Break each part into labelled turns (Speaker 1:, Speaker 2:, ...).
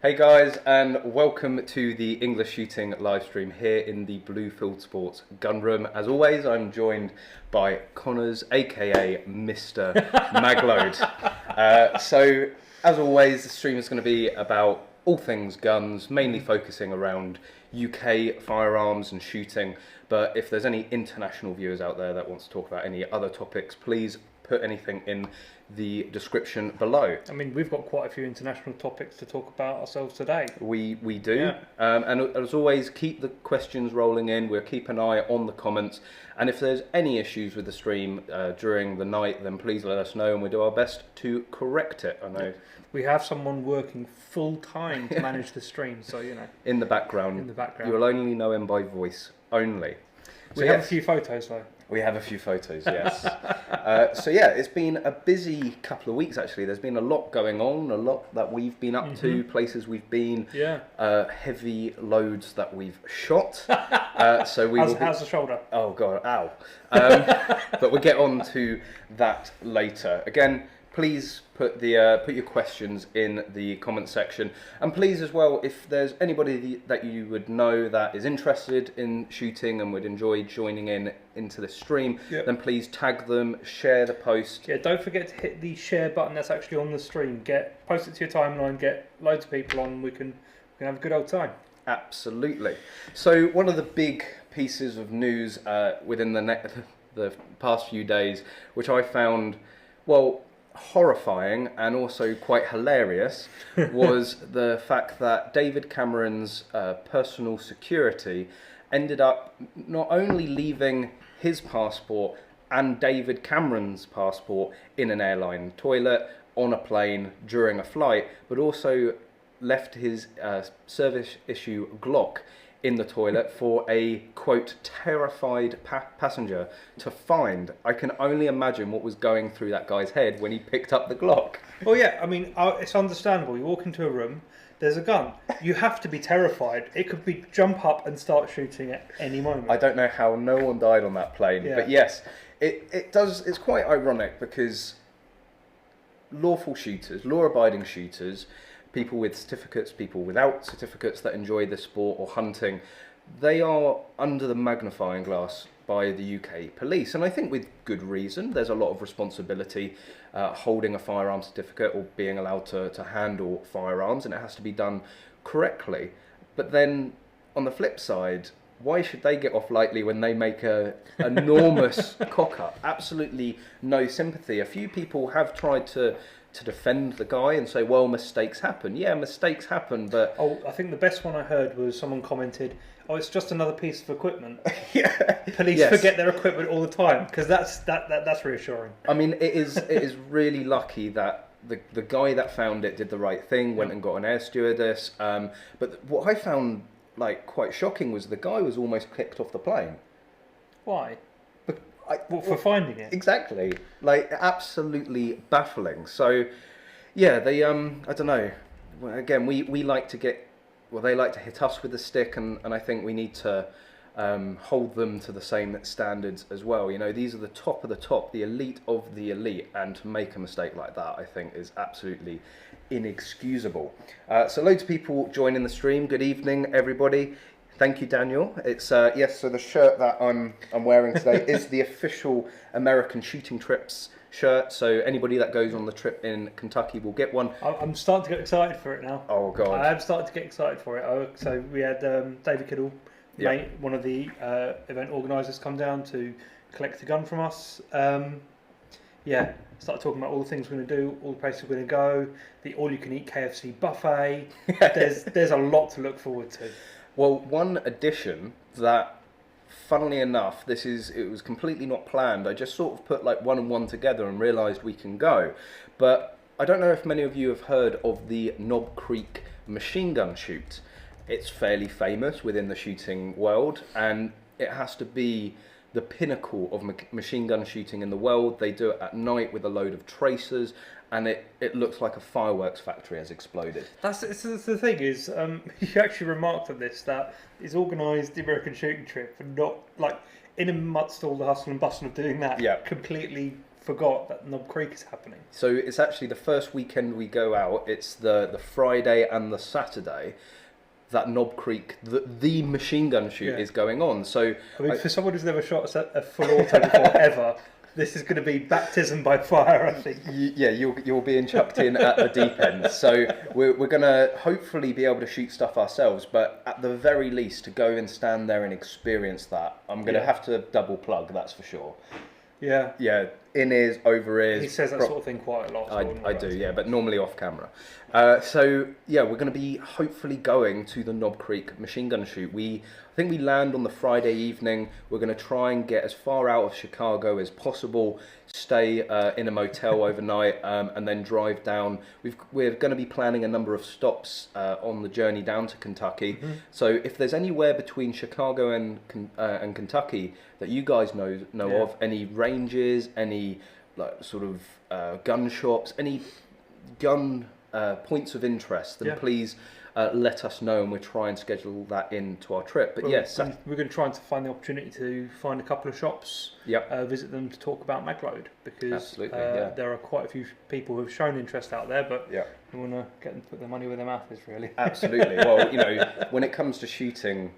Speaker 1: Hey guys, and welcome to the English Shooting live stream here in the Bluefield Sports gun room. As always, I'm joined by Connors, aka Mr. Magload. So, as always, the stream is going to be about all things guns, mainly focusing around UK firearms and shooting. But if there's any international viewers out there that wants to talk about any other topics, please put anything in the description below.
Speaker 2: I mean, we've got quite a few international topics to talk about ourselves today.
Speaker 1: We do. Yeah. And as always, keep the questions rolling in. We'll keep an eye on the comments. And if there's any issues with the stream during the night, then please let us know and we'll do our best to correct it. I know.
Speaker 2: We have someone working full time to manage the stream, so you know.
Speaker 1: In the background.
Speaker 2: In the background.
Speaker 1: You will only know him by voice only.
Speaker 2: We have a few photos though.
Speaker 1: We have a few photos, yes. So yeah, it's been a busy couple of weeks actually. There's been a lot going on, a lot that we've been up to, places we've been, heavy loads that we've shot. So we
Speaker 2: how's the shoulder?
Speaker 1: Oh god, ow. But we'll get on to that later. Again, please put your questions in the comment section, and please as well, if there's anybody that you would know that is interested in shooting and would enjoy joining into the stream, then please tag them, share the post.
Speaker 2: Yeah, don't forget to hit the share button that's actually on the stream. Post it to your timeline, get loads of people on. We can have a good old time.
Speaker 1: Absolutely. So one of the big pieces of news within the past few days, which I found, well, horrifying and also quite hilarious, was the fact that David Cameron's personal security ended up not only leaving his passport and David Cameron's passport in an airline toilet, on a plane, during a flight, but also left his service issue Glock in the toilet for a, quote, terrified passenger to find. I can only imagine what was going through that guy's head when he picked up the Glock.
Speaker 2: Well, yeah, I mean, it's understandable. You walk into a room, there's a gun. You have to be terrified. It could be jump up and start shooting at any moment.
Speaker 1: I don't know how no one died on that plane, but yes, it's quite ironic because lawful shooters, law-abiding shooters, people with certificates, people without certificates that enjoy the sport or hunting, they are under the magnifying glass by the UK police. And I think with good reason. There's a lot of responsibility holding a firearm certificate or being allowed to handle firearms, and it has to be done correctly. But then on the flip side, why should they get off lightly when they make a enormous cock up? Absolutely no sympathy. A few people have tried to defend the guy and say, well, mistakes happen. Yeah, mistakes happen, but...
Speaker 2: Oh, I think the best one I heard was someone commented, oh, it's just another piece of equipment. Police forget their equipment all the time, because that's reassuring.
Speaker 1: I mean, it is really lucky that the guy that found it did the right thing, went and got an air stewardess. But what I found quite shocking was the guy was almost kicked off the plane.
Speaker 2: Why? For finding it?
Speaker 1: Exactly. Absolutely baffling. So, yeah, they, I don't know. Again, we like to get, well, they like to hit us with a stick, and I think we need to hold them to the same standards as well. You know, these are the top of the top, the elite of the elite, and to make a mistake like that, I think, is absolutely inexcusable. So loads of people joining the stream. Good evening, everybody. Thank you, Daniel. It's yes. So the shirt that I'm wearing today is the official American Shooting Trips shirt. So anybody that goes on the trip in Kentucky will get one.
Speaker 2: I'm starting to get excited for it now.
Speaker 1: Oh God!
Speaker 2: I am starting to get excited for it. So we had David Kiddle, mate, one of the event organisers, come down to collect a gun from us. Started talking about all the things we're going to do, all the places we're going to go, the all-you-can-eat KFC buffet. There's a lot to look forward to.
Speaker 1: Well, one addition that, funnily enough, it was completely not planned. I just sort of put one and one together and realised we can go. But I don't know if many of you have heard of the Knob Creek machine gun shoot. It's fairly famous within the shooting world, and it has to be the pinnacle of machine gun shooting in the world. They do it at night with a load of tracers, and it looks like a fireworks factory has exploded.
Speaker 2: That's the thing is, you actually remarked on this, that it's organised the American Shooting Trip and not in amongst all the hustle and bustle of doing that.
Speaker 1: Yeah.
Speaker 2: Completely forgot that Knob Creek is happening.
Speaker 1: So it's actually the first weekend we go out. It's the Friday and the Saturday that Knob Creek, the machine gun shoot is going on. So
Speaker 2: I mean, for someone who's never shot a full auto before ever, this is going to be baptism by fire, I think.
Speaker 1: Yeah, you're being chucked in at the deep end. So we're going to hopefully be able to shoot stuff ourselves, but at the very least, to go and stand there and experience that, I'm going to have to double plug, that's for sure.
Speaker 2: Yeah.
Speaker 1: Yeah, in ears, over ears.
Speaker 2: He says that sort of thing quite a lot. So
Speaker 1: I do, yeah, but normally off camera. So yeah, we're going to be hopefully going to the Knob Creek machine gun shoot. I think we land on the Friday evening. We're going to try and get as far out of Chicago as possible, stay in a motel overnight, and then drive down. We're going to be planning a number of stops on the journey down to Kentucky. Mm-hmm. So if there's anywhere between Chicago and Kentucky that you guys know of, any ranges, any like sort of gun shops, any gun points of interest, then please let us know, and we'll try and schedule that into our trip. But yes,
Speaker 2: we're going to try and find the opportunity to find a couple of shops, visit them to talk about magload, because there are quite a few people who have shown interest out there, but we want to get them to put their money where their mouth is, really.
Speaker 1: Absolutely. Well, you know, when it comes to shooting,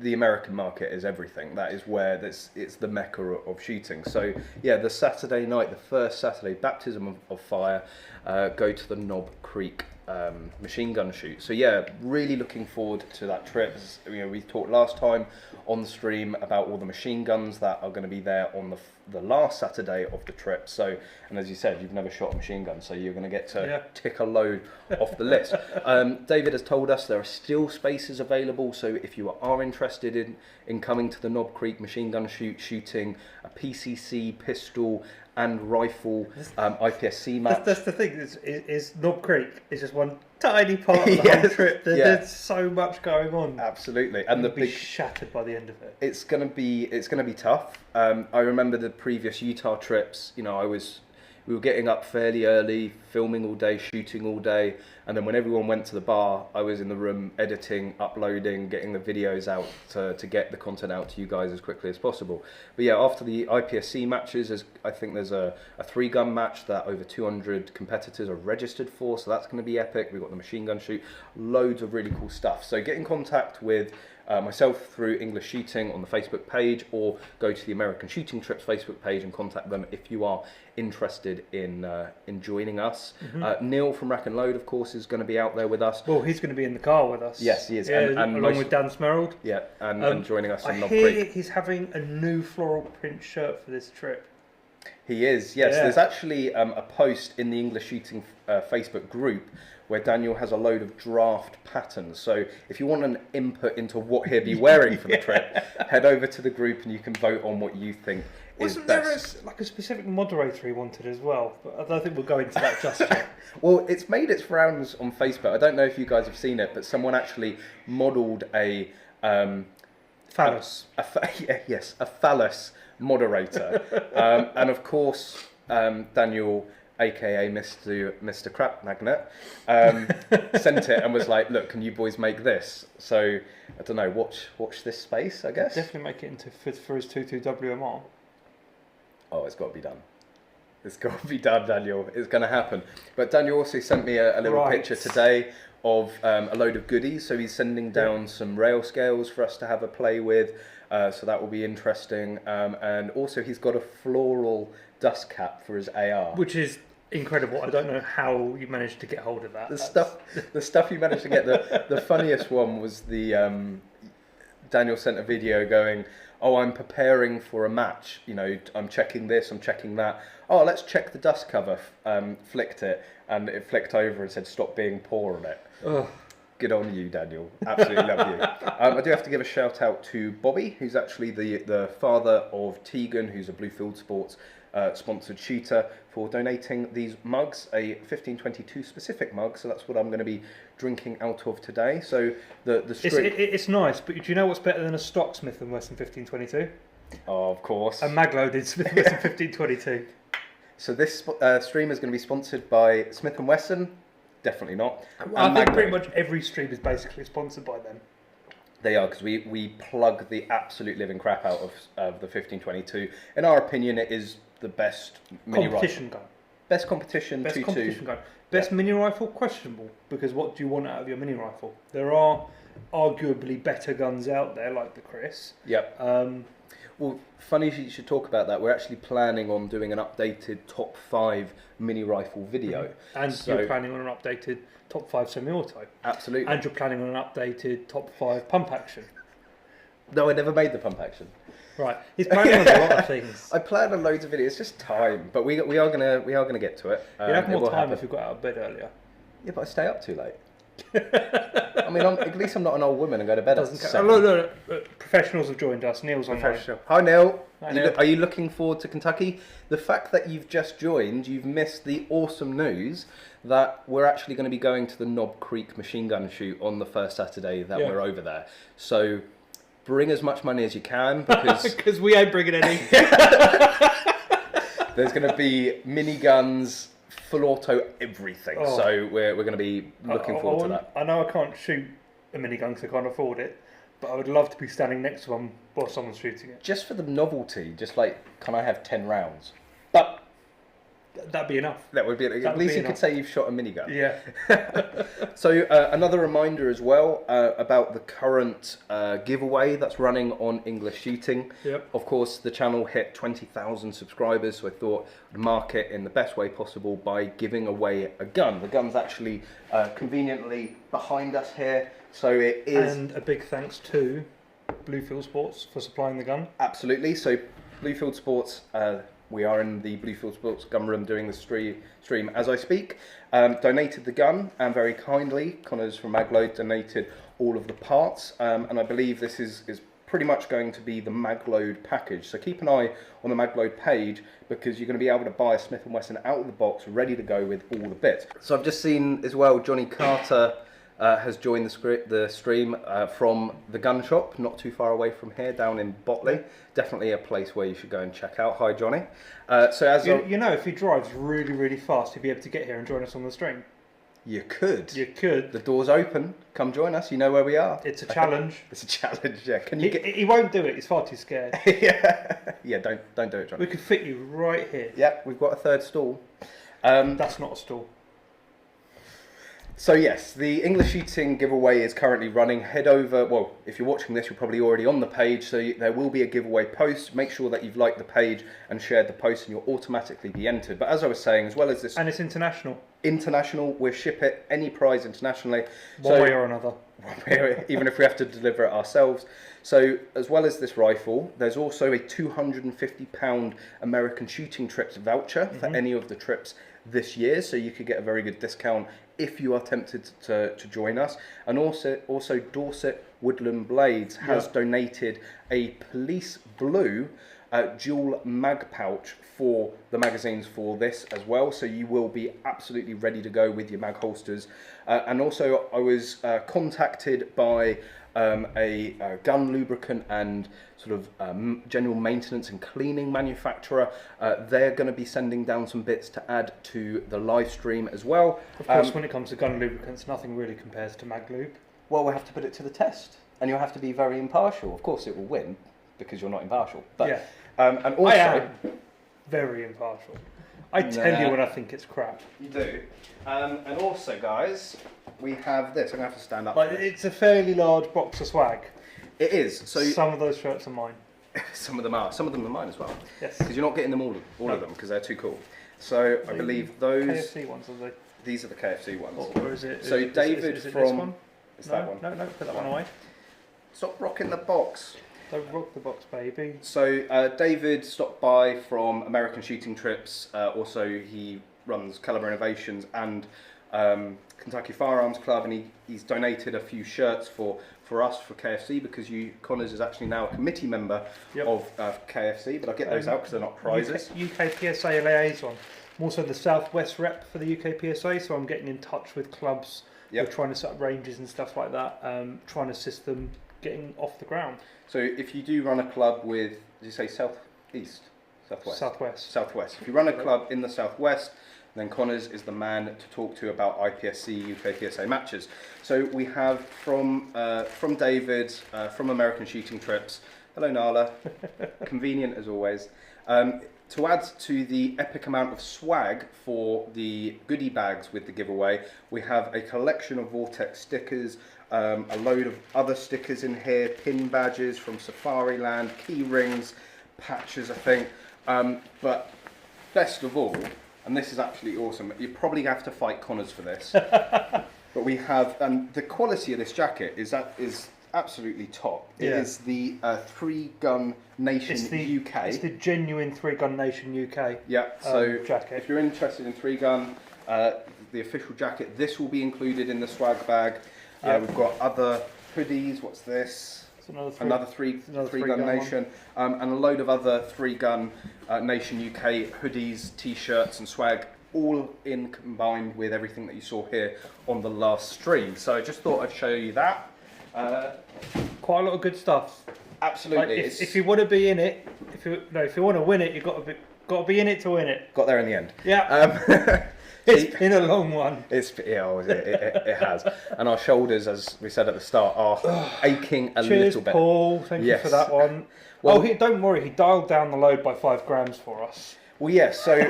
Speaker 1: the American market is everything. That is where it's the mecca of shooting. So yeah, the Saturday night, the first Saturday, baptism of fire, go to the Knob Creek machine gun shoot. So yeah, really looking forward to that trip. You know, we talked last time on the stream about all the machine guns that are going to be there on the last Saturday of the trip. So, and as you said, you've never shot a machine gun, so you're going to get to tick a load off the list. David has told us there are still spaces available, so if you are interested in coming to the Knob Creek machine gun shoot, shooting a PCC, pistol and rifle IPSC match.
Speaker 2: That's the thing, is Knob Creek is just one tiny part of the whole trip. There's so much going on.
Speaker 1: Absolutely, and
Speaker 2: be shattered by the end of it.
Speaker 1: It's gonna be tough. I remember the previous Utah trips. You know, we were getting up fairly early, filming all day, shooting all day, and then when everyone went to the bar, I was in the room editing, uploading, getting the videos out to get the content out to you guys as quickly as possible. But yeah, after the IPSC matches, I think there's a 3-gun match that over 200 competitors are registered for, so that's going to be epic. We've got the machine gun shoot, loads of really cool stuff. So get in contact with myself through EnglishShooting on the Facebook page, or go to the American Shooting Trips Facebook page and contact them if you are interested in joining us. Mm-hmm. Neil from Rack and Load, of course, is going to be out there with us.
Speaker 2: Well, he's going to be in the car with us.
Speaker 1: Yes, he is.
Speaker 2: Yeah, and along with Dan Smerald.
Speaker 1: Yeah, and joining us in Knob
Speaker 2: Creek. I hear
Speaker 1: Creek.
Speaker 2: He's having a new floral print shirt for this trip.
Speaker 1: He is, yes. Yeah. There's actually a post in the EnglishShooting Facebook group where Daniel has a load of draft patterns. So if you want an input into what he'll be wearing for the trip, head over to the group and you can vote on what you think is best.
Speaker 2: Wasn't there a specific moderator he wanted as well? But I don't think we'll go into that just yet.
Speaker 1: Well, it's made its rounds on Facebook. I don't know if you guys have seen it, but someone actually modelled a...
Speaker 2: phallus.
Speaker 1: A phallus moderator. And of course, Daniel, aka Mr. Crap Magnet, sent it and was like, look, can you boys make this? So I don't know, watch this space, I guess.
Speaker 2: Definitely make it into for his 22 WMR.
Speaker 1: Oh, it's got to be done. It's got to be done, Daniel. It's going to happen. But Daniel also sent me a little picture today of a load of goodies. So he's sending down some rail scales for us to have a play with. So that will be interesting. And also he's got a floral dust cap for his AR,
Speaker 2: which is incredible. I don't know how you managed to get hold of that.
Speaker 1: The stuff you managed to get. The funniest one was the Daniel sent a video going, oh, I'm preparing for a match. You know, I'm checking this, I'm checking that. Oh, let's check the dust cover. Flicked it, and it flicked over and said, stop being poor on it. Ugh. Good on you, Daniel. Absolutely love you. I do have to give a shout out to Bobby, who's actually the father of Tegan, who's a Bluefield Sports sponsored shooter, for donating these mugs, a 1522 specific mug. So that's what I'm going to be drinking out of today. So
Speaker 2: it's nice, but do you know what's better than a stock Smith & Wesson 1522?
Speaker 1: Oh, of course.
Speaker 2: A mag-loaded Smith & Wesson 1522.
Speaker 1: So this stream is going to be sponsored by Smith & Wesson. Definitely not.
Speaker 2: I think pretty much every stream is basically sponsored by them.
Speaker 1: They are, because we plug the absolute living crap out of the 1522. In our opinion, it is the best mini
Speaker 2: competition
Speaker 1: rifle.
Speaker 2: gun.
Speaker 1: Best competition.
Speaker 2: Best competition gun. Best mini rifle, questionable, because what do you want out of your mini rifle? There are arguably better guns out there, like the Chris.
Speaker 1: Yep. Well, funny you should talk about that. We're actually planning on doing an updated top 5 mini rifle video.
Speaker 2: And so, you're planning on an updated top 5 semi-auto.
Speaker 1: Absolutely.
Speaker 2: And you're planning on an updated top 5 pump action.
Speaker 1: No, I never made the pump action.
Speaker 2: Right, he's planning on a lot of things.
Speaker 1: I plan on loads of videos. It's just time, but we are gonna get to it.
Speaker 2: You'd have more time if you got out of bed earlier.
Speaker 1: Yeah, but I stay up too late. I mean, at least I'm not an old woman and go to bed at 7.
Speaker 2: Look, professionals have joined us. Neil's online.
Speaker 1: Hi, Neil.
Speaker 2: Hi, Neil.
Speaker 1: Are you looking forward to Kentucky? The fact that you've just joined, you've missed the awesome news that we're actually going to be going to the Knob Creek machine gun shoot on the first Saturday that we're over there. So bring as much money as you can, because
Speaker 2: we ain't bringing any.
Speaker 1: There's going to be miniguns, full auto, everything. Oh. So we're going to be looking forward to that.
Speaker 2: I know I can't shoot a minigun because I can't afford it, but I would love to be standing next to one while someone's shooting it.
Speaker 1: Just for the novelty, just like, can I have 10 rounds? But
Speaker 2: that'd be enough.
Speaker 1: That would be enough. At least you could say you've shot a minigun.
Speaker 2: Yeah.
Speaker 1: So another reminder as well about the current giveaway that's running on English Shooting.
Speaker 2: Yep.
Speaker 1: Of course, the channel hit 20,000 subscribers, so I thought I'd mark it in the best way possible by giving away a gun. The gun's actually conveniently behind us here, so it is.
Speaker 2: And a big thanks to Bluefield Sports for supplying the gun.
Speaker 1: Absolutely. So Bluefield Sports. We are in the Bluefield Sports gun room doing the stream as I speak. Donated the gun, and very kindly, Connors from Magload donated all of the parts. And I believe this is pretty much going to be the Magload package. So keep an eye on the Magload page, because you're going to be able to buy a Smith & Wesson out of the box, ready to go with all the bits. So I've just seen as well, Johnny Carter has joined the stream from the gun shop, not too far away from here, down in Botley. Definitely a place where you should go and check out. Hi, Johnny. So as
Speaker 2: you know, if he drives really, really fast, he'll be able to get here and join us on the stream.
Speaker 1: You could.
Speaker 2: You could.
Speaker 1: The door's open. Come join us. You know where we are.
Speaker 2: It's a challenge.
Speaker 1: It's a challenge. Yeah. Can you
Speaker 2: He won't do it. He's far too scared.
Speaker 1: Yeah. Yeah. Don't do it, Johnny.
Speaker 2: We could fit you right here.
Speaker 1: Yep. We've got a third stall.
Speaker 2: That's not a stall.
Speaker 1: So yes, the English Shooting giveaway is currently running. Head over, well, if you're watching this, you're probably already on the page, so there will be a giveaway post. Make sure that you've liked the page and shared the post, and you'll automatically be entered. But as I was saying, as well as this...
Speaker 2: And it's international.
Speaker 1: International, we'll ship it, any prize internationally.
Speaker 2: One way or another.
Speaker 1: Even if we have to deliver it ourselves. So, as well as this rifle, there's also a £250 American shooting trips voucher for any of the trips this year, so you could get a very good discount if you are tempted to join us. And also Dorset Woodland Blades has donated a police blue dual mag pouch for the magazines for this as well, so you will be absolutely ready to go with your mag holsters. And also I was contacted by a gun lubricant and sort of general maintenance and cleaning manufacturer. They're going to be sending down some bits to add to the live stream as well.
Speaker 2: Of course, when it comes to gun lubricants, nothing really compares to Maglube.
Speaker 1: Well, we'll have to put it to the test, and you'll have to be very impartial. Of course it will win, because you're not impartial. But,
Speaker 2: yeah.
Speaker 1: And also,
Speaker 2: I am very impartial. I tell you when I think it's crap.
Speaker 1: You do. And also, guys, we have this. I'm going to have to stand up.
Speaker 2: Like, it's a fairly large box of swag.
Speaker 1: It is. So
Speaker 2: some of those shirts are mine.
Speaker 1: Some of them are. Some of them are mine as well.
Speaker 2: Yes.
Speaker 1: Because you're not getting them all of them, because they're too cool. So I believe those...
Speaker 2: KFC ones, are they?
Speaker 1: These are the KFC ones.
Speaker 2: Or is it...
Speaker 1: So David
Speaker 2: is it
Speaker 1: from...
Speaker 2: This one?
Speaker 1: It's that one.
Speaker 2: No, put that one away.
Speaker 1: Stop rocking the box.
Speaker 2: Don't rock the box, baby.
Speaker 1: So David stopped by from American Shooting Trips. Also, he runs Caliber Innovations and Kentucky Firearms Club, and he's donated a few shirts for us for KFC, because Connors is actually now a committee member of KFC, but I'll get those out because they're not prizes.
Speaker 2: UK PSA liaison. I'm also the Southwest rep for the UK PSA, so I'm getting in touch with clubs. We're trying to set up ranges and stuff like that, trying to assist them getting off the ground.
Speaker 1: So if you do run a club with, did you say southeast? Southwest.
Speaker 2: Southwest.
Speaker 1: Southwest. If you run a club in the southwest, then Connors is the man to talk to about IPSC UK PSA matches. So we have from David, from American Shooting Trips. Hello, Nala. Convenient as always. To add to the epic amount of swag for the goodie bags with the giveaway, we have a collection of Vortex stickers, a load of other stickers in here, pin badges from Safariland, key rings, patches, I think. But best of all, and this is absolutely awesome, you probably have to fight Connors for this, but we have, the quality of this jacket is absolutely top. It is the 3-Gun Nation UK. It's
Speaker 2: the genuine 3-Gun Nation UK.
Speaker 1: Yeah, so
Speaker 2: jacket.
Speaker 1: If you're interested in 3-Gun, the official jacket, this will be included in the swag bag. We've got other hoodies. What's this? Another 3-Gun Nation, and a load of other 3-Gun Nation UK hoodies, t-shirts and swag, all in combined with everything that you saw here on the last stream. So I just thought I'd show you that.
Speaker 2: Quite a lot of good stuff.
Speaker 1: Absolutely.
Speaker 2: Like if you want to be in it, if you want to win it, you've got to be in it to win it.
Speaker 1: Got there in the end.
Speaker 2: Yeah. It's been a long one.
Speaker 1: It has. And our shoulders, as we said at the start, are aching a little bit.
Speaker 2: Cheers, Paul. Thank you for that one. Well, don't worry. He dialed down the load by 5 grams for us.
Speaker 1: Well, yes. So,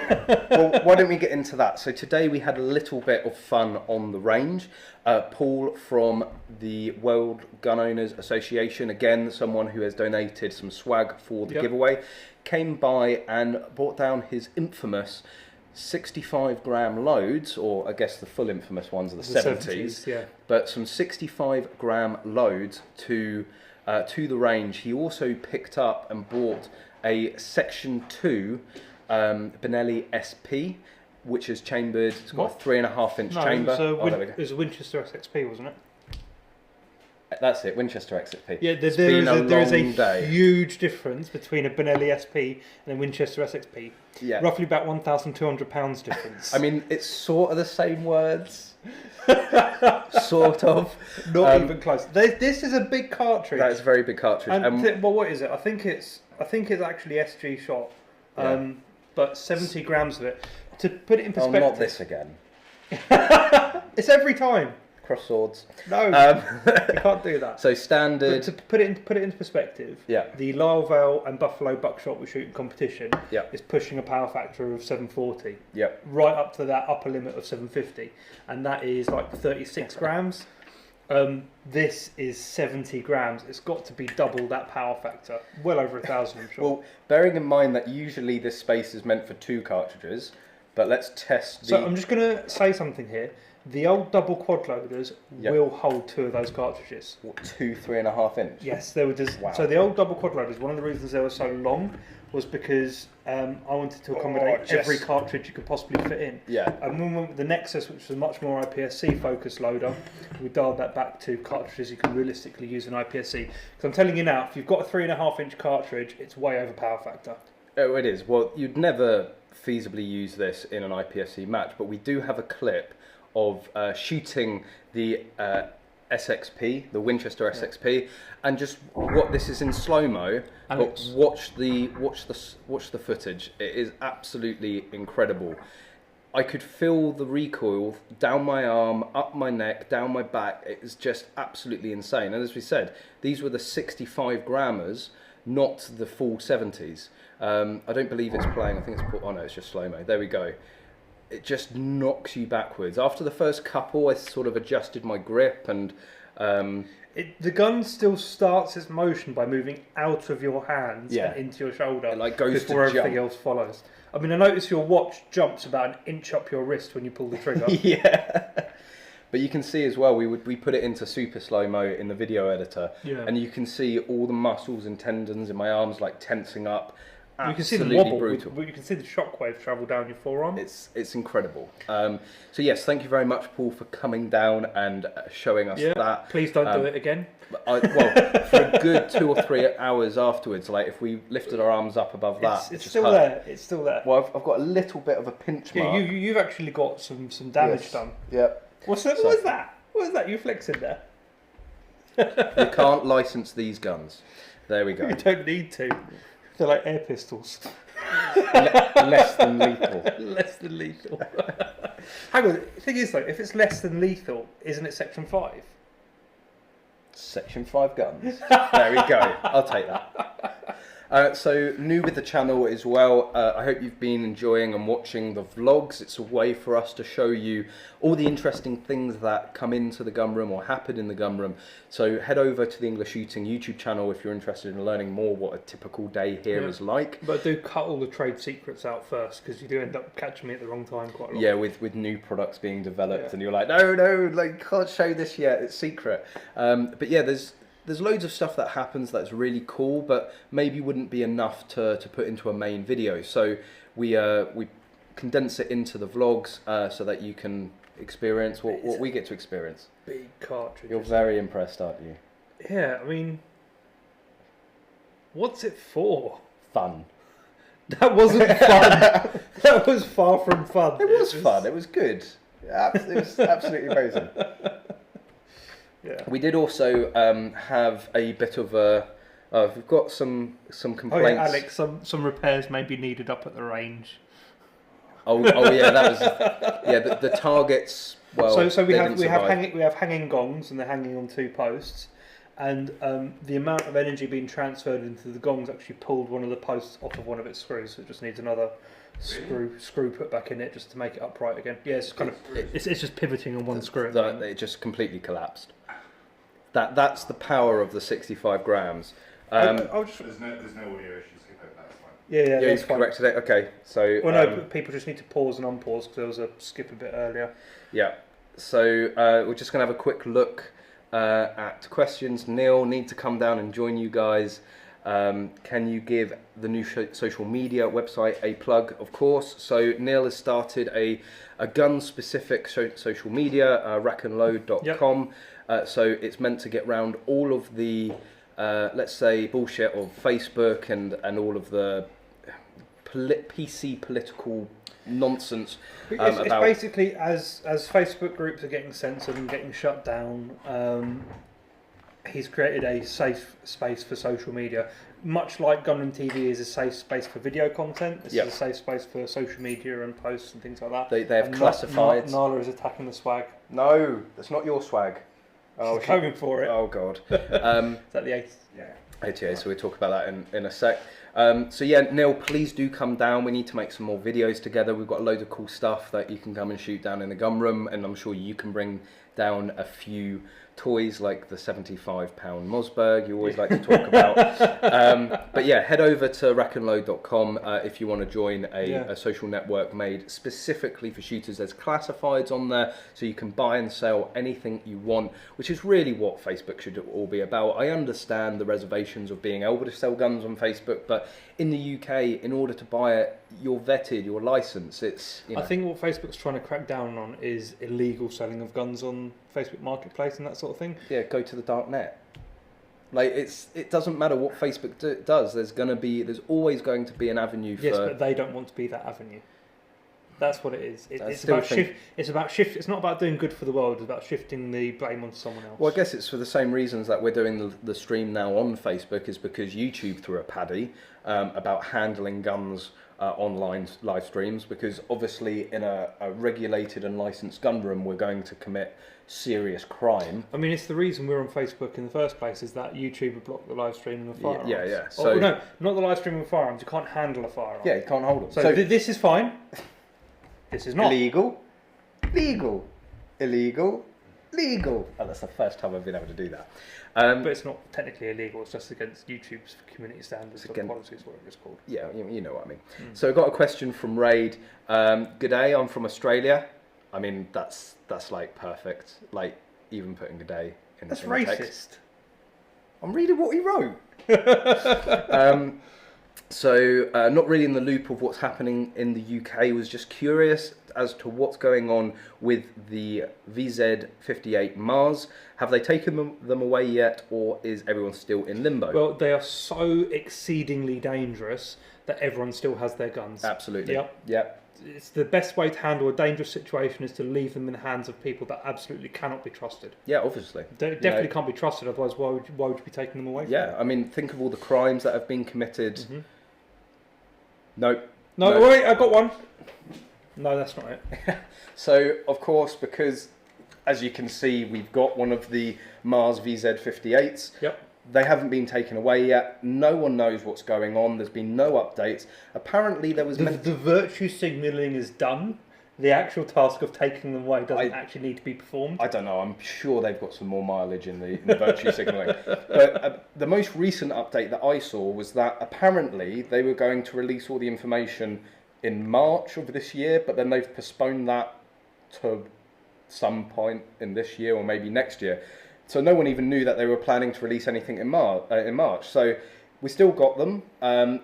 Speaker 1: why don't we get into that? So today we had a little bit of fun on the range. Paul from the World Gun Owners Association, again, someone who has donated some swag for the giveaway, came by and brought down his infamous 65-gram loads, or I guess the full infamous ones are the 70s, but some 65-gram loads to the range. He also picked up and bought a Section 2 Benelli SP, which is chambered. It's got a 3.5-inch chamber.
Speaker 2: It was a Winchester SXP, wasn't it?
Speaker 1: That's it, Winchester XXP.
Speaker 2: Yeah, there is a huge difference between a Benelli SP and a Winchester SXP. Yeah. Roughly about £1,200 difference.
Speaker 1: I mean, it's sort of the same words. Sort of.
Speaker 2: Not even close. This is a big cartridge.
Speaker 1: That is a very big cartridge.
Speaker 2: Well, what is it? I think it's actually SG shot. But 70 grams of it. To put it in perspective.
Speaker 1: Oh, not this again.
Speaker 2: It's every time.
Speaker 1: Cross swords.
Speaker 2: No, you can't do that.
Speaker 1: So standard.
Speaker 2: But to put it into perspective, the Lyle Vale and Buffalo buckshot we shoot in competition is pushing a power factor of 740. Right up to that upper limit of 750, and that is like 36 grams. This is 70 grams. It's got to be double that power factor. Well over 1,000, I'm sure.
Speaker 1: Well, bearing in mind that usually this space is meant for 2 cartridges, but let's test.
Speaker 2: So I'm just going to say something here. The old double quad loaders will hold 2 of those cartridges.
Speaker 1: What, 2 3.5 inch?
Speaker 2: Yes, they were just. Wow. So the old double quad loaders, one of the reasons they were so long was because I wanted to accommodate every cartridge you could possibly fit in.
Speaker 1: Yeah.
Speaker 2: And when we went with the Nexus, which was a much more IPSC focused loader, we dialed that back to cartridges you can realistically use in IPSC. Because I'm telling you now, if you've got a 3.5-inch cartridge, it's way over power factor.
Speaker 1: Oh, it is. Well, you'd never feasibly use this in an IPSC match, but we do have a clip of shooting the SXP, the Winchester SXP, and just what this is in slow mo. But watch the footage. It is absolutely incredible. I could feel the recoil down my arm, up my neck, down my back. It is just absolutely insane. And as we said, these were the 65 grammers, not the full 70s. I don't believe it's playing. I think it's oh no, it's just slow mo. There we go. It just knocks you backwards. After the first couple, I sort of adjusted my grip and...
Speaker 2: the gun still starts its motion by moving out of your hands and into your shoulder.
Speaker 1: It like goes
Speaker 2: before everything else follows. I mean, I notice your watch jumps about an inch up your wrist when you pull the trigger.
Speaker 1: But you can see as well, we put it into super slow-mo in the video editor. And you can see all the muscles and tendons in my arms like tensing up.
Speaker 2: You can see the wobble. You can see the shockwave travel down your forearm.
Speaker 1: It's incredible. So yes, thank you very much, Paul, for coming down and showing us that.
Speaker 2: Please don't do it again.
Speaker 1: Well, for a good 2 or 3 hours afterwards, like if we lifted our arms up above that,
Speaker 2: it's still there. It's still there.
Speaker 1: Well, I've got a little bit of a pinch mark.
Speaker 2: You've actually got some damage done.
Speaker 1: Yep.
Speaker 2: What was that? What was that? You flexing there?
Speaker 1: You can't license these guns. There we go.
Speaker 2: You don't need to. They're like air pistols.
Speaker 1: Less than lethal.
Speaker 2: Less than lethal. Hang on, the thing is though, if it's less than lethal, isn't it Section 5?
Speaker 1: Section 5 guns. There we go. I'll take that. So new with the channel as well. I hope you've been enjoying and watching the vlogs. It's a way for us to show you all the interesting things that come into the gun room or happen in the gun room. So head over to the EnglishShooting YouTube channel if you're interested in learning more what a typical day here is like.
Speaker 2: But do cut all the trade secrets out first, because you do end up catching me at the wrong time quite a lot.
Speaker 1: Yeah, with new products being developed, and you're like, no, like can't show this yet. It's secret. But yeah, there's loads of stuff that happens that's really cool, but maybe wouldn't be enough to put into a main video. So we condense it into the vlogs so that you can experience what we get to experience.
Speaker 2: Big cartridge.
Speaker 1: You're very impressed, aren't you?
Speaker 2: Yeah, I mean, what's it for?
Speaker 1: Fun.
Speaker 2: That wasn't fun. That was far from fun.
Speaker 1: It was fun. It was good. It was absolutely amazing.
Speaker 2: Yeah.
Speaker 1: We did also have a bit of a. We've got some complaints.
Speaker 2: Oh yeah, Alex, some repairs may be needed up at the range.
Speaker 1: Oh yeah, that was the targets. Well,
Speaker 2: so we have hanging gongs, and they're hanging on 2 posts, and the amount of energy being transferred into the gongs actually pulled one of the posts off of one of its screws. So it just needs another screw put back in it just to make it upright again. Yeah, it's kind of it's just pivoting on one screw.
Speaker 1: It just completely collapsed. That's the power of the 65 grams.
Speaker 3: There's no audio issues. That's fine.
Speaker 2: Yeah,
Speaker 1: you've corrected it. Okay, so
Speaker 2: well, no, people just need to pause and unpause because there was a skip a bit earlier.
Speaker 1: Yeah, so we're just gonna have a quick look at questions. Neil, need to come down and join you guys. Can you give the new social media website a plug? Of course. So Neil has started a gun-specific social media, rackandload.com. So it's meant to get round all of the, let's say, bullshit of Facebook and all of the PC political nonsense.
Speaker 2: It's basically as Facebook groups are getting censored and getting shut down. He's created a safe space for social media, much like Gunroom TV is a safe space for video content. This is a safe space for social media and posts and things like that.
Speaker 1: They have classifieds.
Speaker 2: Nala is attacking the swag.
Speaker 1: No, that's not your swag.
Speaker 2: Oh, she's going for it.
Speaker 1: Oh God.
Speaker 2: Is that the 8th?
Speaker 1: Yeah. 8th, so we'll talk about that in a sec. So yeah, Neil, please do come down. We need to make some more videos together. We've got loads of cool stuff that you can come and shoot down in the gun room, and I'm sure you can bring down a few toys like the 75-pound Mossberg you always like to talk about. But yeah, head over to rackandload.com if you want to join a social network made specifically for shooters. There's classifieds on there, so you can buy and sell anything you want, which is really what Facebook should all be about. I understand the reservations of being able to sell guns on Facebook, but in the UK, in order to buy it, you're vetted, you're licensed. It's, you know.
Speaker 2: I think what Facebook's trying to crack down on is illegal selling of guns on Facebook Marketplace and that sort of thing.
Speaker 1: Yeah, go to the dark net. Like it doesn't matter what Facebook does. There's always going to be an avenue for.
Speaker 2: Yes, but they don't want to be that avenue. That's what it is. It's about shift. It's not about doing good for the world. It's about shifting the blame onto someone else.
Speaker 1: Well, I guess it's for the same reasons that we're doing the stream now on Facebook, is because YouTube threw a paddy about handling guns online live streams, because obviously in a regulated and licensed gun room we're going to commit serious crime.
Speaker 2: I mean, it's the reason we're on Facebook in the first place, is that YouTube would block the live streaming of firearms.
Speaker 1: Yeah. So
Speaker 2: no, not the live streaming of firearms. You can't handle a firearm.
Speaker 1: Yeah, you can't hold them.
Speaker 2: So this is fine. This is not.
Speaker 1: Illegal. Illegal. Oh, that's the first time I've been able to do that.
Speaker 2: But it's not technically illegal. It's just against YouTube's community standards or policies, whatever it's called.
Speaker 1: Yeah, you know what I mean. So I've got a question from Raid. Good day, I'm from Australia. I mean, that's like perfect. Like, even putting good day in
Speaker 2: that's
Speaker 1: in
Speaker 2: racist.
Speaker 1: Text. I'm reading what he wrote. So not really in the loop of what's happening in the UK. Was just curious as to what's going on with the VZ58 Mars. Have they taken them away yet, or is everyone still in limbo?
Speaker 2: Well, they are so exceedingly dangerous that everyone still has their guns.
Speaker 1: Absolutely.
Speaker 2: Yep. It's the best way to handle a dangerous situation is to leave them in the hands of people that absolutely cannot be trusted.
Speaker 1: Yeah, obviously.
Speaker 2: They definitely can't be trusted, otherwise why would you be taking them away from them?
Speaker 1: I mean, think of all the crimes that have been committed. No.
Speaker 2: No, wait, I got one. No, that's not it.
Speaker 1: So, of course, because as you can see, we've got one of the Mars VZ58s.
Speaker 2: Yep.
Speaker 1: They haven't been taken away yet. No one knows what's going on. There's been no updates. Apparently, there was...
Speaker 2: The virtue signalling is done. The actual task of taking them away doesn't actually need to be performed.
Speaker 1: I don't know. I'm sure they've got some more mileage in the virtue signalling. But the most recent update that I saw was that apparently they were going to release all the information in March of this year, but then they've postponed that to some point in this year or maybe next year. So no one even knew that they were planning to release anything in March. So we still got them.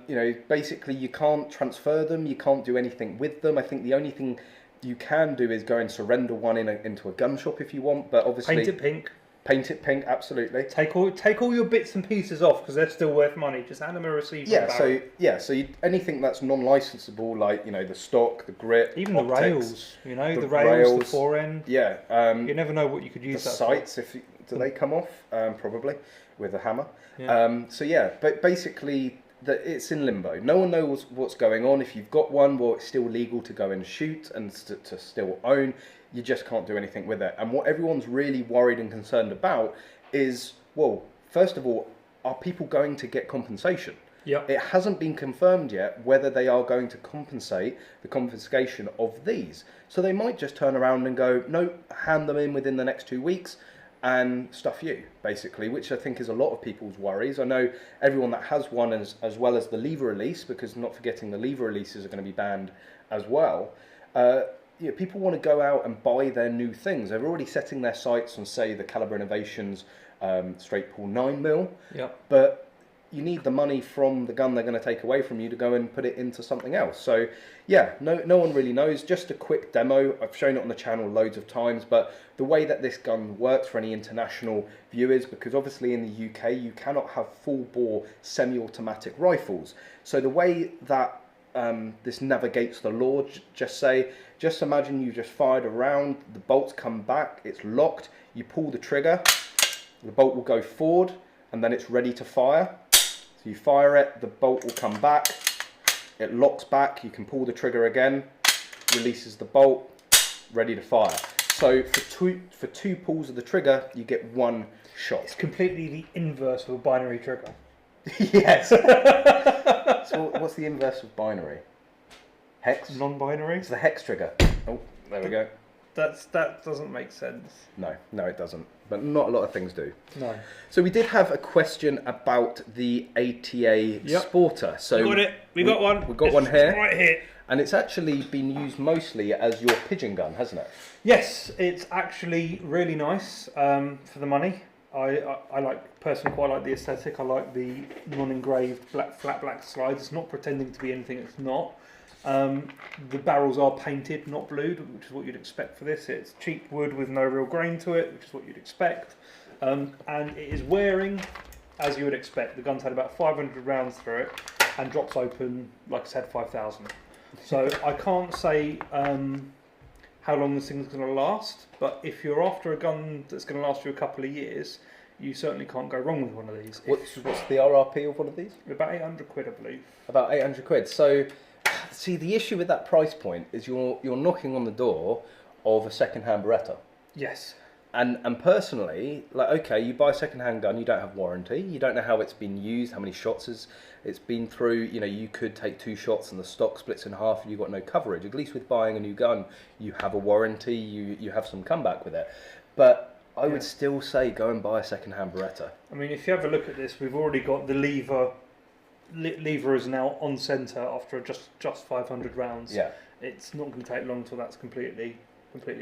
Speaker 1: You know, basically you can't transfer them. You can't do anything with them. I think the only thing you can do is go and surrender one into a gun shop if you want. But obviously
Speaker 2: paint it pink.
Speaker 1: Paint it pink, absolutely.
Speaker 2: Take all your bits and pieces off because they're still worth money. Just hand them a receiver.
Speaker 1: So anything that's non-licensable, like the stock, the grip,
Speaker 2: even
Speaker 1: optics,
Speaker 2: the rails. The rails, the fore end.
Speaker 1: Yeah.
Speaker 2: You never know what you could use.
Speaker 1: The sights, do they come off? Probably with a hammer.
Speaker 2: Yeah.
Speaker 1: But basically it's in limbo. No one knows what's going on. If you've got one, well, it's still legal to go and shoot and to still own. You just can't do anything with it. And what everyone's really worried and concerned about is, well, first of all, are people going to get compensation?
Speaker 2: Yeah.
Speaker 1: It hasn't been confirmed yet whether they are going to compensate the confiscation of these. So they might just turn around and go, no, hand them in within the next 2 weeks and stuff you, basically, which I think is a lot of people's worries. I know everyone that has one, as well as the lever release, because not forgetting the lever releases are going to be banned as well. People want to go out and buy their new things. They're already setting their sights on, say, the Caliber Innovations straight pull 9mm.
Speaker 2: Yeah.
Speaker 1: But you need the money from the gun they're going to take away from you to go and put it into something else. So, yeah, no one really knows. Just a quick demo. I've shown it on the channel loads of times, but the way that this gun works for any international viewers, because obviously in the UK you cannot have full-bore semi-automatic rifles. So the way that this navigates the law, just imagine you just fired a round, the bolts come back, it's locked, you pull the trigger, the bolt will go forward, and then it's ready to fire. So you fire it, the bolt will come back, it locks back, you can pull the trigger again, releases the bolt, ready to fire. So for two pulls of the trigger, you get one shot.
Speaker 2: It's completely the inverse of a binary trigger.
Speaker 1: Yes. So what's the inverse of binary? Hex?
Speaker 2: Non-binary?
Speaker 1: It's the hex trigger. Oh, there we go.
Speaker 2: That doesn't make sense.
Speaker 1: No, it doesn't. But not a lot of things do.
Speaker 2: No.
Speaker 1: So we did have a question about the ATA Sporter. So
Speaker 2: we got it. We got one.
Speaker 1: We've got one here.
Speaker 2: Right here.
Speaker 1: And it's actually been used mostly as your pigeon gun, hasn't it?
Speaker 2: Yes, it's actually really nice for the money. I personally quite like the aesthetic. I like the non-engraved flat black slides. It's not pretending to be anything it's not. The barrels are painted, not blued, which is what you'd expect for this. It's cheap wood with no real grain to it, which is what you'd expect. And it is wearing as you would expect. The gun's had about 500 rounds through it and drops open, like I said, 5,000. So I can't say how long this thing's going to last, but if you're after a gun that's going to last you a couple of years, you certainly can't go wrong with one of these.
Speaker 1: What's the RRP of one of these?
Speaker 2: About 800 quid, I believe.
Speaker 1: About 800 quid. So, see, the issue with that price point is you're knocking on the door of a second-hand Beretta.
Speaker 2: Yes.
Speaker 1: And personally, like, okay, you buy a second-hand gun, you don't have warranty, you don't know how it's been used, how many shots it's been through. You could take 2 shots and the stock splits in half and you've got no coverage. At least with buying a new gun, you have a warranty, you have some comeback with it. But I would still say go and buy a second-hand Beretta. I
Speaker 2: mean, if you have a look at this, we've already got the lever is now on centre after just 500 rounds.
Speaker 1: Yeah.
Speaker 2: It's not going to take long till that's completely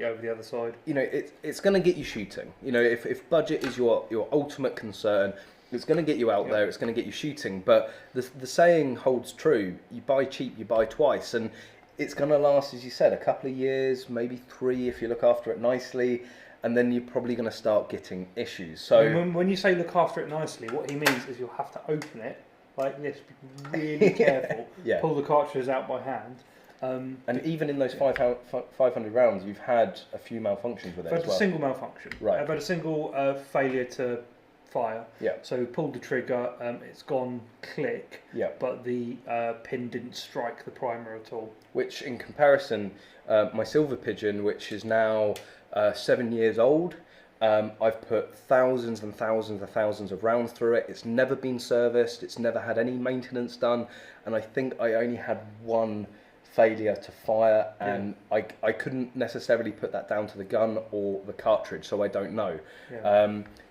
Speaker 2: over the other side.
Speaker 1: It's going to get you shooting. If budget is your ultimate concern, it's going to get you out there, it's going to get you shooting. But the saying holds true, you buy cheap, you buy twice. And it's going to last, as you said, a couple of years, maybe 3 if you look after it nicely. And then you're probably going to start getting issues. So
Speaker 2: when you say look after it nicely, what he means is you'll have to open it like this, be really careful, pull the cartridges out by hand.
Speaker 1: And even in those 500 rounds, you've had a few malfunctions with it as well.
Speaker 2: I've had a single malfunction.
Speaker 1: Right.
Speaker 2: I've had a single failure to fire.
Speaker 1: Yeah.
Speaker 2: So pulled the trigger, it's gone click.
Speaker 1: Yeah.
Speaker 2: But the pin didn't strike the primer at all.
Speaker 1: Which, in comparison, my Silver Pigeon, which is now 7 years old, I've put thousands and thousands and thousands of rounds through it. It's never been serviced. It's never had any maintenance done, and I think I only had one failure to fire, and I couldn't necessarily put that down to the gun or the cartridge, so I don't know.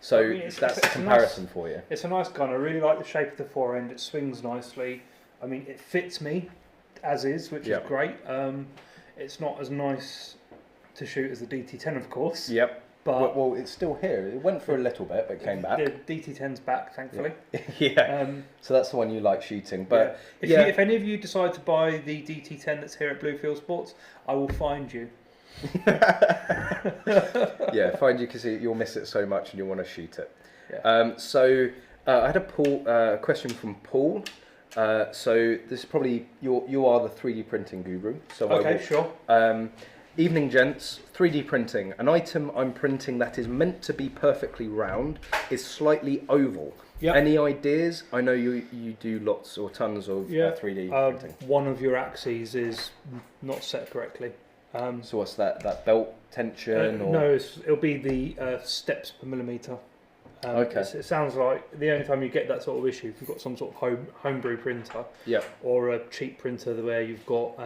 Speaker 1: So I mean, that's a comparison for you.
Speaker 2: It's a nice gun. I really like the shape of the forend. It swings nicely. I mean, it fits me as is, which is great. It's not as nice to shoot as the DT10, of course.
Speaker 1: Yep. But well, it's still here. It went for a little bit, but came back.
Speaker 2: The DT10's back, thankfully.
Speaker 1: So that's the one you like shooting. But
Speaker 2: if any of you decide to buy the DT10 that's here at Bluefield Sports, I will find you.
Speaker 1: Find you because you'll miss it so much and you'll want to shoot it. So I had a question from Paul. So this is probably you are the 3D printing guru. So
Speaker 2: sure.
Speaker 1: Evening gents, 3D printing. An item I'm printing that is meant to be perfectly round is slightly oval. Yep. Any ideas? I know you do lots or tons of 3D printing.
Speaker 2: One of your axes is not set correctly.
Speaker 1: So what's that? That belt tension? Or?
Speaker 2: No, it'll be the steps per millimetre. It sounds like the only time you get that sort of issue, if you've got some sort of homebrew printer, or a cheap printer where you've got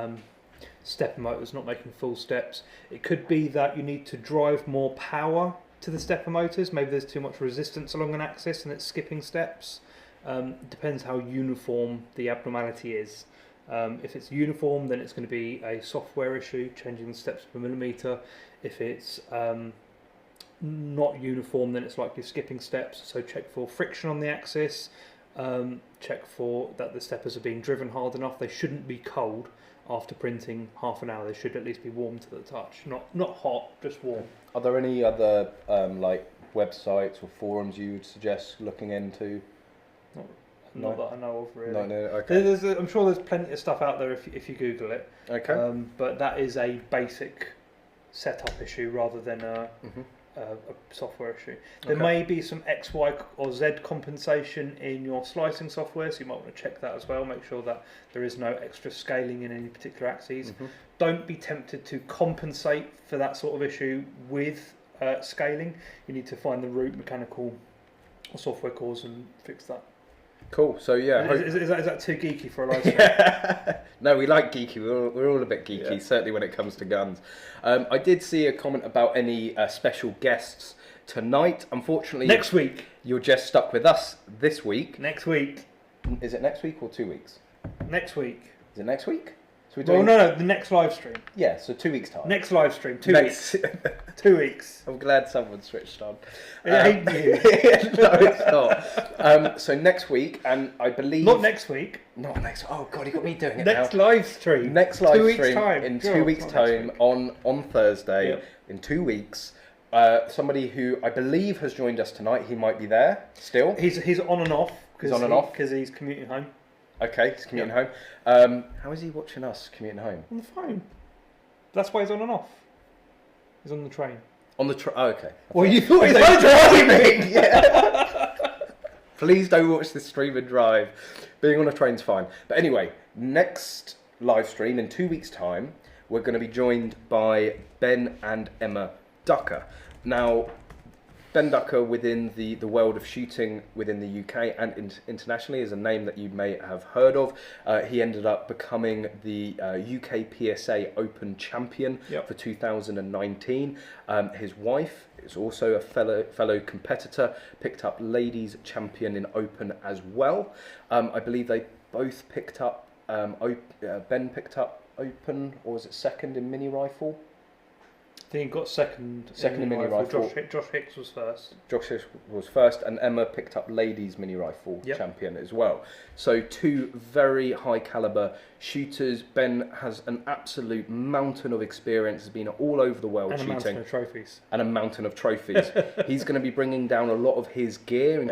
Speaker 2: stepper motors not making full steps. It could be that you need to drive more power to the stepper motors. Maybe there's too much resistance along an axis and it's skipping steps. Depends how uniform the abnormality is. If it's uniform, then it's going to be a software issue, changing the steps per millimetre. If it's not uniform, then it's likely skipping steps. So check for friction on the axis. Check for that the steppers are being driven hard enough. They shouldn't be cold after printing half an hour. They should at least be warm to the touch, not hot, just warm.
Speaker 1: Are there any other like websites or forums you would suggest looking into?
Speaker 2: Not that I know of, really.
Speaker 1: No, okay.
Speaker 2: I'm sure there's plenty of stuff out there if you Google it.
Speaker 1: Okay.
Speaker 2: But that is a basic setup issue rather than a software issue. There may be some X, Y or Z compensation in your slicing software, so you might want to check that as well. Make sure that there is no extra scaling in any particular axes. Don't be tempted to compensate for that sort of issue with scaling. You need to find the root mechanical or software cause and fix that.
Speaker 1: Cool. So
Speaker 2: is that too geeky for a live stream?
Speaker 1: No, we like geeky. We're all a bit geeky, certainly when it comes to guns. I did see a comment about any special guests tonight. Unfortunately,
Speaker 2: next week.
Speaker 1: You're just stuck with us this week.
Speaker 2: Next week.
Speaker 1: Is it next week or 2 weeks?
Speaker 2: Next week.
Speaker 1: Is it next week?
Speaker 2: So no, the next live stream.
Speaker 1: Yeah, so 2 weeks time.
Speaker 2: Next live stream, 2 weeks. 2 weeks.
Speaker 1: I'm glad someone switched on.
Speaker 2: I hate you.
Speaker 1: No, it's not. So next week, and I believe...
Speaker 2: Not next week.
Speaker 1: Not next... Oh, God, you got me doing it
Speaker 2: next
Speaker 1: now.
Speaker 2: Live stream.
Speaker 1: Next live
Speaker 2: 2
Speaker 1: stream.
Speaker 2: Weeks time.
Speaker 1: In 2 weeks' time, on Thursday, in 2 weeks. Somebody who I believe has joined us tonight, he might be there still.
Speaker 2: He's on and off.
Speaker 1: He's on and off?
Speaker 2: Because he's commuting home.
Speaker 1: Okay, he's commuting home. How is he watching us commuting home?
Speaker 2: On the phone. That's why he's on and off. He's on the train.
Speaker 1: On the train? Oh, okay.
Speaker 2: Well, you thought he was driving!
Speaker 1: Yeah. Please don't watch this stream and drive. Being on a train's fine. But anyway, next live stream in 2 weeks' time, we're going to be joined by Ben and Emma Ducker. Now, Ben Ducker within the world of shooting within the UK and internationally is a name that you may have heard of. He ended up becoming the UK PSA Open champion for 2019. His wife is also a fellow competitor, picked up ladies champion in Open as well. I believe they both picked up, Ben picked up Open, or was it second in mini rifle?
Speaker 2: I think he got second
Speaker 1: in mini rifle.
Speaker 2: Josh Hicks was first.
Speaker 1: Josh Hicks was first, and Emma picked up ladies mini rifle champion as well. So two very high caliber shooters. Ben has an absolute mountain of experience. Has been all over the world shooting. And a mountain of trophies. He's going to be bringing down a lot of his gear,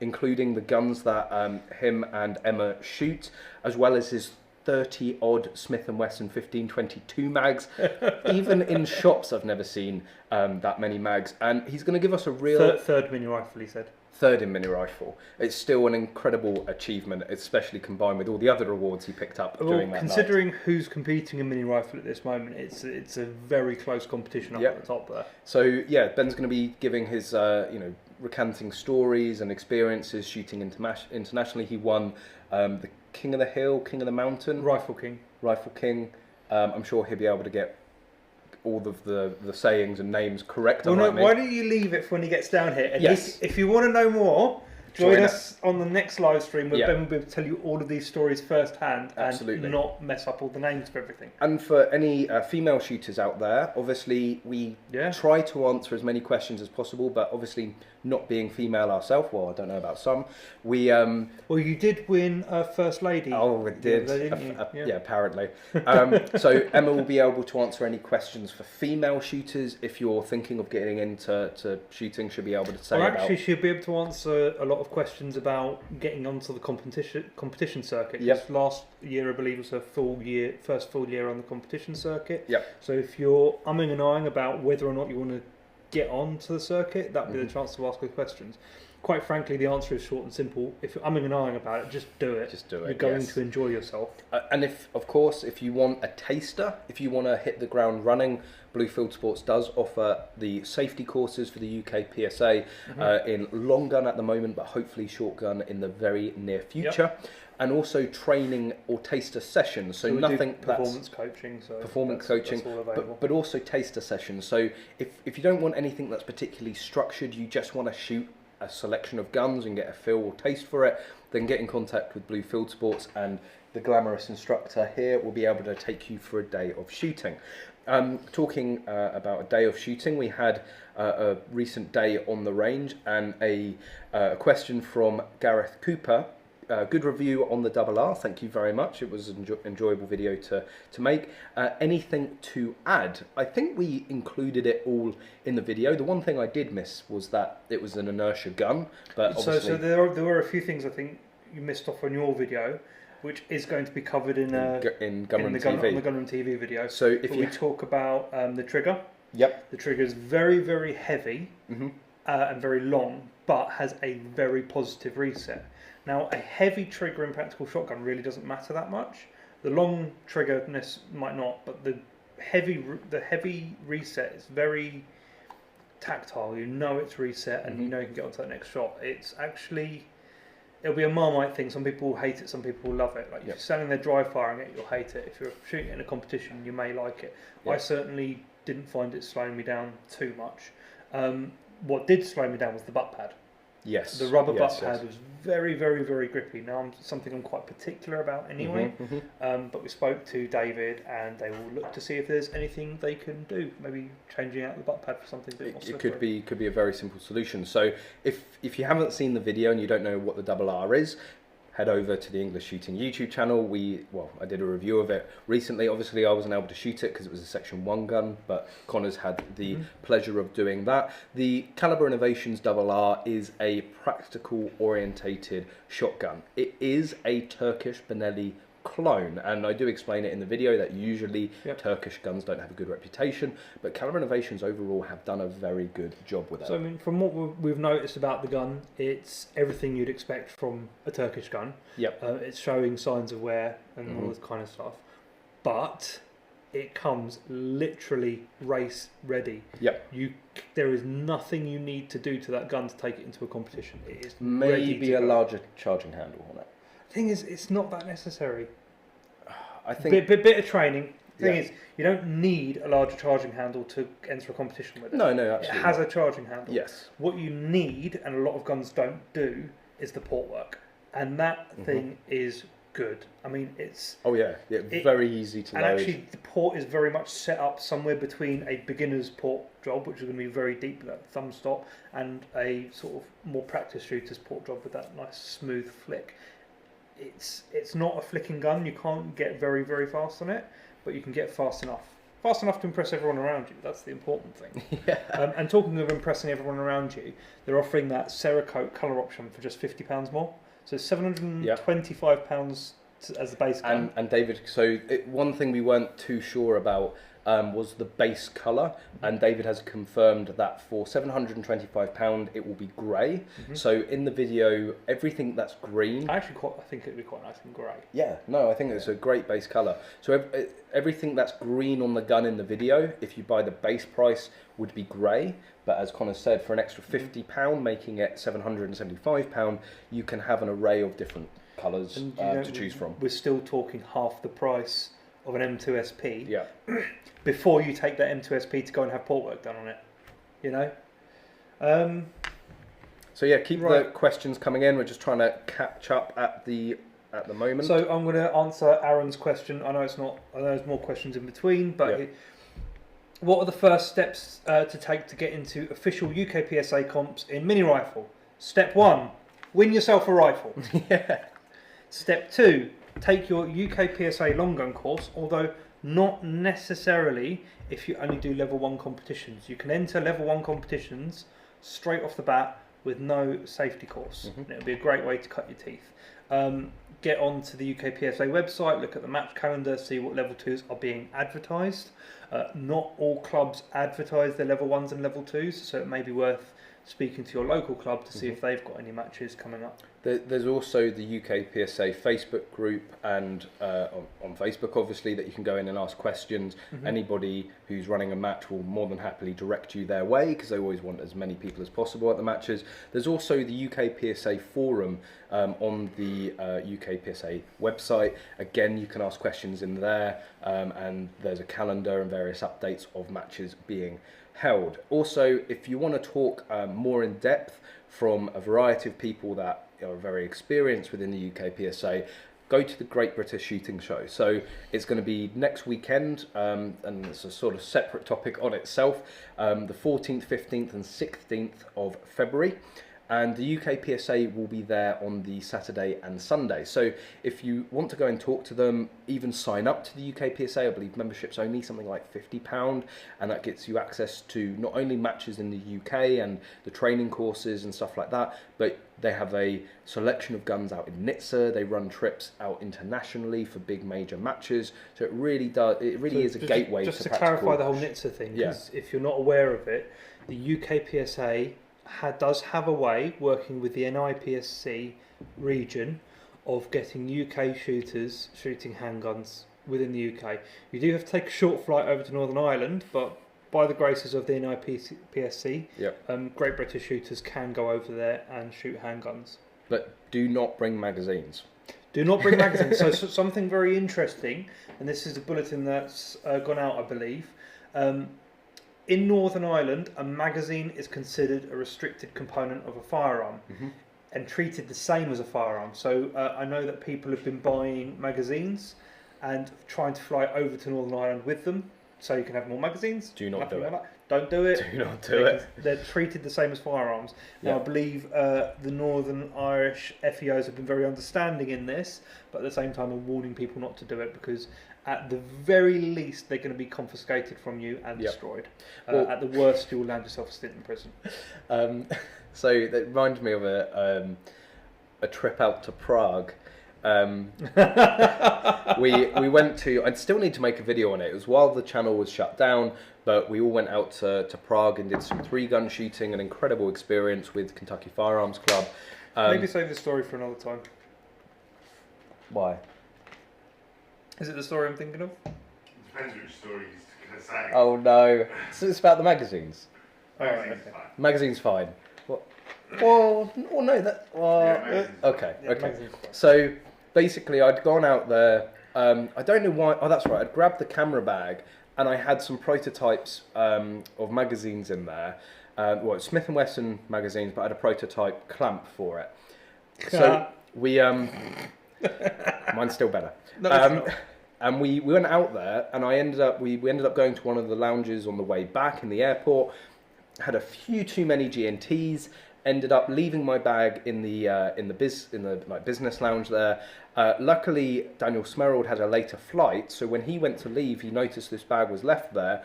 Speaker 1: including the guns that him and Emma shoot, as well as his 30 odd Smith & Wesson 1522 mags. Even in shops I've never seen that many mags, and he's going to give us a real
Speaker 2: third mini rifle, he said.
Speaker 1: Third in mini rifle. It's still an incredible achievement, especially combined with all the other awards he picked up during that
Speaker 2: considering
Speaker 1: night.
Speaker 2: Who's competing in mini rifle at this moment, it's a very close competition up at the top there.
Speaker 1: So yeah, Ben's going to be giving his recanting stories and experiences shooting internationally. He won the King of the Hill, King of the Mountain,
Speaker 2: Rifle King.
Speaker 1: I'm sure he'll be able to get all of the sayings and names correct.
Speaker 2: Well, no, why don't you leave it for when he gets down here? And if you want to know more, join us on the next live stream where Ben will be able to tell you all of these stories firsthand and not mess up all the names for everything.
Speaker 1: And for any female shooters out there, obviously we try to answer as many questions as possible, but obviously not being female ourselves, well, I don't know about some, we...
Speaker 2: well, you did win First Lady.
Speaker 1: Oh, we did.
Speaker 2: Didn't you?
Speaker 1: Yeah, apparently. So Emma will be able to answer any questions for female shooters. If you're thinking of getting into shooting, she'll be able to say
Speaker 2: actually, she'll be able to answer a lot of questions about getting onto the competition circuit.
Speaker 1: Yep.
Speaker 2: Last year, I believe, was her first full year on the competition circuit.
Speaker 1: Yep.
Speaker 2: So if you're umming and ahhing about whether or not you want to get onto the circuit, that'd be the chance to ask her questions. Quite frankly, the answer is short and simple. If you're umming and ahhing about it, just do it.
Speaker 1: Just do it.
Speaker 2: You're going to enjoy yourself.
Speaker 1: And if you want a taster, if you want to hit the ground running, Bluefield Sports does offer the safety courses for the UK PSA in long gun at the moment, but hopefully short gun in the very near future. Yep. And also training or taster sessions. So nothing
Speaker 2: performance coaching. So
Speaker 1: performance coaching, but also taster sessions. So if you don't want anything that's particularly structured, you just want to shoot a selection of guns and get a feel or taste for it, then get in contact with Bluefield Sports, and the glamorous instructor here will be able to take you for a day of shooting. Talking about a day of shooting, we had a recent day on the range, and a question from Gareth Cooper. Good review on the RR, thank you very much. It was an enjoyable video to make. Anything to add? I think we included it all in the video. The one thing I did miss was that it was an inertia gun. But obviously...
Speaker 2: So there were a few things I think you missed off on your video, which is going to be covered in
Speaker 1: Gunroom TV.
Speaker 2: On the Gunroom TV video.
Speaker 1: So if we
Speaker 2: talk about the trigger.
Speaker 1: Yep.
Speaker 2: The trigger is very, very heavy and very long, but has a very positive reset. Now, a heavy trigger in practical shotgun really doesn't matter that much. The long triggerness might not, but the heavy reset is very tactile. You know it's reset, and you know you can get onto that next shot. It's actually, it'll be a Marmite thing. Some people will hate it, some people will love it. Like if you're standing there dry firing it, you'll hate it. If you're shooting it in a competition, you may like it. I certainly didn't find it slowing me down too much. What did slow me down was the butt pad.
Speaker 1: Yes.
Speaker 2: The rubber butt pad was very, very, very grippy. Now, something I'm quite particular about anyway. But we spoke to David, and they will look to see if there's anything they can do. Maybe changing out the butt pad for something a bit more slippery.
Speaker 1: It could be a very simple solution. So if you haven't seen the video and you don't know what the RR is, head over to the English Shooting YouTube channel. I did a review of it recently. Obviously, I wasn't able to shoot it because it was a Section 1 gun, but Connor's had the pleasure of doing that. The Caliber Innovations RR is a practical orientated shotgun. It is a Turkish Benelli clone, and I do explain it in the video that usually Turkish guns don't have a good reputation, but Caliber Innovations overall have done a very good job with it.
Speaker 2: So I mean, from what we've noticed about the gun, it's everything you'd expect from a Turkish gun. It's showing signs of wear and all this kind of stuff, but it comes literally race ready. There is nothing you need to do to that gun to take it into a competition. It is
Speaker 1: maybe a larger charging handle on it.
Speaker 2: The thing is, it's not that necessary.
Speaker 1: I think
Speaker 2: bit of training. The thing is, you don't need a larger charging handle to enter a competition with it.
Speaker 1: No, absolutely.
Speaker 2: It has a charging handle.
Speaker 1: Yes.
Speaker 2: What you need, and a lot of guns don't do, is the port work, and that thing is good. I mean, it's
Speaker 1: very easy to load.
Speaker 2: And actually, the port is very much set up somewhere between a beginner's port job, which is going to be very deep with that thumb stop, and a sort of more practice shooter's port job with that nice smooth flick. It's not a flicking gun. You can't get very, very fast on it, but you can get fast enough to impress everyone around you. That's the important thing. And talking of impressing everyone around you, they're offering that Cerakote colour option for just £50 more. So £725 as the base gun.
Speaker 1: And David, so one thing we weren't too sure about was the base colour, and David has confirmed that for £725 it will be grey. So in the video, everything that's green...
Speaker 2: I think it would be quite nice in grey.
Speaker 1: Yeah, no, I think it's a great base colour. So everything that's green on the gun in the video, if you buy the base price, would be grey. But as Connor said, for an extra £50, making it £775, you can have an array of different colours to choose from.
Speaker 2: We're still talking half the price of an M2 SP before you take that M2 SP to go and have port work done on it, you know.
Speaker 1: So yeah, keep the questions coming in. We're just trying to catch up at the moment.
Speaker 2: So I'm going to answer Aaron's question. I know there's more questions in between, but what are the first steps to take to get into official UK PSA comps in mini rifle? Step 1, win yourself a rifle. Step 2, take your UK PSA long gun course, although not necessarily if you only do level 1 competitions. You can enter level 1 competitions straight off the bat with no safety course. And it'll be a great way to cut your teeth. Get onto the UK PSA website, look at the match calendar, see what level 2s are being advertised. Not all clubs advertise their level 1s and level 2s, so it may be worth speaking to your local club to see if they've got any matches coming up.
Speaker 1: There's also the UK PSA Facebook group, and on Facebook obviously, that you can go in and ask questions. Anybody who's running a match will more than happily direct you their way, because they always want as many people as possible at the matches. There's also the UK PSA forum on the UK PSA website. Again, you can ask questions in there, and there's a calendar and various updates of matches being held. Also, if you want to talk more in depth from a variety of people that are very experienced within the UK PSA, go to the Great British Shooting Show. So it's going to be next weekend, and it's a sort of separate topic on itself, the 14th, 15th and 16th of February. And the UK PSA will be there on the Saturday and Sunday. So if you want to go and talk to them, even sign up to the UK PSA, I believe membership's only something like £50, and that gets you access to not only matches in the UK and the training courses and stuff like that, but they have a selection of guns out in Nizza. They run trips out internationally for big major matches. So it really is a gateway to practical. Just to
Speaker 2: clarify the whole Nizza thing, because if you're not aware of it, the UK PSA does have a way, working with the NIPSC region, of getting UK shooters shooting handguns within the UK. You do have to take a short flight over to Northern Ireland, but by the graces of the NIPSC, Great British shooters can go over there and shoot handguns.
Speaker 1: But do not bring magazines.
Speaker 2: Do not bring magazines. So something very interesting, and this is a bulletin that's gone out, I believe. In Northern Ireland, a magazine is considered a restricted component of a firearm and treated the same as a firearm. So I know that people have been buying magazines and trying to fly over to Northern Ireland with them, so you can have more magazines.
Speaker 1: Do not do it.
Speaker 2: Don't do it.
Speaker 1: Do not do it.
Speaker 2: They're treated the same as firearms. Now, I believe the Northern Irish FEOs have been very understanding in this, but at the same time are warning people not to do it, because at the very least they're going to be confiscated from you and destroyed. Well, at the worst, you'll land yourself a stint in prison.
Speaker 1: So that reminds me of a trip out to Prague. We went to, I still need to make a video on it. It was while the channel was shut down, but we all went out to Prague and did some 3-gun shooting, an incredible experience with Kentucky Firearms Club.
Speaker 2: Maybe save the story for another time.
Speaker 1: Why?
Speaker 2: Is it the story I'm thinking of?
Speaker 3: It depends which story he's going to say.
Speaker 1: Oh no, so it's about the magazines.
Speaker 3: Magazine's fine.
Speaker 1: Magazine's fine. What? Well, no, that. Okay. So basically, I'd gone out there. I don't know why. Oh, that's right. I'd grabbed the camera bag and I had some prototypes of magazines in there. Well, Smith & Wesson magazines, but I had a prototype clamp for it. So we. Mine's still better. No, it's not. And we went out there, and we ended up going to one of the lounges on the way back in the airport. Had a few too many G&Ts. Ended up leaving my bag in the business lounge there. Luckily, Daniel Smerald had a later flight, so when he went to leave, he noticed this bag was left there.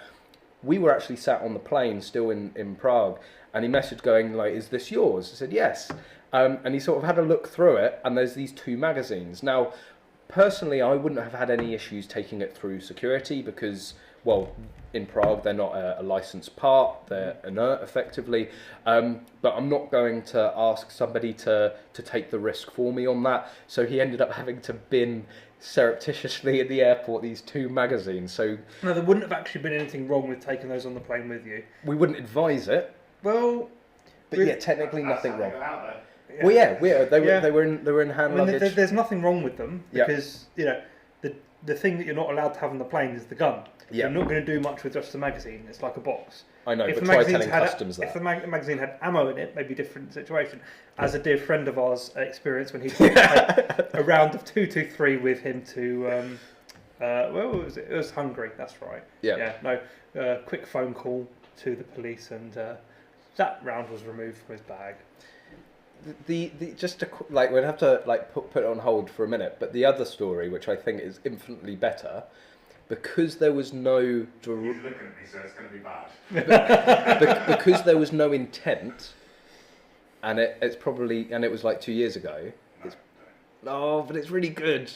Speaker 1: We were actually sat on the plane still in Prague, and he messaged going like, "Is this yours?" I said yes, and he sort of had a look through it, and there's these 2 magazines. Now, Personally, I wouldn't have had any issues taking it through security because, well, in Prague they're not a licensed part, they're inert effectively, but I'm not going to ask somebody to take the risk for me on that. So he ended up having to bin surreptitiously at the airport these 2 magazines. So
Speaker 2: no, there wouldn't have actually been anything wrong with taking those on the plane with you.
Speaker 1: We wouldn't advise it.
Speaker 2: Well,
Speaker 1: but yeah, technically nothing wrong.
Speaker 3: Yeah.
Speaker 1: Well, yeah, they were in hand luggage.
Speaker 2: There's nothing wrong with them because you know the thing that you're not allowed to have on the plane is the gun. You're not going to do much with just the magazine. It's like a box.
Speaker 1: I know, but try telling customs that.
Speaker 2: If the magazine had ammo in it, maybe a different situation. As a dear friend of ours experienced when he took a round of 223 with him to, where was it? It was Hungary. That's right.
Speaker 1: Yeah.
Speaker 2: No, quick phone call to the police, and that round was removed from his bag.
Speaker 1: We'd have to put it on hold for a minute. But the other story, which I think is infinitely better, because there was no.
Speaker 3: You're looking at me, so it's going to be bad.
Speaker 1: Because there was no intent, and it was like 2 years ago. But it's really good.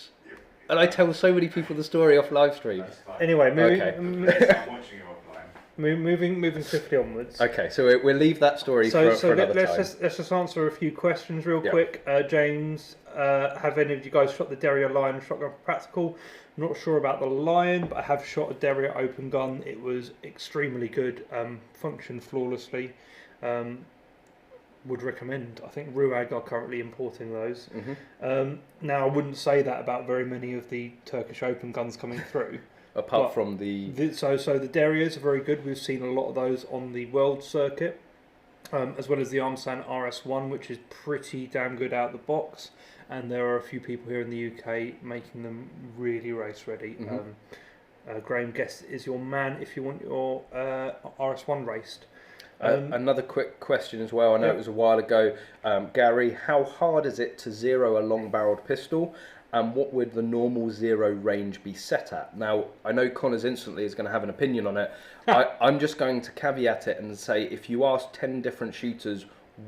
Speaker 1: And I tell so many people the story off live stream.
Speaker 2: Anyway, moving.
Speaker 3: I'm watching you offline.
Speaker 2: Moving swiftly onwards.
Speaker 1: Okay, so we'll leave that story for another time.
Speaker 2: Let's just answer a few questions real quick. James, have any of you guys shot the Derrier Lion shotgun practical? I'm not sure about the Lion, but I have shot a Derrier open gun. It was extremely good, functioned flawlessly. Would recommend. I think RØDE are currently importing those. Now, I wouldn't say that about very many of the Turkish open guns coming through.
Speaker 1: Apart from
Speaker 2: so the Derriers are very good. We've seen a lot of those on the world circuit, as well as the Armsan RS1, which is pretty damn good out the box. And there are a few people here in the UK making them really race ready. Graham Guest is your man if you want your RS1 raced.
Speaker 1: Another quick question as well. I know it was a while ago. Gary, how hard is it to zero a long-barreled pistol? And what would the normal zero range be set at? Now, I know Connors instantly is going to have an opinion on it. I'm just going to caveat it and say if you ask 10 different shooters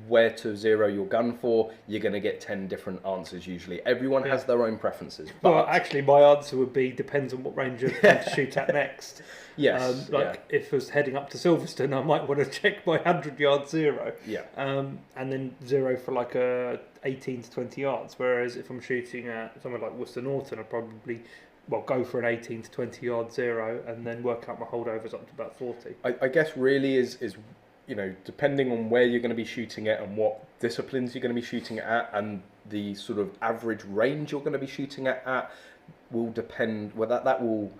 Speaker 1: where to zero your gun for, you're going to get 10 different answers usually. Everyone has their own preferences. But
Speaker 2: well, actually, my answer would be depends on what range you're going to shoot at next.
Speaker 1: Yes.
Speaker 2: If I was heading up to Silverstone, I might want to check my 100-yard zero.
Speaker 1: Yeah.
Speaker 2: And then zero for like a 18 to 20 yards. Whereas if I'm shooting at somewhere like Worcester Norton, I'd probably go for an 18 to 20 yard zero and then work out my holdovers up to about 40.
Speaker 1: I guess really is depending on where you're going to be shooting it and what disciplines you're going to be shooting it at and the sort of average range you're going to be shooting it at will depend. Well, that will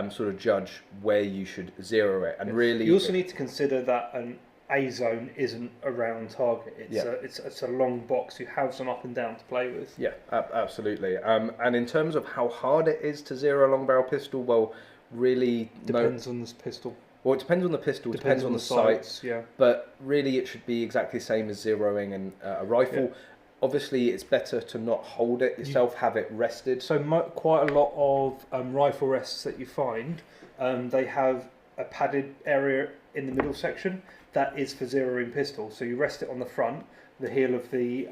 Speaker 1: sort of judge where you should zero it. And really,
Speaker 2: you also need to consider that an A zone isn't a round target. It's a long box. You have some up and down to play with.
Speaker 1: Yeah, absolutely. And in terms of how hard it is to zero a long barrel pistol, well, really
Speaker 2: depends on this pistol.
Speaker 1: Well, it depends on the pistol, depends on the sights,
Speaker 2: yeah.
Speaker 1: But really it should be exactly the same as zeroing a rifle. Yeah. Obviously, it's better to not hold it yourself, have it rested.
Speaker 2: So quite a lot of rifle rests that you find, they have a padded area in the middle section that is for zeroing pistol. So you rest it on the front, the heel of the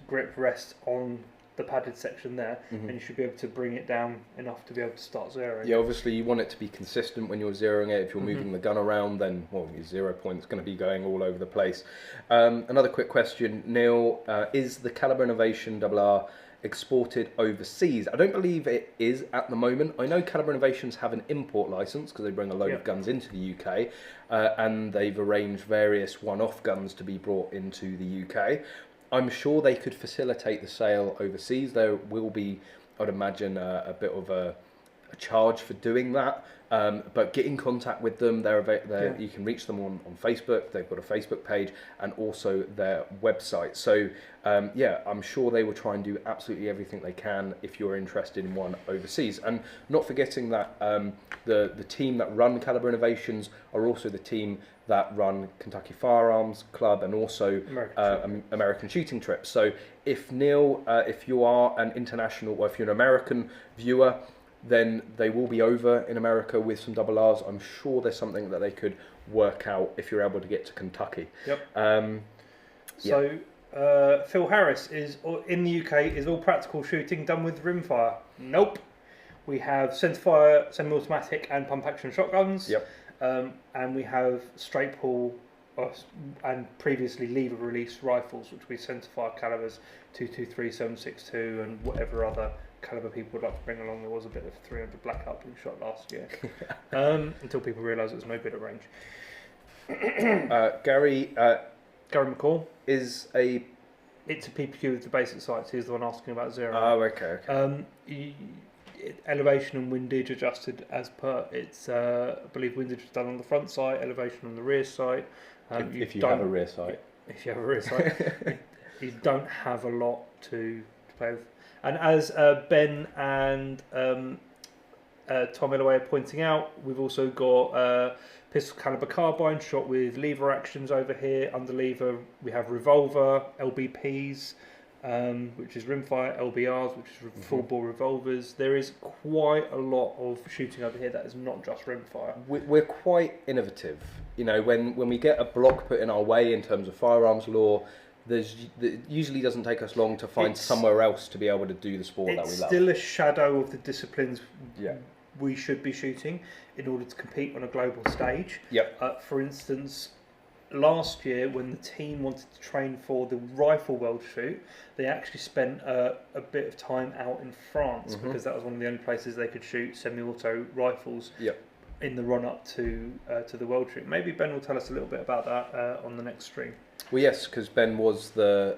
Speaker 2: grip rests on the padded section there, and you should be able to bring it down enough to be able to start zeroing.
Speaker 1: Yeah, obviously you want it to be consistent when you're zeroing it. If you're moving the gun around, then your 0 point's going to be going all over the place. Another quick question, Neil, is the Caliber Innovation RR exported overseas? I don't believe it is at the moment. I know Caliber Innovations have an import license because they bring a load of guns into the UK, and they've arranged various one-off guns to be brought into the UK. I'm sure they could facilitate the sale overseas. There will be, I'd imagine, a bit of a charge for doing that. But get in contact with them. You can reach them on Facebook. They've got a Facebook page and also their website. So I'm sure they will try and do absolutely everything they can if you're interested in one overseas. And not forgetting that the team that run Caliber Innovations are also the team that run Kentucky Firearms Club and also American Shooting Trips. So if Neil, if you are an international or if you're an American viewer, then they will be over in America with some RRs. I'm sure there's something that they could work out if you're able to get to Kentucky.
Speaker 2: Yep. Phil Harris is in the UK. Is all practical shooting done with rimfire? Nope. We have centerfire, semi-automatic and pump-action shotguns.
Speaker 1: Yep.
Speaker 2: And we have straight pull and previously lever release rifles, which we centerfire calibers 223, 762, and whatever other caliber people would like to bring along. There was a bit of 300 blackout blue shot last year, until people realised it was no good at range.
Speaker 1: Gary
Speaker 2: McCall
Speaker 1: is
Speaker 2: it's a PPQ with the basic sights. He's the one asking about zero.
Speaker 1: Oh, okay.
Speaker 2: Elevation and windage adjusted as per. It's I believe windage is done on the front sight, elevation on the rear sight.
Speaker 1: If you have a rear sight.
Speaker 2: If you have a rear sight, you don't have a lot to play with. And as Ben and Tom Illoway are pointing out, we've also got pistol caliber carbine shot with lever actions over here. Under lever, we have revolver, LBPs, which is rimfire, LBRs, which is full bore revolvers. There is quite a lot of shooting over here that is not just rimfire.
Speaker 1: We're quite innovative. You know, when we get a block put in our way in terms of firearms law, it usually doesn't take us long to find somewhere else to be able to do the sport that we love. It's
Speaker 2: still a shadow of the disciplines we should be shooting in order to compete on a global stage.
Speaker 1: Yep.
Speaker 2: For instance, last year when the team wanted to train for the rifle world shoot, they actually spent a bit of time out in France because that was one of the only places they could shoot semi-auto rifles.
Speaker 1: Yep.
Speaker 2: In the run-up to the world shoot. Maybe Ben will tell us a little bit about that on the next stream.
Speaker 1: Well, yes, because Ben was the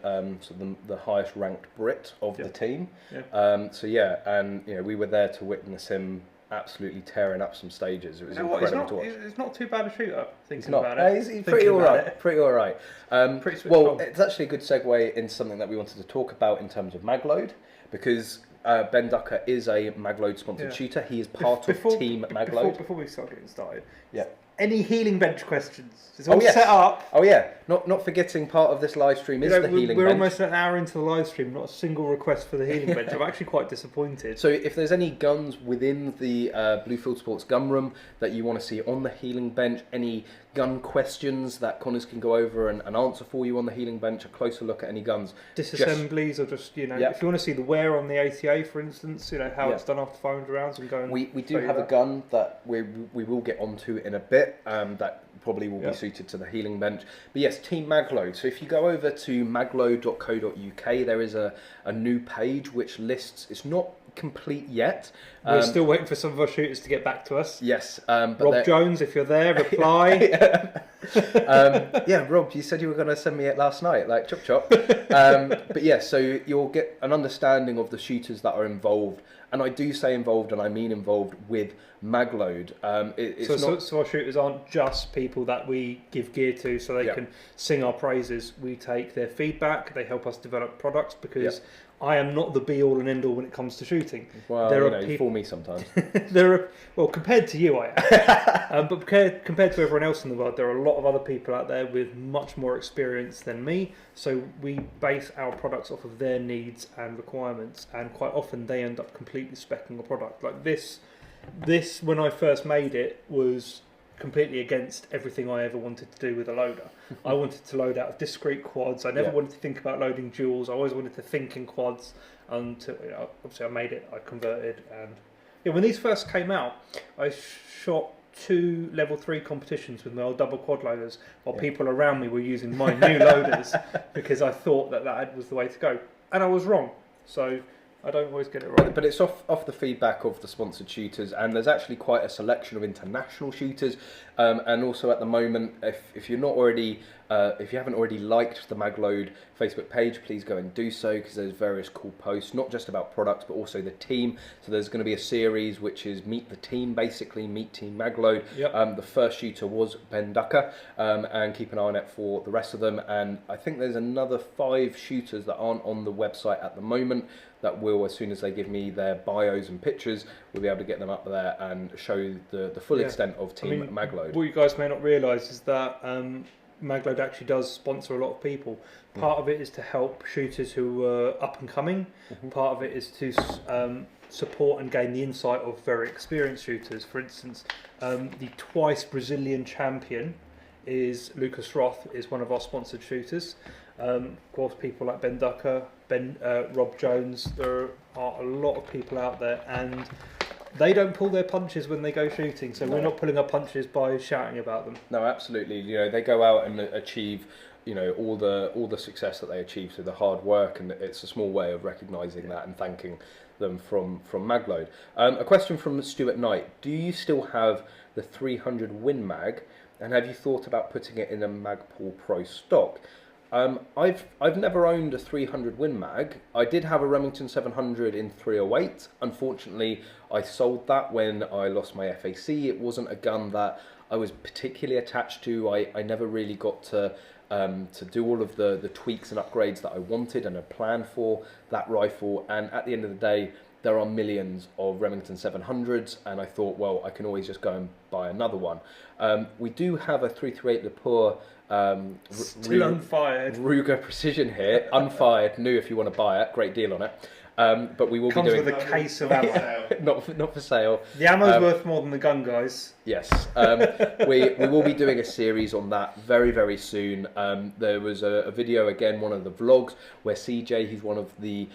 Speaker 1: the highest ranked Brit of the team.
Speaker 2: Yeah.
Speaker 1: And we were there to witness him absolutely tearing up some stages. It was incredible to watch.
Speaker 2: It's not too bad a shooter. Thinking about it.
Speaker 1: He's pretty all right. Pretty all right.
Speaker 2: Well,
Speaker 1: it's actually a good segue into something that we wanted to talk about in terms of magload, because Ben Ducker is a magload sponsored shooter. He is part of Team Magload.
Speaker 2: Before we start getting started,
Speaker 1: yeah.
Speaker 2: Any healing bench questions? It's all set up.
Speaker 1: Oh yeah, not forgetting part of this live stream is the healing bench.
Speaker 2: We're almost an hour into the live stream, not a single request for the healing bench. I'm actually quite disappointed.
Speaker 1: So if there's any guns within the Bluefield Sports gun room that you want to see on the healing bench, any gun questions that Connors can go over and answer for you on the healing bench, a closer look at any guns.
Speaker 2: Disassemblies or just, if you want to see the wear on the ATA, for instance, how it's done after 500 rounds and going.
Speaker 1: We do have a gun that we will get onto in a bit. That probably will be suited to the healing bench. But yes, Team Magload. So if you go over to magload.co.uk, there is a new page which lists, it's not complete yet.
Speaker 2: We're still waiting for some of our shooters to get back to us.
Speaker 1: Yes.
Speaker 2: Rob Jones, if you're there, reply.
Speaker 1: Rob, you said you were going to send me it last night, like chop chop. But yeah, so you'll get an understanding of the shooters that are involved. And I do say involved, and I mean involved with Magload.
Speaker 2: So our shooters aren't just people that we give gear to so they can sing our praises. We take their feedback, they help us develop products, because I am not the be-all and end-all when it comes to shooting.
Speaker 1: Well, you fool me sometimes.
Speaker 2: Compared to you, I am. But compared to everyone else in the world, there are a lot of other people out there with much more experience than me. So we base our products off of their needs and requirements, and quite often they end up completely speccing a product. Like this, when I first made it, was completely against everything I ever wanted to do with a loader. I wanted to load out of discrete quads. I never wanted to think about loading duals. I always wanted to think in quads. Until obviously I made it, I converted, and when these first came out, I shot 2 level 3 competitions with my old double quad loaders while people around me were using my new loaders, because I thought that was the way to go, and I was wrong. So I don't always get it right.
Speaker 1: But it's off the feedback of the sponsored shooters, and there's actually quite a selection of international shooters. And also at the moment, if you're not already, if you haven't already liked the Magload Facebook page, please go and do so, because there's various cool posts, not just about products, but also the team. So there's going to be a series which is Meet the Team, basically Meet Team Magload. Yep. The first shooter was Ben Ducker, and keep an eye on it for the rest of them. And I think there's another 5 shooters that aren't on the website at the moment that will, as soon as they give me their bios and pictures, we'll be able to get them up there and show the full extent of Team Magload.
Speaker 2: What you guys may not realise is that Magload actually does sponsor a lot of people. Part of it is to help shooters who are up and coming. Part of it is to support and gain the insight of very experienced shooters. For instance, the twice Brazilian champion is Lucas Roth, is one of our sponsored shooters. Of course, people like Ben Ducker, Rob Jones, there are a lot of people out there, and they don't pull their punches when they go shooting, so we're not pulling our punches by shouting about them.
Speaker 1: No, absolutely. You know, they go out and achieve, you know, all the success that they achieve through the hard work, and it's a small way of recognising that and thanking them from Magload. A question from Stuart Knight: do you still have the 300 Win Mag, and have you thought about putting it in a Magpul Pro stock? I've never owned a 300 Win Mag. I did have a Remington 700 in 308. Unfortunately, I sold that when I lost my FAC. It wasn't a gun that I was particularly attached to. I never really got to do all of the tweaks and upgrades that I wanted and a plan for that rifle. And at the end of the day, there are millions of Remington 700s, and I thought, well, I can always just go and buy another one. We do have a 338 Lepore
Speaker 2: still unfired
Speaker 1: Ruger Precision here, unfired, new if you want to buy it, great deal on it. But we will
Speaker 2: Comes
Speaker 1: be doing
Speaker 2: with a case of ammo.
Speaker 1: not for sale.
Speaker 2: The ammo's worth more than the gun, guys.
Speaker 1: Yes, we will be doing a series on that very, very soon. There was a video, again, one of the vlogs, where CJ, he's one of the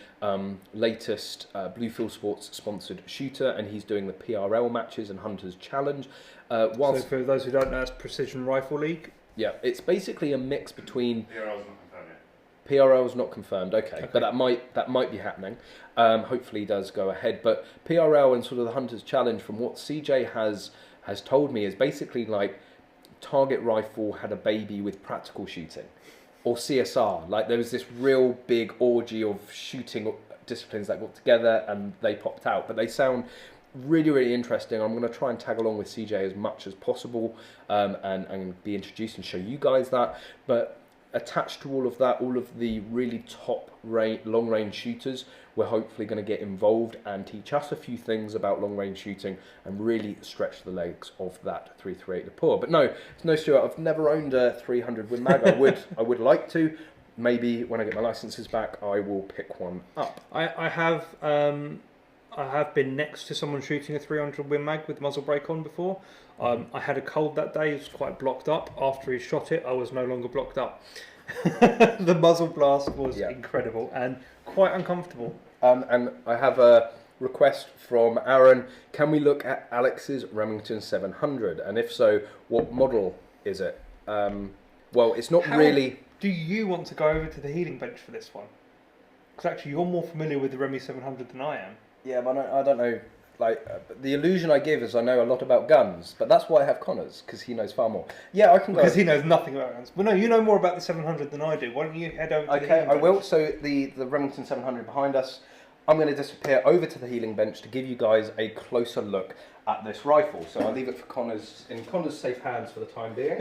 Speaker 1: latest Bluefield Sports sponsored shooter, and he's doing the PRL matches and Hunters Challenge.
Speaker 2: So for those who don't know, it's Precision Rifle League.
Speaker 1: Yeah, it's basically a mix between...
Speaker 3: PRL's not confirmed yet.
Speaker 1: PRL's not confirmed, okay. But that might be happening. Hopefully it does go ahead. But PRL and sort of the Hunters Challenge, from what CJ has told me, is basically like target rifle had a baby with practical shooting, or CSR. Like there was this real big orgy of shooting disciplines that got together and they popped out. But they sound really, really interesting. I'm going to try and tag along with CJ as much as possible and be introduced and show you guys that. But attached to all of that, all of the really top long range shooters, we're hopefully going to get involved and teach us a few things about long range shooting and really stretch the legs of that 338 Lepore. But no, Stuart, I've never owned a 300 Win Mag. I would like to. Maybe when I get my licenses back, I will pick one up.
Speaker 2: I have been next to someone shooting a 300 Win Mag with muzzle brake on before. I had a cold that day. It was quite blocked up. After he shot it, I was no longer blocked up. The muzzle blast was incredible and quite uncomfortable.
Speaker 1: And I have a request from Aaron. Can we look at Alex's Remington 700? And if so, what model is it? Well, it's not really...
Speaker 2: Do you want to go over to the healing bench for this one? Because actually you're more familiar with the Remy 700 than I am.
Speaker 1: Yeah, but I don't know. Like the illusion I give is I know a lot about guns, but that's why I have Connors, because he knows far more. Yeah, I can go.
Speaker 2: Because he knows nothing about guns. Well, no, you know more about the 700 than I do. Why don't you head over to the healing bench?
Speaker 1: Okay, I will. So the Remington 700 behind us, I'm going to disappear over to the healing bench to give you guys a closer look at this rifle. So I'll leave it for Connors, in Connors' safe hands for the time being.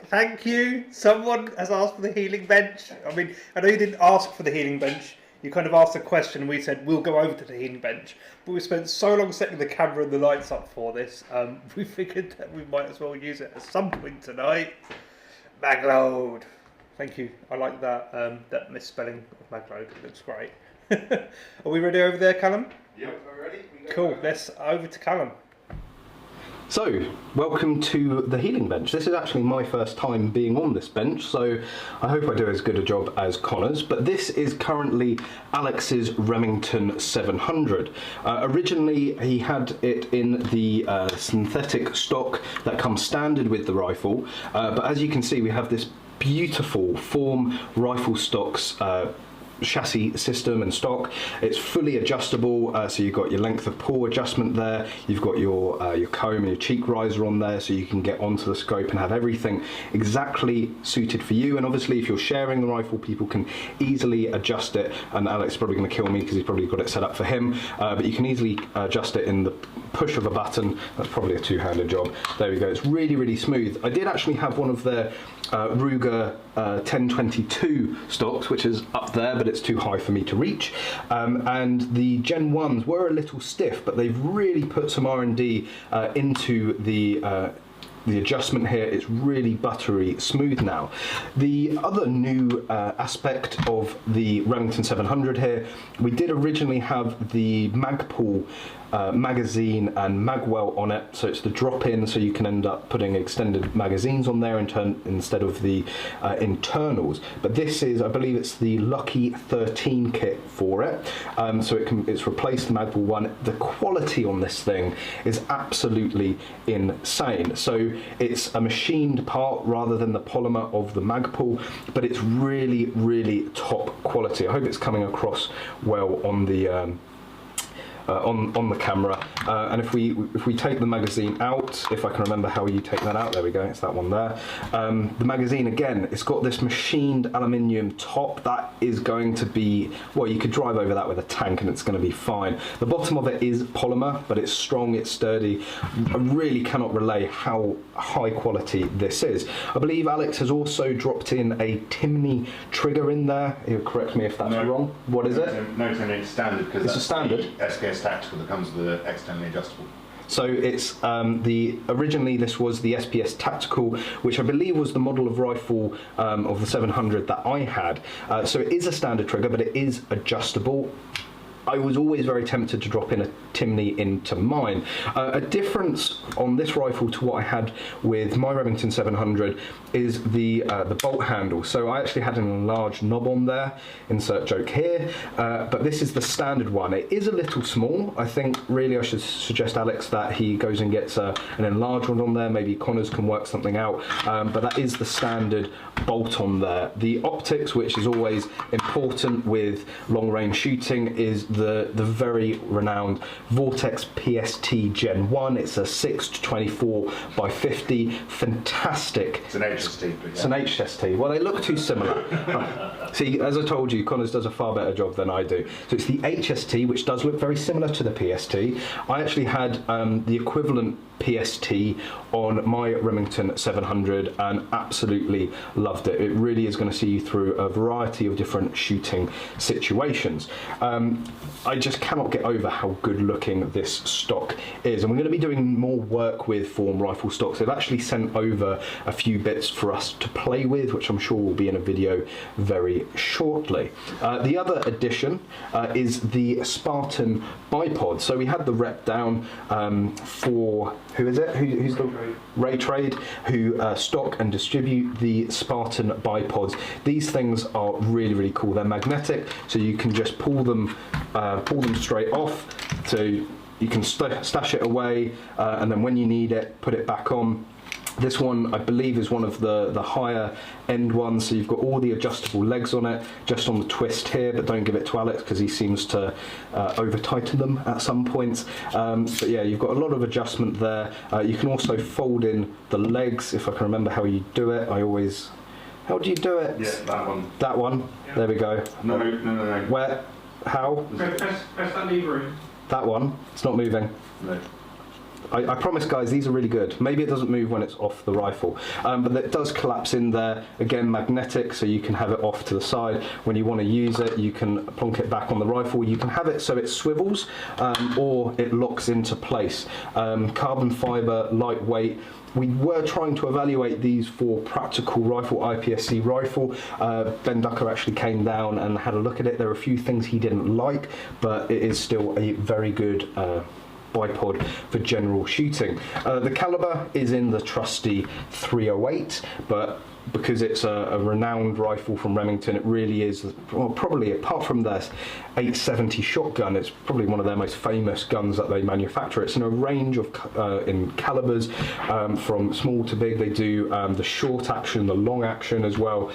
Speaker 2: Thank you. Someone has asked for the healing bench. I mean, I know you didn't ask for the healing bench. You kind of asked a question and we said, we'll go over to the healing bench. But we spent so long setting the camera and the lights up for this, we figured that we might as well use it at some point tonight. Magload. Thank you. I like that misspelling of Magload. It looks great. Are we ready over there, Callum?
Speaker 3: Yep, we're ready.
Speaker 2: Cool. Let's over to Callum.
Speaker 1: So, welcome to the healing bench. This is actually my first time being on this bench, so I hope I do as good a job as Connor's, but this is currently Alex's Remington 700. Originally, he had it in the synthetic stock that comes standard with the rifle, but as you can see, we have this beautiful form rifle stocks chassis system and stock. It's fully adjustable, so you've got your length of paw adjustment there, you've got your comb and your cheek riser on there, so you can get onto the scope and have everything exactly suited for you. And obviously if you're sharing the rifle, people can easily adjust it, and Alex is probably going to kill me because he's probably got it set up for him, but you can easily adjust it in the push of a button. That's probably a two-handed job. There we go. It's really, really smooth. I did actually have one of their Ruger 1022 stocks, which is up there, but it's too high for me to reach, and the Gen 1s were a little stiff, but they've really put some R&D into the
Speaker 4: the adjustment here is really buttery smooth now. The other new aspect of the Remington 700 here, we did originally have the Magpul magazine and magwell on it, so it's the drop-in, so you can end up putting extended magazines on there instead of the internals. But this is, I believe it's the Lucky 13 kit for it, so it's replaced the Magpul one. The quality on this thing is absolutely insane. So it's a machined part rather than the polymer of the Magpul, but it's really, really top quality. I hope it's coming across well on the on the camera, and if we take the magazine out, if I can remember how you take that out, there we go, it's that one there. The magazine, again, it's got this machined aluminium top that is going to be, well, you could drive over that with a tank and it's going to be fine. The bottom of it is polymer, but it's strong, it's sturdy. I really cannot relay how high quality this is. I believe Alex has also dropped in a Timney trigger in there. He'll correct me if that's wrong. What is it?
Speaker 3: No, it's standard, because
Speaker 4: it's a standard
Speaker 3: SPS Tactical that comes with the externally adjustable.
Speaker 4: So it's originally this was the SPS Tactical, which I believe was the model of rifle of the 700 that I had. So it is a standard trigger, but it is adjustable. I was always very tempted to drop in a Timney into mine. A difference on this rifle to what I had with my Remington 700 is the bolt handle. So I actually had an enlarged knob on there, insert joke here, but this is the standard one. It is a little small. I think really I should suggest Alex that he goes and gets an enlarged one on there. Maybe Connors can work something out, but that is the standard bolt on there. The optics, which is always important with long range shooting, is the very renowned Vortex PST Gen 1. It's a 6-24x50, fantastic.
Speaker 3: It's an HST. But yeah.
Speaker 4: It's an HST. Well, they look too similar. See, as I told you, Connors does a far better job than I do. So it's the HST, which does look very similar to the PST. I actually had the equivalent PST on my Remington 700 and absolutely loved it. It really is going to see you through a variety of different shooting situations. I just cannot get over how good looking this stock is, and we're going to be doing more work with Form rifle stocks. They've actually sent over a few bits for us to play with, which I'm sure will be in a video very shortly. The other addition is the Spartan bipod. So we had the rep down for, who is it? Who's the Ray Trade, who stock and distribute the Spartan bipods. These things are really, really cool. They're magnetic, so you can just pull them straight off. So you can stash it away, and then when you need it, put it back on. This one, I believe, is one of the higher end ones, so you've got all the adjustable legs on it, just on the twist here, but don't give it to Alex because he seems to over tighten them at some points. But yeah, you've got a lot of adjustment there. You can also fold in the legs, if I can remember how you do it. How do you do it?
Speaker 3: Yeah, that one.
Speaker 4: That one, yeah. There we go.
Speaker 3: No.
Speaker 4: Where? How?
Speaker 2: Press that lever.
Speaker 4: That one, it's not moving.
Speaker 3: No.
Speaker 4: I promise, guys, these are really good. Maybe it doesn't move when it's off the rifle, but it does collapse in there. Again, magnetic, so you can have it off to the side. When you want to use it, you can plonk it back on the rifle. You can have it so it swivels, or it locks into place. Carbon fiber, lightweight. We were trying to evaluate these for practical rifle, IPSC rifle. Ben Ducker actually came down and had a look at it. There are a few things he didn't like, but it is still a very good bipod for general shooting. The caliber is in the trusty 308, but because it's a renowned rifle from Remington, it really is, well, probably apart from their 870 shotgun, it's probably one of their most famous guns that they manufacture. It's in a range of in calibers, from small to big. They do the short action, the long action as well.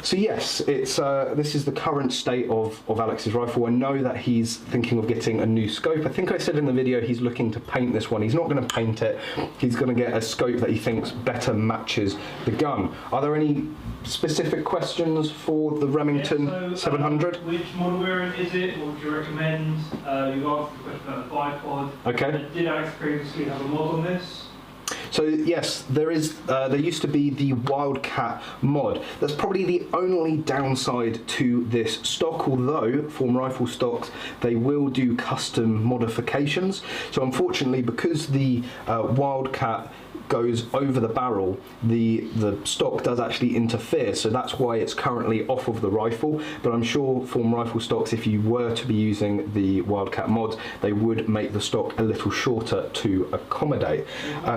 Speaker 4: So yes, it's this is the current state of Alex's rifle. I know that he's thinking of getting a new scope. I think I said in the video he's looking to paint this one. He's not going to paint it. He's going to get a scope that he thinks better matches the gun. Are there any specific questions for the Remington 700?
Speaker 2: Which model variant is it? What would you recommend? You asked the question about the bipod.
Speaker 4: Okay.
Speaker 2: Did Alex previously have a mod on this?
Speaker 4: So yes, there used to be the Wildcat mod. That's probably the only downside to this stock, although Form Rifle stocks, they will do custom modifications. So unfortunately, because the Wildcat goes over the barrel, the stock does actually interfere, so that's why it's currently off of the rifle. But I'm sure Form Rifle stocks, if you were to be using the Wildcat mods, they would make the stock a little shorter to accommodate.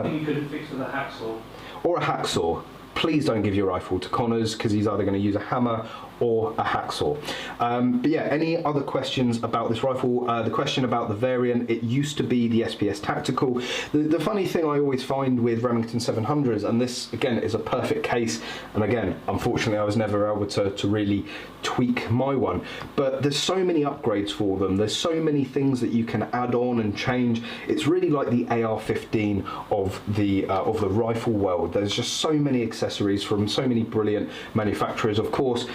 Speaker 2: You could fix with a hacksaw.
Speaker 4: Or a hacksaw. Please don't give your rifle to Connors, because he's either going to use a hammer or a hacksaw. But yeah, any other questions about this rifle? The question about the variant, it used to be the SPS Tactical. The funny thing I always find with Remington 700s, and this again is a perfect case, and again, unfortunately I was never able to really tweak my one, but there's so many upgrades for them, there's so many things that you can add on and change. It's really like the AR-15 of the rifle world. There's just so many accessories from so many brilliant manufacturers. Of course,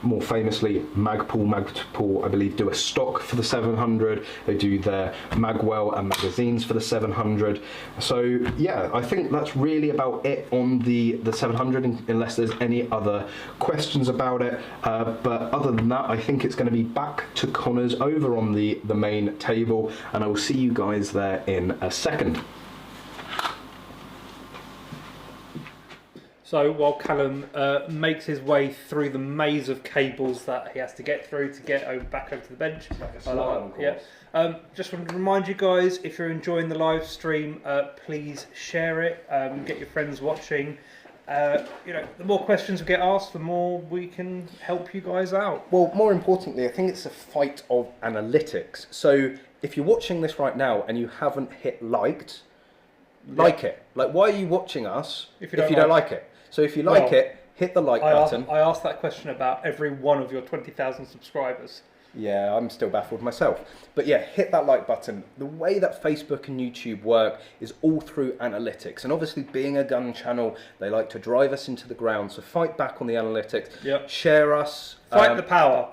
Speaker 4: more famously, Magpul, I believe, do a stock for the 700. They do their magwell and magazines for the 700. So yeah, I think that's really about it on the 700, unless there's any other questions about it. But other than that, I think it's going to be back to Connors over on the main table, and I will see you guys there in a second.
Speaker 2: So while Callum makes his way through the maze of cables that he has to get through to get back over to the bench, just want to remind you guys, if you're enjoying the live stream, please share it, get your friends watching. You know, the more questions we get asked, the more we can help you guys out.
Speaker 1: Well, more importantly, I think it's a fight of analytics. So if you're watching this right now and you haven't hit liked, like it. Like, why are you watching us if you don't like it? So if you like it, hit the like button.
Speaker 2: I asked that question about every one of your 20,000 subscribers.
Speaker 1: Yeah, I'm still baffled myself. But yeah, hit that like button. The way that Facebook and YouTube work is all through analytics. And obviously, being a gun channel, they like to drive us into the ground. So fight back on the analytics.
Speaker 2: Yep.
Speaker 1: Share us.
Speaker 2: Fight the power.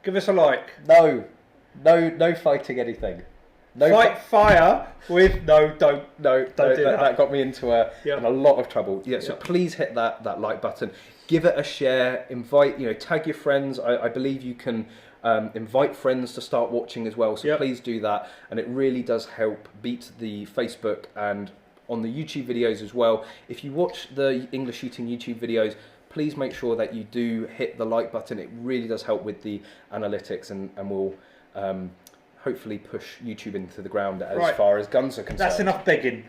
Speaker 2: Give us a like.
Speaker 1: No fighting anything. No
Speaker 2: fight fire with don't do that.
Speaker 1: That got me into in a lot of trouble. Yeah, so please hit that like button. Give it a share. Invite, tag your friends. I believe you can invite friends to start watching as well. So please do that, and it really does help beat the Facebook and on the YouTube videos as well. If you watch the English Shooting YouTube videos, please make sure that you do hit the like button. It really does help with the analytics, and will hopefully push YouTube into the ground as far as guns are concerned.
Speaker 2: That's enough begging.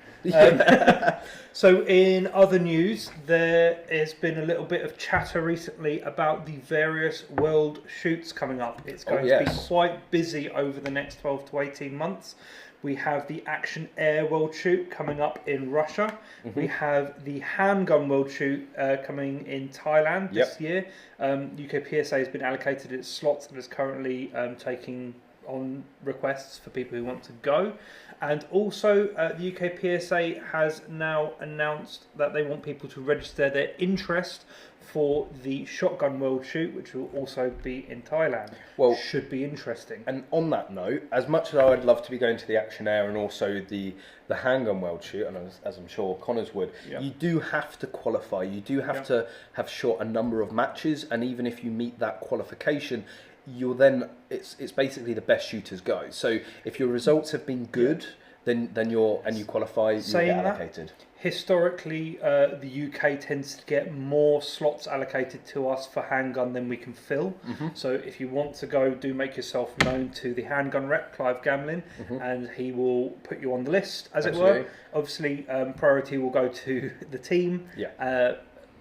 Speaker 2: So in other news, there has been a little bit of chatter recently about the various world shoots coming up. It's going to be quite busy over the next 12 to 18 months. We have the Action Air World Shoot coming up in Russia. We have the Handgun World Shoot coming in Thailand this year. UK PSA has been allocated its slots and is currently taking on requests for people who want to go. And also the UK PSA has now announced that they want people to register their interest for the Shotgun World Shoot, which will also be in Thailand. Well, should be interesting.
Speaker 1: And on that note, as much as I would love to be going to the Action Air and also the Handgun World Shoot, and as I'm sure Connors would, you do have to qualify. You do have to have shot a number of matches, and even if you meet that qualification, you're then it's basically the best shooters go. So if your results have been good, then you qualify, you get allocated.
Speaker 2: Historically, the UK tends to get more slots allocated to us for handgun than we can fill. So if you want to go, do make yourself known to the handgun rep, Clive Gamlin, and he will put you on the list, as it were. Obviously, priority will go to the team.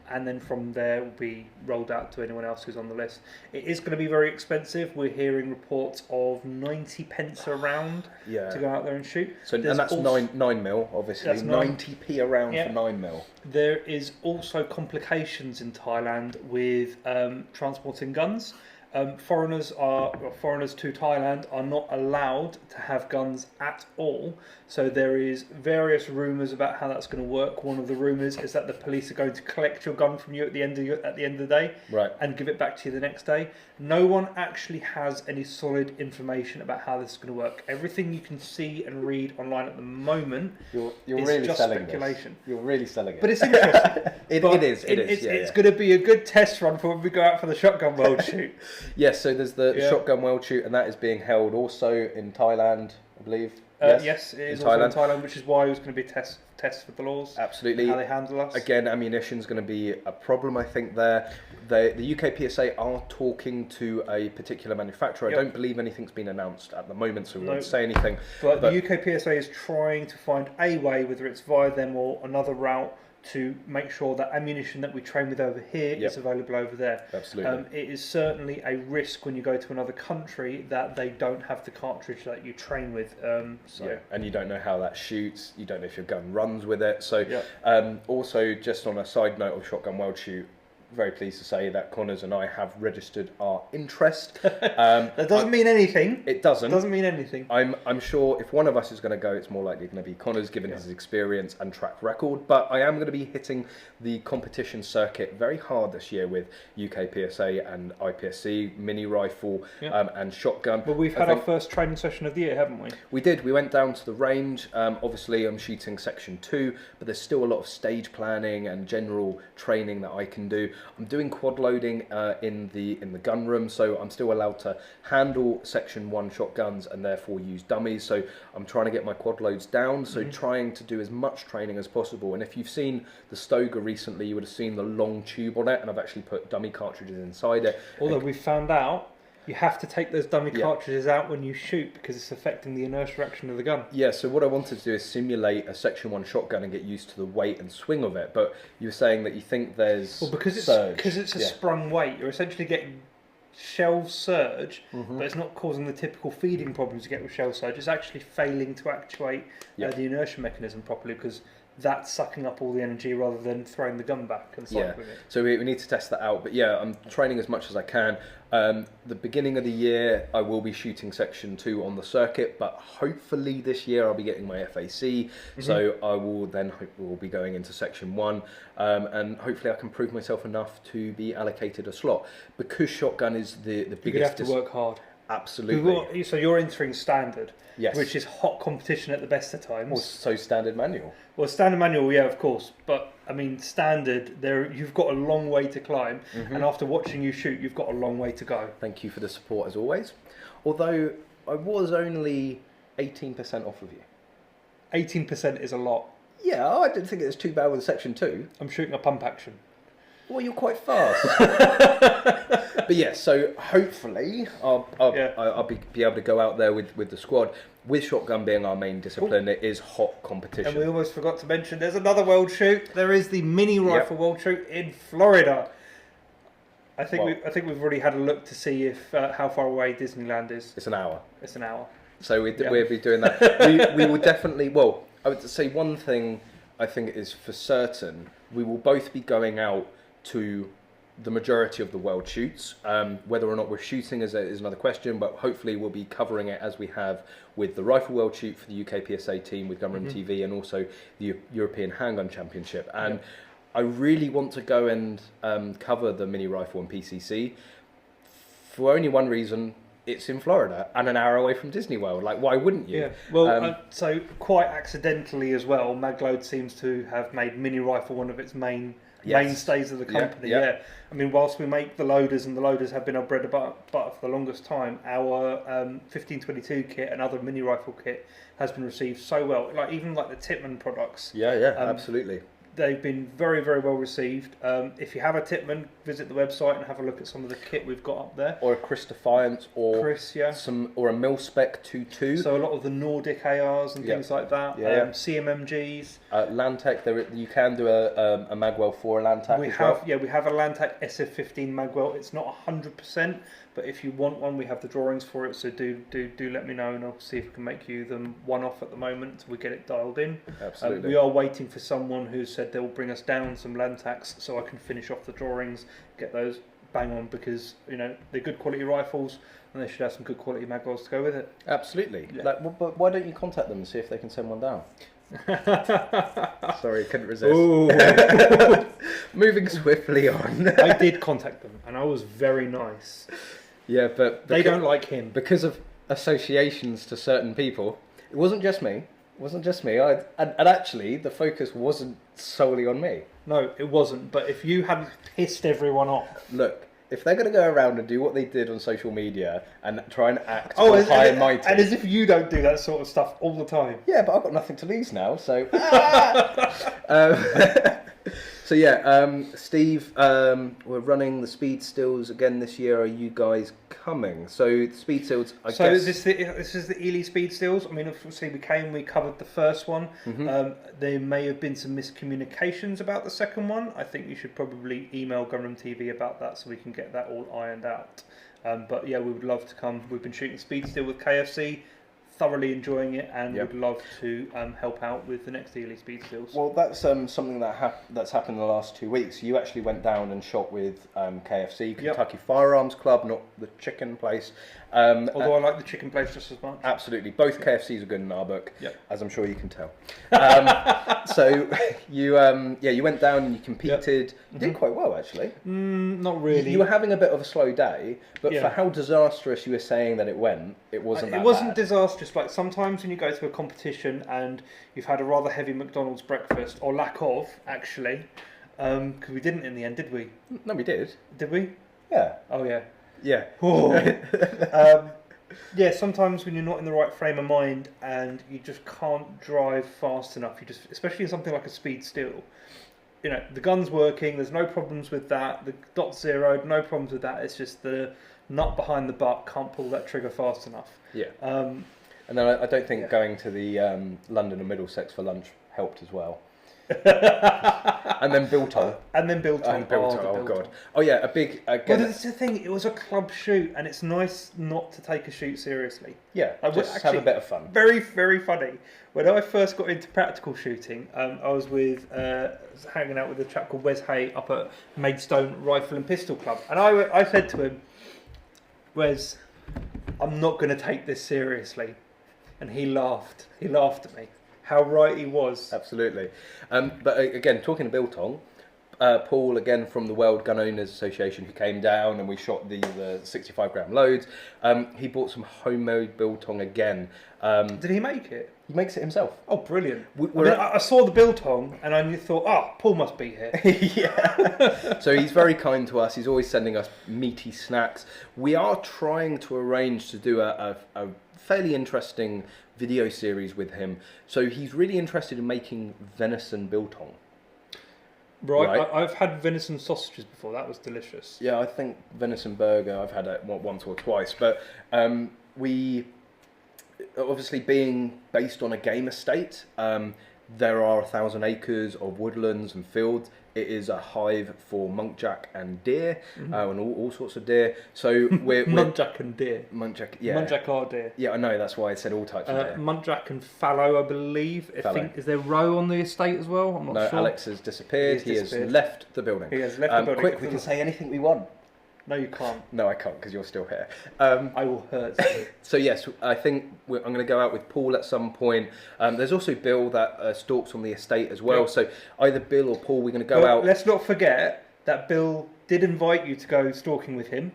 Speaker 2: And then from there will be rolled out to anyone else who's on the list. It is going to be very expensive. We're hearing reports of 90 pence a round to go out there and shoot.
Speaker 1: So, and that's 9 mil, obviously. That's 90p a round for 9 mil.
Speaker 2: There is also complications in Thailand with transporting guns. Foreigners to Thailand are not allowed to have guns at all. So there is various rumours about how that's going to work. One of the rumours is that the police are going to collect your gun from you at the end of the day,
Speaker 1: right,
Speaker 2: and give it back to you the next day. No one actually has any solid information about how this is going to work. Everything you can see and read online at the moment
Speaker 1: you're
Speaker 2: is
Speaker 1: really
Speaker 2: just
Speaker 1: selling
Speaker 2: speculation.
Speaker 1: This. You're really selling it.
Speaker 2: But it's interesting.
Speaker 1: It is.
Speaker 2: It's going to be a good test run for when we go out for the shotgun world shoot.
Speaker 1: Yes, so there's the shotgun world shoot, and that is being held also in Thailand, I believe.
Speaker 2: Yes, it is also in Thailand, which is why it was going to be a test for the laws.
Speaker 1: Absolutely.
Speaker 2: How they handle us.
Speaker 1: Again, ammunition's going to be a problem, I think, there. The UK PSA are talking to a particular manufacturer.
Speaker 2: Yep.
Speaker 1: I don't believe anything's been announced at the moment, so we won't say anything.
Speaker 2: But the UK PSA is trying to find a way, whether it's via them or another route, to make sure that ammunition that we train with over here is available over there.
Speaker 1: Absolutely.
Speaker 2: It is certainly a risk when you go to another country that they don't have the cartridge that you train with.
Speaker 1: And you don't know how that shoots. You don't know if your gun runs with it. So, also, just on a side note of Shotgun World Shoot, very pleased to say that Connors and I have registered our interest.
Speaker 2: That doesn't mean anything.
Speaker 1: It doesn't.
Speaker 2: It doesn't mean anything.
Speaker 1: I'm sure if one of us is going to go, it's more likely going to be Connors, given his experience and track record. But I am going to be hitting the competition circuit very hard this year with UK PSA and IPSC, mini rifle and shotgun.
Speaker 2: Well, we've had our first training session of the year, haven't we?
Speaker 1: We did. We went down to the range. Obviously, I'm shooting section 2, but there's still a lot of stage planning and general training that I can do. I'm doing quad loading in the gun room, so I'm still allowed to handle section 1 shotguns and therefore use dummies. So I'm trying to get my quad loads down, so trying to do as much training as possible. And if you've seen the Stoga recently, you would have seen the long tube on it, and I've actually put dummy cartridges inside it.
Speaker 2: Although we found out you have to take those dummy cartridges out when you shoot because it's affecting the inertial action of the gun.
Speaker 1: Yeah, so what I wanted to do is simulate a section 1 shotgun and get used to the weight and swing of it. But you were saying that you think there's
Speaker 2: because it's a sprung weight, you're essentially getting shell surge, but it's not causing the typical feeding problems you get with shell surge. It's actually failing to actuate the inertia mechanism properly because that's sucking up all the energy rather than throwing the gun back and cycling it.
Speaker 1: So we need to test that out. But yeah, I'm training as much as I can. The beginning of the year, I will be shooting section 2 on the circuit, but hopefully this year I'll be getting my FAC. So I will then we'll be going into section 1, and hopefully I can prove myself enough to be allocated a slot. Because shotgun is the biggest.
Speaker 2: You have to work hard.
Speaker 1: Absolutely.
Speaker 2: So you're entering standard,
Speaker 1: yes,
Speaker 2: which is hot competition at the best of times.
Speaker 1: Well, so standard manual.
Speaker 2: Well, standard manual, yeah, of course. But I mean, standard, you've got a long way to climb, and after watching you shoot, you've got a long way to go.
Speaker 1: Thank you for the support as always. Although I was only 18% off of you.
Speaker 2: 18% is a lot.
Speaker 1: Yeah, I didn't think it was too bad with section 2.
Speaker 2: I'm shooting a pump action.
Speaker 1: Well, you're quite fast. But yeah, so hopefully I'll be able to go out there with the squad. With shotgun being our main discipline, it is hot competition.
Speaker 2: And we almost forgot to mention there's another world shoot. There is the mini rifle world shoot in Florida. I think we've already had a look to see if how far away Disneyland is.
Speaker 1: It's an hour.
Speaker 2: It's an hour.
Speaker 1: So we'll be doing that. we will definitely. Well, I would say one thing I think is for certain. We will both be going out to the majority of the world shoots. Whether or not we're shooting is another question, but hopefully we'll be covering it as we have with the Rifle World Shoot for the UK PSA team with Gunroom TV and also the European Handgun Championship. And I really want to go and cover the mini rifle and PCC for only one reason. It's in Florida and an hour away from Disney World. Like, why wouldn't you?
Speaker 2: Yeah. Well, so quite accidentally as well, Magload seems to have made mini rifle one of its mainstays of the company. Yeah. I mean, whilst we make the loaders, and the loaders have been our bread and butter for the longest time, our 1522 kit and other mini rifle kit has been received so well. Like even like the Tippmann products.
Speaker 1: Yeah, absolutely.
Speaker 2: They've been very, very well received. If you have a Tippmann, visit the website and have a look at some of the kit we've got up there.
Speaker 1: Or a Chris Defiance, or or a Mil-Spec 2.2.
Speaker 2: So a lot of the Nordic ARs and things like that. CMMGs.
Speaker 1: Lantec, you can do a Magwell for a Lantec. We
Speaker 2: have a Lantec SF15 Magwell. It's not 100%, but if you want one, we have the drawings for it. So do let me know, and I'll see if we can make you them one off at the moment until we get it dialed in.
Speaker 1: Absolutely.
Speaker 2: We are waiting for someone who said they will bring us down some Lantacs so I can finish off the drawings, get those bang on because they're good quality rifles and they should have some good quality magwells to go with it.
Speaker 1: Absolutely. Yeah. But why don't you contact them and see if they can send one down? Sorry, couldn't resist. Moving swiftly on.
Speaker 2: I did contact them and I was very nice.
Speaker 1: Yeah, but
Speaker 2: they don't like him
Speaker 1: because of associations to certain people. It wasn't just me. And actually, the focus wasn't solely on me.
Speaker 2: No, it wasn't. But if you hadn't pissed everyone off,
Speaker 1: look, if they're going to go around and do what they did on social media and try and act all high and mighty,
Speaker 2: and as if you don't do that sort of stuff all the time.
Speaker 1: Yeah, but I've got nothing to lose now, so. So yeah, Steve, we're running the speed stills again this year. Are you guys coming? So the speed stills, I guess.
Speaker 2: So this is the Ely speed stills. I mean, obviously we covered the first one. Mm-hmm. There may have been some miscommunications about the second one. I think you should probably email Gunram TV about that so we can get that all ironed out. But yeah, we would love to come. We've been shooting speed still with KFC. Thoroughly enjoying it, and would love to help out with the next Ely speed stills.
Speaker 1: Well, that's something that's happened in the last 2 weeks. You actually went down and shot with KFC, Kentucky Firearms Club, not the chicken place.
Speaker 2: Although I like the chicken place just as much.
Speaker 1: Absolutely, both KFCs are good in our book, as I'm sure you can tell. So you went down and you competed. You did quite well, actually.
Speaker 2: Not really.
Speaker 1: You were having a bit of a slow day, but for how disastrous you were saying that it went, it wasn't.
Speaker 2: It wasn't disastrous. Like sometimes when you go to a competition and you've had a rather heavy McDonald's breakfast, or lack of, actually, because we didn't in the end, did we?
Speaker 1: No, we did.
Speaker 2: Did we?
Speaker 1: Yeah.
Speaker 2: Oh yeah.
Speaker 1: Yeah.
Speaker 2: Yeah, sometimes when you're not in the right frame of mind and you just can't drive fast enough, especially in something like a speed still, the gun's working, there's no problems with that, the dot's zeroed, no problems with that, it's just the nut behind the butt can't pull that trigger fast enough.
Speaker 1: Yeah. And then I don't think going to the London and Middlesex for lunch helped as well. And then Biltong. Oh god. Oh yeah, a big.
Speaker 2: Well, that's the thing. It was a club shoot, and it's nice not to take a shoot seriously.
Speaker 1: Yeah, just have a bit of fun.
Speaker 2: Very, very funny. When I first got into practical shooting, I was hanging out with a chap called Wes Hay up at Maidstone Rifle and Pistol Club, and I said to him, Wes, I'm not going to take this seriously, and he laughed. He laughed at me. How right he was.
Speaker 1: Absolutely. But again, talking to Biltong, Paul, again from the World Gun Owners Association, who came down and we shot the 65 gram loads, he bought some homemade Biltong again.
Speaker 2: Did he make it?
Speaker 1: He makes it himself.
Speaker 2: Oh, brilliant. I saw the Biltong and I thought, Paul must be here.
Speaker 1: Yeah. So he's very kind to us. He's always sending us meaty snacks. We are trying to arrange to do a fairly interesting video series with him. So he's really interested in making venison biltong.
Speaker 2: Right. I've had venison sausages before. That was delicious.
Speaker 1: Yeah, I think venison burger, I've had it once or twice. But we, obviously being based on a game estate, there are 1,000 acres of woodlands and fields. It is a hive for muntjac and deer, and all sorts of deer. So we're
Speaker 2: muntjac and deer.
Speaker 1: Muntjac, yeah.
Speaker 2: Muntjac are deer.
Speaker 1: Yeah, I know. That's why I said all types of deer.
Speaker 2: Muntjac and fallow, I believe. Is there roe on the estate as well? I'm not sure.
Speaker 1: No, Alex has disappeared. He has left the building.
Speaker 2: He has left the building.
Speaker 1: Quick, we can say anything we want.
Speaker 2: No, you can't.
Speaker 1: No, I can't because you're still here.
Speaker 2: I will hurt you.
Speaker 1: So yes, I think I'm going to go out with Paul at some point. There's also Bill that stalks on the estate as well. Yep. So either Bill or Paul, we're going to go out.
Speaker 2: Let's not forget that Bill did invite you to go stalking with him.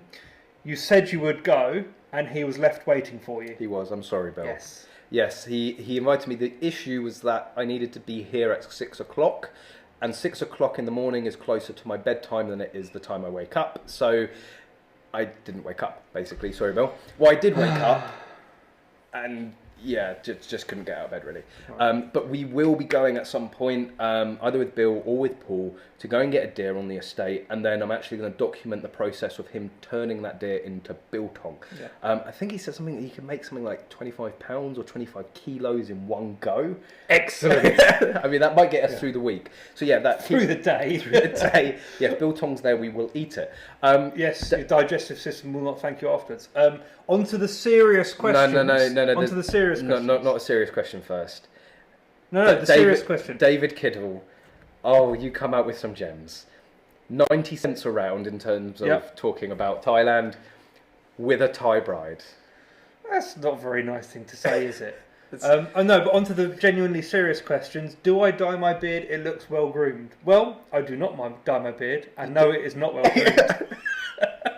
Speaker 2: You said you would go, and he was left waiting for you.
Speaker 1: He was. I'm sorry, Bill.
Speaker 2: Yes.
Speaker 1: Yes, he invited me. The issue was that I needed to be here at 6 o'clock. And 6 o'clock in the morning is closer to my bedtime than it is the time I wake up. So I didn't wake up, basically. Sorry, Bill. Well, I did wake up, and yeah, just couldn't get out of bed, really. Right. But we will be going at some point, either with Bill or with Paul, to go and get a deer on the estate, and then I'm actually going to document the process of him turning that deer into biltong. Yeah. I think he said something that he can make something like 25 pounds or 25 kilos in one go.
Speaker 2: Excellent.
Speaker 1: I mean, that might get us through the week. So yeah,
Speaker 2: through the day.
Speaker 1: Through the day. Yeah, if biltong's there, we will eat it.
Speaker 2: Yes, your digestive system will not thank you afterwards. On to the serious questions.
Speaker 1: No.
Speaker 2: On to the serious questions.
Speaker 1: No, not a serious question first.
Speaker 2: No, the serious question.
Speaker 1: David Kiddle. Oh, you come out with some gems. 90 cents around in terms of talking about Thailand with a Thai bride.
Speaker 2: That's not a very nice thing to say, is it? Oh no, but onto the genuinely serious questions. Do I dye my beard? It looks well groomed. Well, I do not dye my beard, and no, it is not well groomed.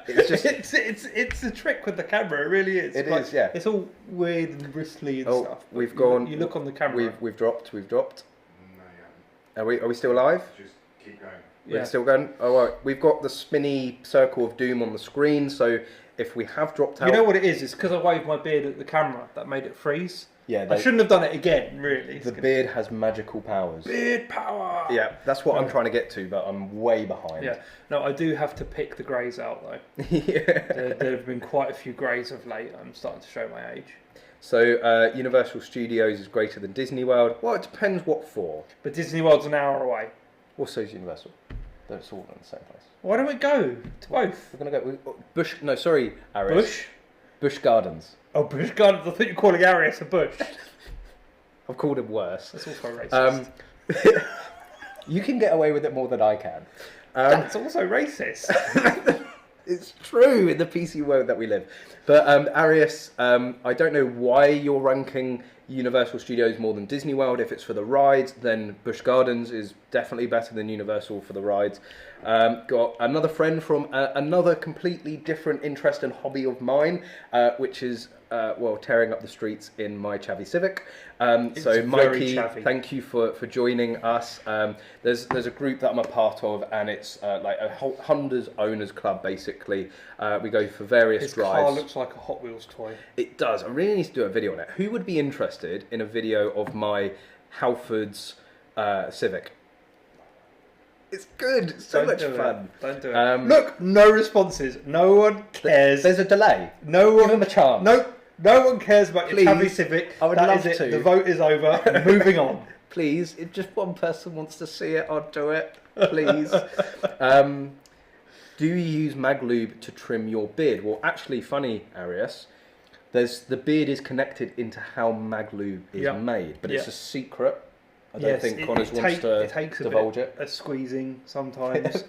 Speaker 2: It's just it's a trick with the camera. It really is.
Speaker 1: It is, yeah.
Speaker 2: It's all weird and bristly and stuff.
Speaker 1: We've gone.
Speaker 2: You look on the camera.
Speaker 1: We've dropped.
Speaker 3: No, yeah.
Speaker 1: Are we still live?
Speaker 3: Just keep going.
Speaker 1: We're still going. Oh, right. We've got the spinny circle of doom on the screen. So if we have dropped out,
Speaker 2: you know what it is? It's because I waved my beard at the camera that made it freeze.
Speaker 1: Yeah,
Speaker 2: I shouldn't have done it again. Really,
Speaker 1: the beard has magical powers.
Speaker 2: Beard power.
Speaker 1: Yeah, that's what I'm trying to get to, but I'm way behind.
Speaker 2: Yeah, no, I do have to pick the greys out though. There have been quite a few greys of late. I'm starting to show my age.
Speaker 1: So Universal Studios is greater than Disney World. Well, it depends what for.
Speaker 2: But Disney World's an hour away.
Speaker 1: Well, so is Universal. They're all in the same place.
Speaker 2: Why don't we go to both?
Speaker 1: We're going to go Busch. No, sorry, Arius. Busch Gardens.
Speaker 2: Oh, Busch Gardens. I thought you were calling Arius a bush.
Speaker 1: I've called him worse.
Speaker 2: That's also racist.
Speaker 1: You can get away with it more than I can.
Speaker 2: That's also racist.
Speaker 1: It's true in the PC world that we live. But Arius, I don't know why you're ranking Universal Studios more than Disney World. If it's for the rides, then Busch Gardens is definitely better than Universal for the rides. Got another friend from another completely different interest and hobby of mine, which is tearing up the streets in my Chavvy Civic. So Mikey, thank you for joining us. There's a group that I'm a part of, and it's like a Honda's owners club basically. We go for various drives.
Speaker 2: His car looks like a Hot Wheels toy.
Speaker 1: It does. I really need to do a video on it. Who would be interested in a video of my Halfords Civic? It's good. It's so much fun.
Speaker 2: Don't do it. Look, no responses. No one cares.
Speaker 1: There's a delay.
Speaker 2: No one.
Speaker 1: Give them a chance.
Speaker 2: No one cares about your Chavvy Civic.
Speaker 1: I would love to.
Speaker 2: The vote is over. Moving on.
Speaker 1: Please, if just one person wants to see it, I'll do it. Please. Do you use mag lube to trim your beard? Well, actually, funny, Arius. The beard is connected into how mag lube is made, but it's a secret. I don't think Connors wants to divulge it.
Speaker 2: A squeezing sometimes.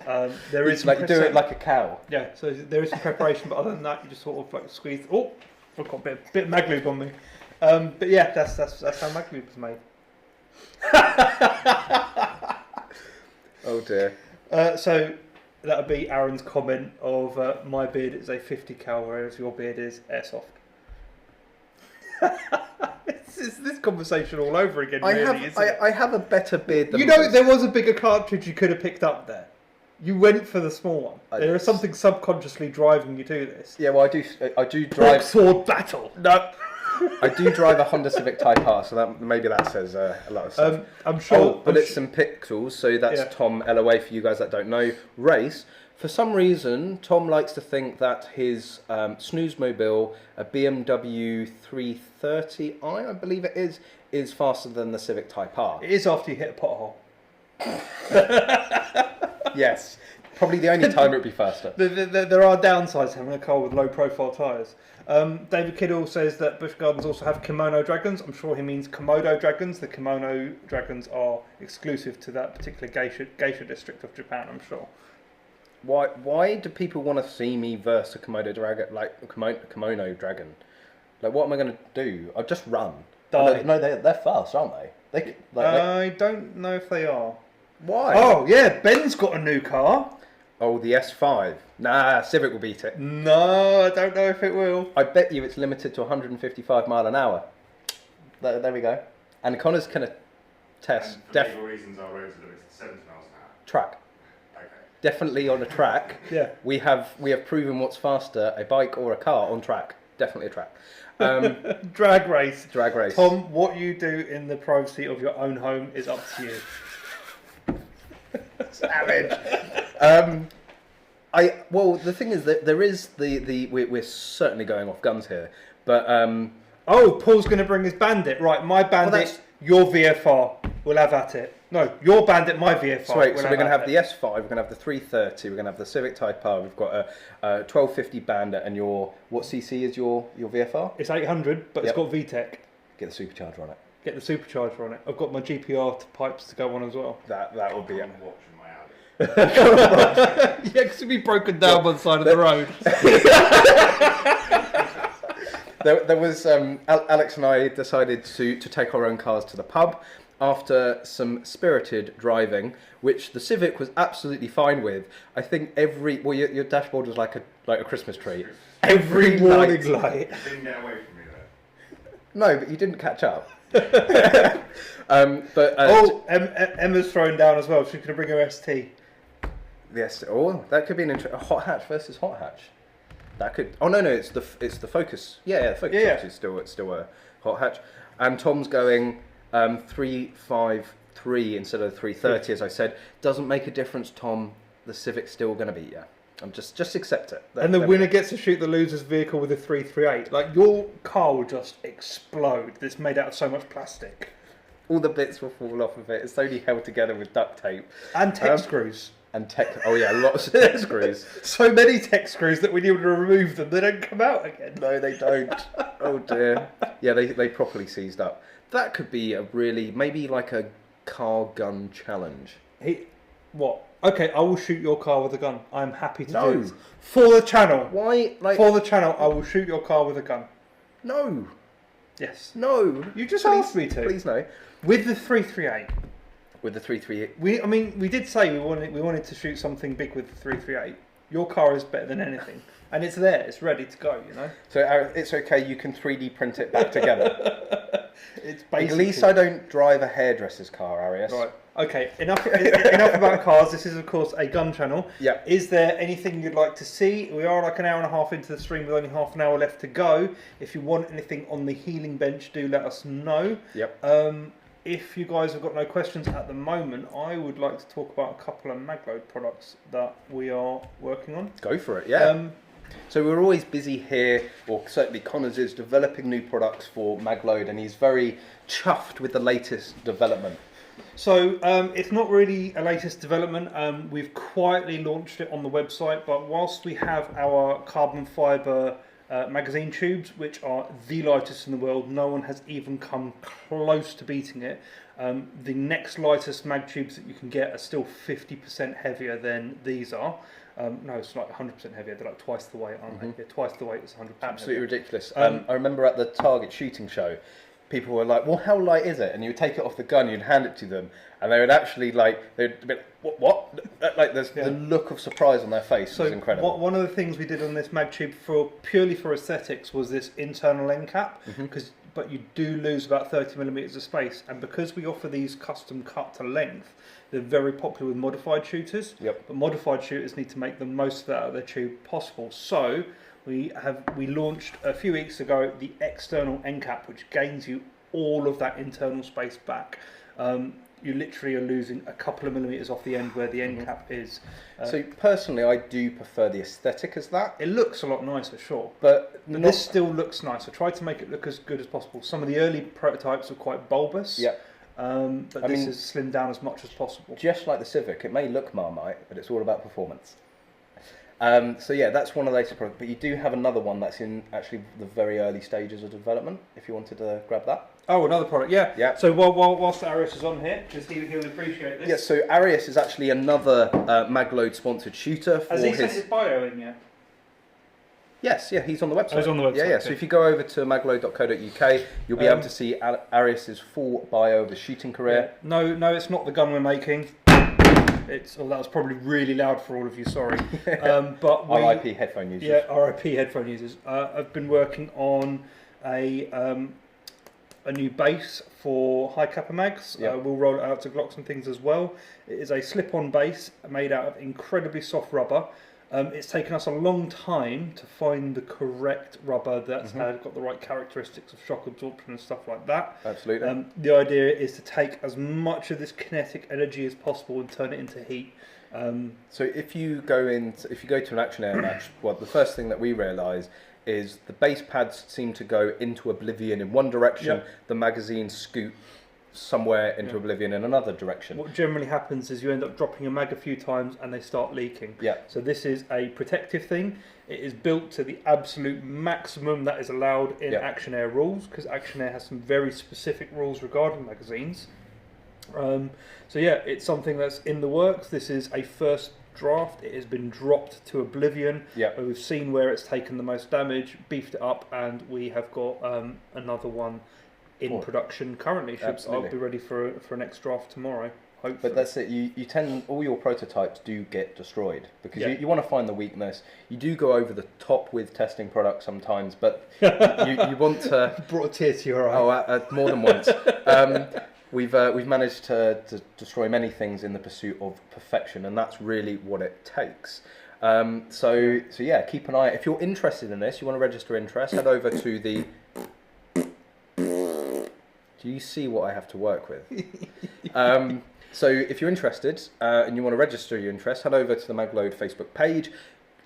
Speaker 2: There is
Speaker 1: like you do it like a cow.
Speaker 2: Yeah, so there is some preparation, but other than that, you just sort of like squeeze. Oh, I've got a bit of mag lube on me. But yeah, that's how mag lube is made.
Speaker 1: Oh dear.
Speaker 2: So that would be Aaron's comment of my beard is a 50 cal, whereas your beard is airsoft. It's this conversation all over again.
Speaker 1: I have a better beard than
Speaker 2: there was a bigger cartridge you could have picked up there. You went for the small one. There is something subconsciously driving you to this.
Speaker 1: Yeah, well, I do drive
Speaker 2: sword battle. No,
Speaker 1: I do drive a Honda Civic Type R, so that says a lot of stuff.
Speaker 2: I'm sure.
Speaker 1: Bullets and Pixels. So that's Tom LOA for you guys that don't know. Race. For some reason, Tom likes to think that his Snoozemobile, a BMW 330i, I believe it is faster than the Civic Type R.
Speaker 2: It is after you hit a pothole.
Speaker 1: Yes, probably the only time it would be faster.
Speaker 2: There are downsides to having a car with low-profile tyres. David Kiddle says that Busch Gardens also have kimono dragons. I'm sure he means Komodo dragons. The kimono dragons are exclusive to that particular geisha district of Japan, I'm sure.
Speaker 1: Why do people want to see me verse a Komodo dragon, like a kimono dragon? Like, what am I going to do? I'll just run. No, they're fast, aren't they?
Speaker 2: I don't know if they are.
Speaker 1: Why?
Speaker 2: Oh, yeah, Ben's got a new car.
Speaker 1: Oh, the S5. Nah, Civic will beat it.
Speaker 2: No, I don't know if it will.
Speaker 1: I bet you it's limited to 155 mile an hour. There we go. And Connor's can attest.
Speaker 3: And for legal reasons, our roads are limited to 70 miles an hour.
Speaker 1: Track.
Speaker 3: Okay.
Speaker 1: Definitely on a track.
Speaker 2: Yeah.
Speaker 1: We have proven what's faster, a bike or a car on track. Definitely a track.
Speaker 2: Drag race.
Speaker 1: Drag race.
Speaker 2: Tom, what you do in the privacy of your own home is up to you.
Speaker 1: Savage. The thing is that there is we're certainly going off guns here, but
Speaker 2: Paul's going to bring his Bandit. Right, my Bandit, your VFR. We'll have at it. No, your Bandit, my VFR.
Speaker 1: So we're going to have the S5, we're going to have the 330, we're going to have the Civic Type R, we've got a 1250 Bandit, and what CC is your VFR?
Speaker 2: It's 800, but it's got VTEC.
Speaker 1: Get the supercharger on it.
Speaker 2: Get the supercharger on it. I've got my GPR pipes to go on as well.
Speaker 1: That would be it.
Speaker 2: Yeah, because it'd be broken down by the side of the road.
Speaker 1: There was Alex and I decided to take our own cars to the pub after some spirited driving, which the Civic was absolutely fine with. I think your dashboard was like a Christmas tree. Every
Speaker 2: warning light.
Speaker 3: Didn't get away from me there.
Speaker 1: No, but you didn't catch up.
Speaker 2: Emma's thrown down as well. She's going to bring her ST.
Speaker 1: Yes. Oh, that could be an interesting. Hot hatch versus hot hatch. That could. Oh no, it's the Focus. Yeah, the Focus is still a hot hatch. And Tom's going 353 instead of 330, as I said. Doesn't make a difference, Tom. The Civic's still going to beat you. I'm just accept it.
Speaker 2: And the winner gets to shoot the loser's vehicle with a 338. Like, your car will just explode. It's made out of so much plastic.
Speaker 1: All the bits will fall off of it. It's only held together with duct tape.
Speaker 2: And tech screws.
Speaker 1: Oh yeah, lots of tech screws.
Speaker 2: So many tech screws that when you want to remove them, they don't come out again.
Speaker 1: No, they don't. Oh dear. Yeah, they properly seized up. That could be maybe like a car gun challenge.
Speaker 2: What? Okay, I will shoot your car with a gun. I'm happy to do this. For the channel.
Speaker 1: Why?
Speaker 2: For the channel, I will shoot your car with a gun.
Speaker 1: No.
Speaker 2: Yes.
Speaker 1: No.
Speaker 2: You just asked me to.
Speaker 1: Please no.
Speaker 2: With the 338.
Speaker 1: With the 338.
Speaker 2: We did say we wanted to shoot something big with the 338. Your car is better than anything. And it's there. It's ready to go, you know?
Speaker 1: So it's okay, you can 3D print it back together.
Speaker 2: It's basically...
Speaker 1: At least I don't drive a hairdresser's car, Arias.
Speaker 2: Right. Okay, enough about cars. This is, of course, a gun channel.
Speaker 1: Yeah.
Speaker 2: Is there anything you'd like to see? We are like an hour and a half into the stream with only half an hour left to go. If you want anything on the healing bench, do let us know.
Speaker 1: Yep.
Speaker 2: If you guys have got no questions at the moment, I would like to talk about a couple of Magload products that we are working on.
Speaker 1: Go for it, yeah. So we're always busy here, or certainly Connors is developing new products for Magload, and he's very chuffed with the latest development.
Speaker 2: So it's not really a latest development. We've quietly launched it on the website, but whilst we have our carbon fibre magazine tubes, which are the lightest in the world, no one has even come close to beating it. The next lightest mag tubes that you can get are still 50% heavier than these are. No, it's like 100% heavier. They're like twice the weight, aren't they? Yeah, twice the weight is 100%.
Speaker 1: Absolutely heavier. Ridiculous. I remember at the Target shooting show, people were like, well, how light is it? And you would take it off the gun, you'd hand it to them, and they would actually they'd be like, what? Like the look of surprise on their face was incredible.
Speaker 2: One of the things we did on this mag tube purely for aesthetics was this internal end cap, but you do lose about 30mm of space, and because we offer these custom cut to length, they're very popular with modified shooters.
Speaker 1: Yep.
Speaker 2: But modified shooters need to make the most of that out of their tube possible. So we launched a few weeks ago the external end cap, which gains you all of that internal space back. You literally are losing a couple of millimeters off the end where the end cap is.
Speaker 1: So personally, I do prefer the aesthetic as that.
Speaker 2: It looks a lot nicer, sure,
Speaker 1: but
Speaker 2: this still looks nice. I tried to make it look as good as possible. Some of the early prototypes were quite bulbous.
Speaker 1: Yeah.
Speaker 2: But this is slimmed down as much as possible.
Speaker 1: Just like the Civic, it may look Marmite, but it's all about performance. So yeah, that's one of the latest products. But you do have another one that's in actually the very early stages of development. If you wanted to grab that.
Speaker 2: Oh, another product, yeah.
Speaker 1: Yeah.
Speaker 2: So whilst Arias is on here, just he'll appreciate this.
Speaker 1: Yeah. So Arias is actually another Magload sponsored shooter.
Speaker 2: Has he sent his bio in yet?
Speaker 1: Yes, yeah, he's on the website.
Speaker 2: Oh, he's on the website.
Speaker 1: Yeah, yeah. So if you go over to magload.co.uk, you'll be able to see Arias's full bio of his shooting career.
Speaker 2: Yeah. No, it's not the gun we're making. That was probably really loud for all of you. Sorry. But
Speaker 1: RIP headphone users.
Speaker 2: Yeah, RIP headphone users. I've been working on a new base for high kappa mags.
Speaker 1: Yeah.
Speaker 2: We'll roll it out to Glocks and things as well. It is a slip-on base made out of incredibly soft rubber. It's taken us a long time to find the correct rubber that's got the right characteristics of shock absorption and stuff like that.
Speaker 1: Absolutely.
Speaker 2: The idea is to take as much of this kinetic energy as possible and turn it into heat.
Speaker 1: So if you go to an action air match, well, the first thing that we realise is the base pads seem to go into oblivion in one direction. Yep. The magazines scoot somewhere into oblivion in another direction.
Speaker 2: What generally happens is you end up dropping a mag a few times and they start leaking.
Speaker 1: Yeah.
Speaker 2: So this is a protective thing. It is built to the absolute maximum that is allowed in Action Air rules, because Action Air has some very specific rules regarding magazines. So yeah, it's something that's in the works. This is a first draft. It has been dropped to oblivion.
Speaker 1: Yeah.
Speaker 2: We've seen where it's taken the most damage, beefed it up, and we have got another one in production currently. I'll be ready for a next draft tomorrow. Hopefully.
Speaker 1: But that's it. You tend, all your prototypes do get destroyed because you want to find the weakness. You do go over the top with testing products sometimes, but you want to.
Speaker 2: Brought a tear to your eye.
Speaker 1: Oh, more than once. We've managed to destroy many things in the pursuit of perfection, and that's really what it takes. So yeah, keep an eye. If you're interested in this, you want to register interest, head over to the. Do you see what I have to work with? So if you're interested and you want to register your interest, head over to the Magload Facebook page,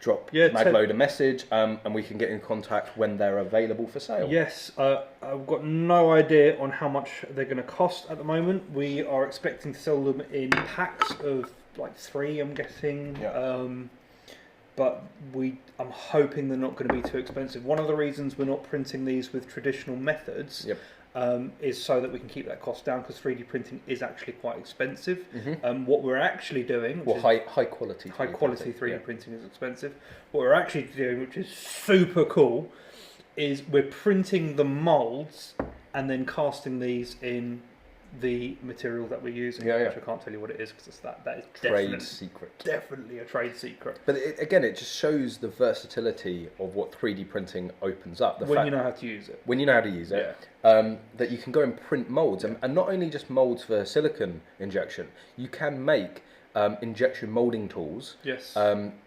Speaker 1: drop Magload a message, and we can get in contact when they're available for sale.
Speaker 2: Yes, I've got no idea on how much they're going to cost at the moment. We are expecting to sell them in packs of like 3, I'm guessing. Yeah. But I'm hoping they're not going to be too expensive. One of the reasons we're not printing these with traditional methods is so that we can keep that cost down, because 3D printing is actually quite expensive. What we're actually doing,
Speaker 1: high quality
Speaker 2: 3D printing is expensive. What we're actually doing, which is super cool, is we're printing the molds and then casting these in the material that we're using, which I can't tell you what it is because that is
Speaker 1: trade secret.
Speaker 2: Definitely a trade secret.
Speaker 1: But it just shows the versatility of what 3D printing opens up.
Speaker 2: When you know how to use it.
Speaker 1: When you know how to use it, that you can go and print molds, and not only just molds for silicon injection, you can make injection molding tools.
Speaker 2: Yes.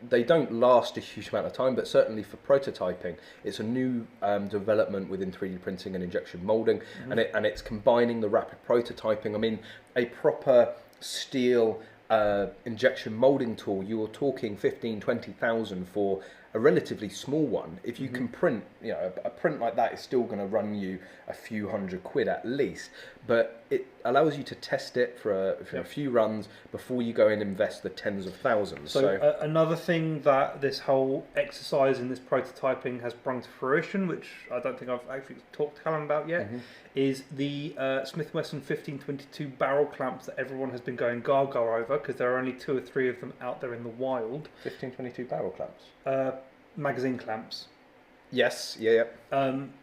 Speaker 1: They don't last a huge amount of time, but certainly for prototyping, it's a new development within 3D printing and injection molding, and it's combining the rapid prototyping. I mean, a proper steel injection molding tool, you're talking 15,000-20,000 for a relatively small one. If you can print, a print like that is still going to run you a few £100 at least, but it allows you to test it for a few runs before you go and invest the tens of thousands.
Speaker 2: So another thing that this whole exercise in this prototyping has brought to fruition, which I don't think I've actually talked to Callum about yet, is the Smith & Wesson 1522 barrel clamps that everyone has been going gaga over, because there are only 2 or 3 of them out there in the wild.
Speaker 1: 1522 barrel clamps?
Speaker 2: Magazine clamps.
Speaker 1: Yes, yeah.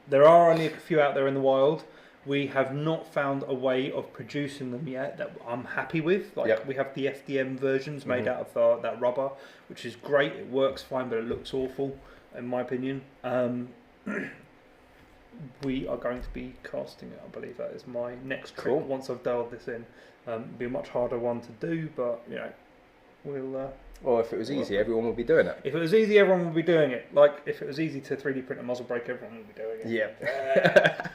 Speaker 2: There are only a few out there in the wild. We have not found a way of producing them yet that I'm happy with. We have the FDM versions made out of that rubber, which is great. It works fine, but it looks awful, in my opinion. We are going to be casting it. I believe that is my next trick. Once I've dialed this in, it'll be a much harder one to do, but we'll.
Speaker 1: Well, if it was easy, everyone would be doing it.
Speaker 2: If it was easy, everyone would be doing it. Like, if it was easy to 3D print a muzzle brake, everyone would be doing it.
Speaker 1: Yeah.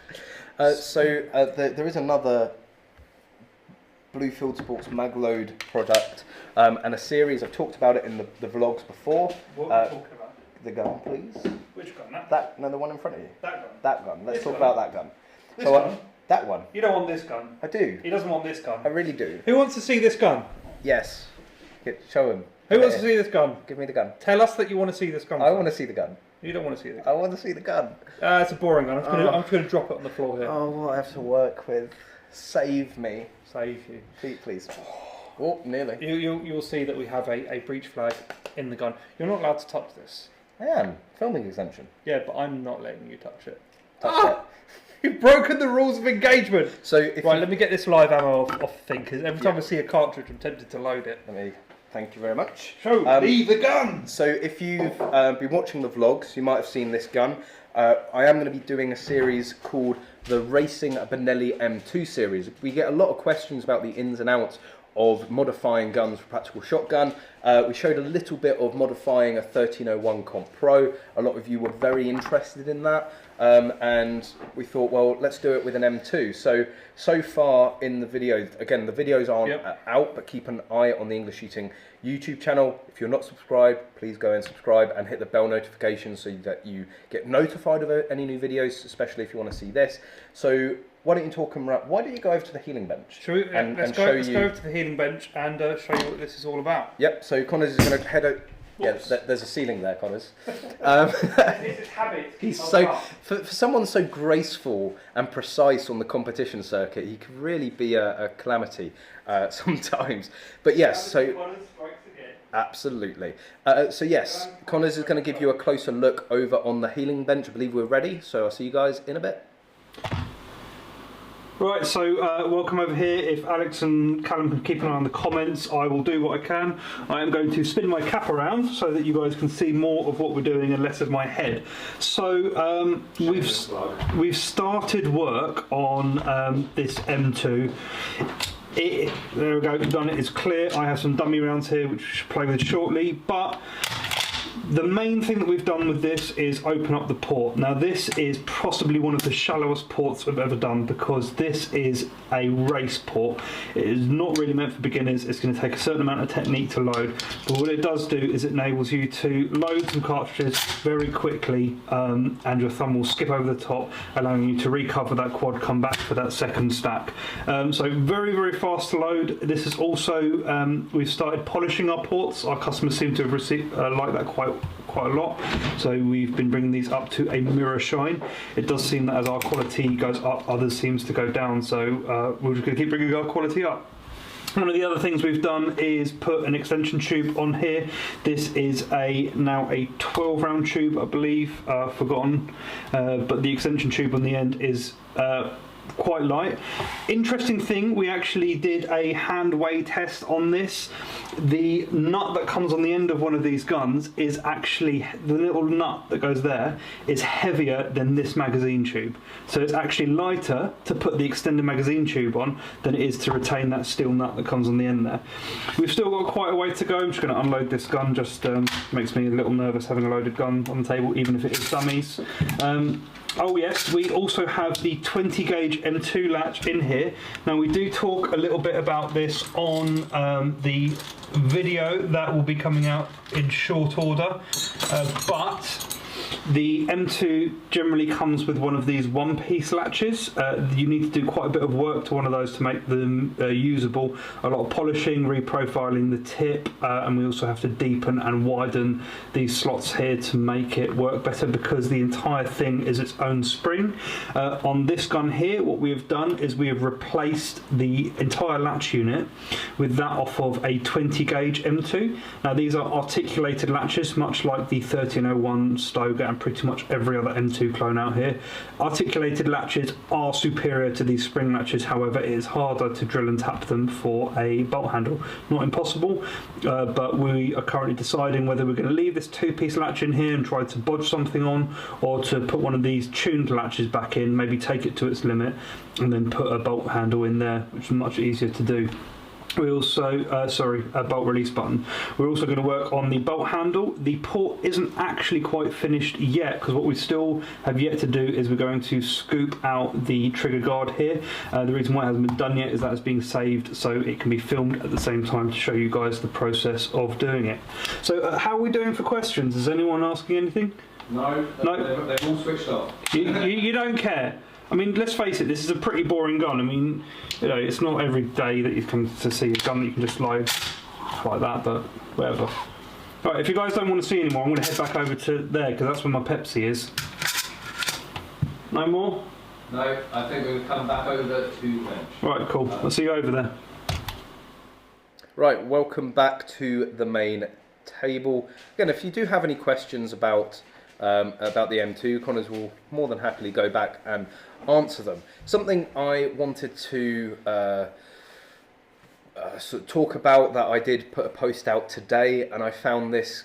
Speaker 1: There is another Bluefield Sports Magload product, and a series. I've talked about it in the vlogs before.
Speaker 2: What are we talking about?
Speaker 1: The gun, please.
Speaker 2: Which gun?
Speaker 1: No, the one in front of you.
Speaker 2: That gun?
Speaker 1: That gun. Let's talk about that gun.
Speaker 2: This gun?
Speaker 1: That one.
Speaker 2: You don't want this gun.
Speaker 1: I do.
Speaker 2: He doesn't want this gun.
Speaker 1: I really do.
Speaker 2: Who wants to see this gun?
Speaker 1: Yes. Show him.
Speaker 2: Who wants to see this gun?
Speaker 1: Give me the gun.
Speaker 2: Tell us that you want to see this gun.
Speaker 1: I want to see the gun.
Speaker 2: You don't want to see the gun.
Speaker 1: I want to see the gun.
Speaker 2: It's a boring gun. I'm just going to drop it on the floor here.
Speaker 1: Oh, what I have to work with. Save me.
Speaker 2: Save you.
Speaker 1: Please. Oh, nearly.
Speaker 2: You'll see that we have a breech flag in the gun. You're not allowed to touch this.
Speaker 1: I am. Filming exemption.
Speaker 2: Yeah, but I'm not letting you touch it.
Speaker 1: Touch it.
Speaker 2: You've broken the rules of engagement.
Speaker 1: So
Speaker 2: let me get this live ammo off the thing, because every time I see a cartridge, I'm tempted to load it.
Speaker 1: Thank you very much.
Speaker 2: Show me the gun!
Speaker 1: So if you've been watching the vlogs, you might have seen this gun. I am going to be doing a series called the Racing Benelli M2 series. We get a lot of questions about the ins and outs of modifying guns for practical shotgun. We showed a little bit of modifying a 1301 Comp Pro. A lot of you were very interested in that, and we thought, well, let's do it with an M2. So far in the videos, again, the videos aren't out, but keep an eye on the English Shooting YouTube channel. If you're not subscribed, please go and subscribe and hit the bell notification so that you get notified of any new videos, especially if you want to see this. So why don't you why don't you go over to the healing bench?
Speaker 2: Let's go over to the healing bench and show you what this is all about.
Speaker 1: Yep, so Connors is going to head out. there's a ceiling there, Connors.
Speaker 2: It's his habit.
Speaker 1: He's so for someone so graceful and precise on the competition circuit, he could really be a calamity sometimes. But yes, so absolutely. So yes, Connors is going to give you a closer look over on the healing bench. I believe we're ready, so I'll see you guys in a bit.
Speaker 5: Right, so welcome over here. If Alex and Callum can keep an eye on the comments, I will do what I can. I am going to spin my cap around so that you guys can see more of what we're doing and less of my head. So we've started work on this M2. There we go, done it, it's clear. I have some dummy rounds here which we'll play with shortly, but the main thing that we've done with this is open up the port. Now this is possibly one of the shallowest ports I've ever done because this is a race port. It is not really meant for beginners. It's going to take a certain amount of technique to load, but what it does do is it enables you to load some cartridges very quickly and your thumb will skip over the top, allowing you to recover that quad, come back for that second stack. So very, very fast to load. This is also, we've started polishing our ports. Our customers seem to have received, liked that quite a lot, so we've been bringing these up to a mirror shine. It does seem that as our quality goes up, others seems to go down, so we're just going to keep bringing our quality up. One of the other things we've done is put an extension tube on here. This is now a 12 round tube, I believe, forgotten, but the extension tube on the end is quite light. Interesting thing, we actually did a hand weigh test on this. The nut that comes on the end of one of these guns is actually, the little nut that goes there is heavier than this magazine tube. So it's actually lighter to put the extended magazine tube on than it is to retain that steel nut that comes on the end there. We've still got quite a way to go. I'm just going to unload this gun, just makes me a little nervous having a loaded gun on the table, even if it is dummies. Oh yes, we also have the 20 gauge M2 latch in here. Now we do talk a little bit about this on the video that will be coming out in short order, but the M2 generally comes with one of these one-piece latches. You need to do quite a bit of work to one of those to make them usable. A lot of polishing, reprofiling the tip, and we also have to deepen and widen these slots here to make it work better because the entire thing is its own spring. On this gun here, what we have done is we have replaced the entire latch unit with that off of a 20 gauge M2. Now these are articulated latches, much like the 1301 Stoger and pretty much every other M2 clone out here. Articulated latches are superior to these spring latches, however it is harder to drill and tap them for a bolt handle. Not impossible, but we are currently deciding whether we're going to leave this two-piece latch in here and try to bodge something on, or to put one of these tuned latches back in, maybe take it to its limit and then put a bolt handle in there, which is much easier to do. We also, a bolt release button. We're also going to work on the bolt handle. The port isn't actually quite finished yet because what we still have yet to do is we're going to scoop out the trigger guard here. The reason why it hasn't been done yet is that it's being saved so it can be filmed at the same time to show you guys the process of doing it. So how are we doing for questions? Is anyone asking anything?
Speaker 4: No, no? They've all switched off.
Speaker 5: You don't care? I mean, let's face it, this is a pretty boring gun. I mean, you know, it's not every day that you come to see a gun that you can just load like that, but whatever. Right, if you guys don't want to see anymore, I'm going to head back over to there, because that's where my Pepsi is. No more?
Speaker 4: No, I think we'll come back over to the bench.
Speaker 5: Right, cool. I'll see you over there.
Speaker 1: Right, welcome back to the main table. Again, if you do have any questions about the M2, Connors will more than happily go back and answer them. Something I wanted to sort of talk about, that I did put a post out today, and I found this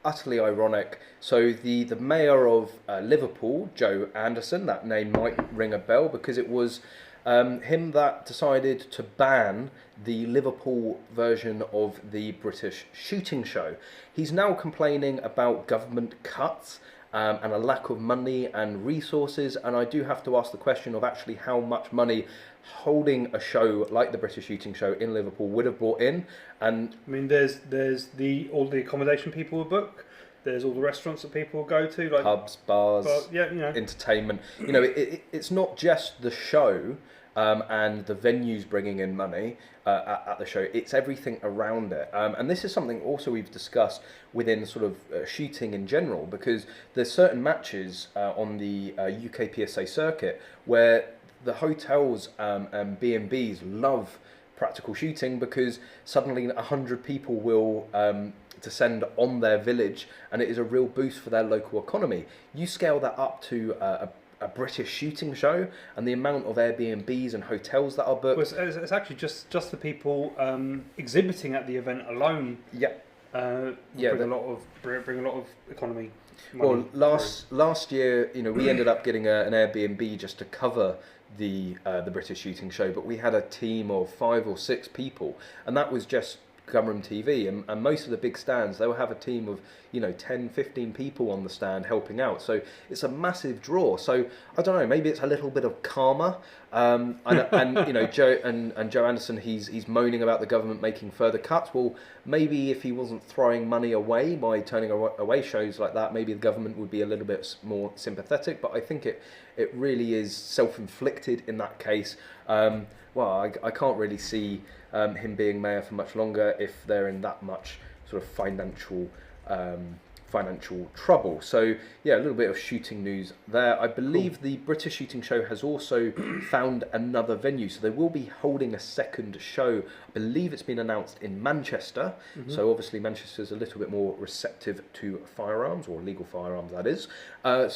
Speaker 1: utterly ironic. So the mayor of Liverpool, Joe Anderson, that name might ring a bell because it was him that decided to ban the Liverpool version of the British shooting show. He's now complaining about government cuts and a lack of money and resources, and I do have to ask the question of actually how much money holding a show like the British shooting show in Liverpool would have brought in. And
Speaker 2: I mean, there's all the accommodation people will book. There's all the restaurants that people will go to, like
Speaker 1: pubs, bars,
Speaker 2: yeah, you know,
Speaker 1: entertainment. You know, it's not just the show and the venues bringing in money at the show. It's everything around it. And this is something also we've discussed within sort of shooting in general, because there's certain matches on the UK PSA circuit where the hotels and B&Bs love practical shooting, because suddenly 100 people will descend on their village, and it is a real boost for their local economy. You scale that up to a British shooting show, and the amount of Airbnbs and hotels that are booked.
Speaker 5: Well, it's actually just the people exhibiting at the event alone.
Speaker 1: Yeah,
Speaker 5: bring a lot of economy.
Speaker 1: Well, last year, we ended up getting an Airbnb just to cover the British shooting show, but we had a team of 5 or 6 people, and that was just Gumroom TV, and most of the big stands, they will have a team of 10, 15 people on the stand helping out, so it's a massive draw. So I don't know, maybe it's a little bit of karma, and Joe Anderson, he's moaning about the government making further cuts. Well, maybe if he wasn't throwing money away by turning away shows like that, maybe the government would be a little bit more sympathetic, but I think it really is self-inflicted in that case. I can't really see him being mayor for much longer if they're in that much sort of financial trouble. So yeah, a little bit of shooting news there. I believe the British Shooting Show has also found another venue, so they will be holding a second show. I believe it's been announced in Manchester. So obviously Manchester's a little bit more receptive to firearms, or legal firearms, that is.
Speaker 5: And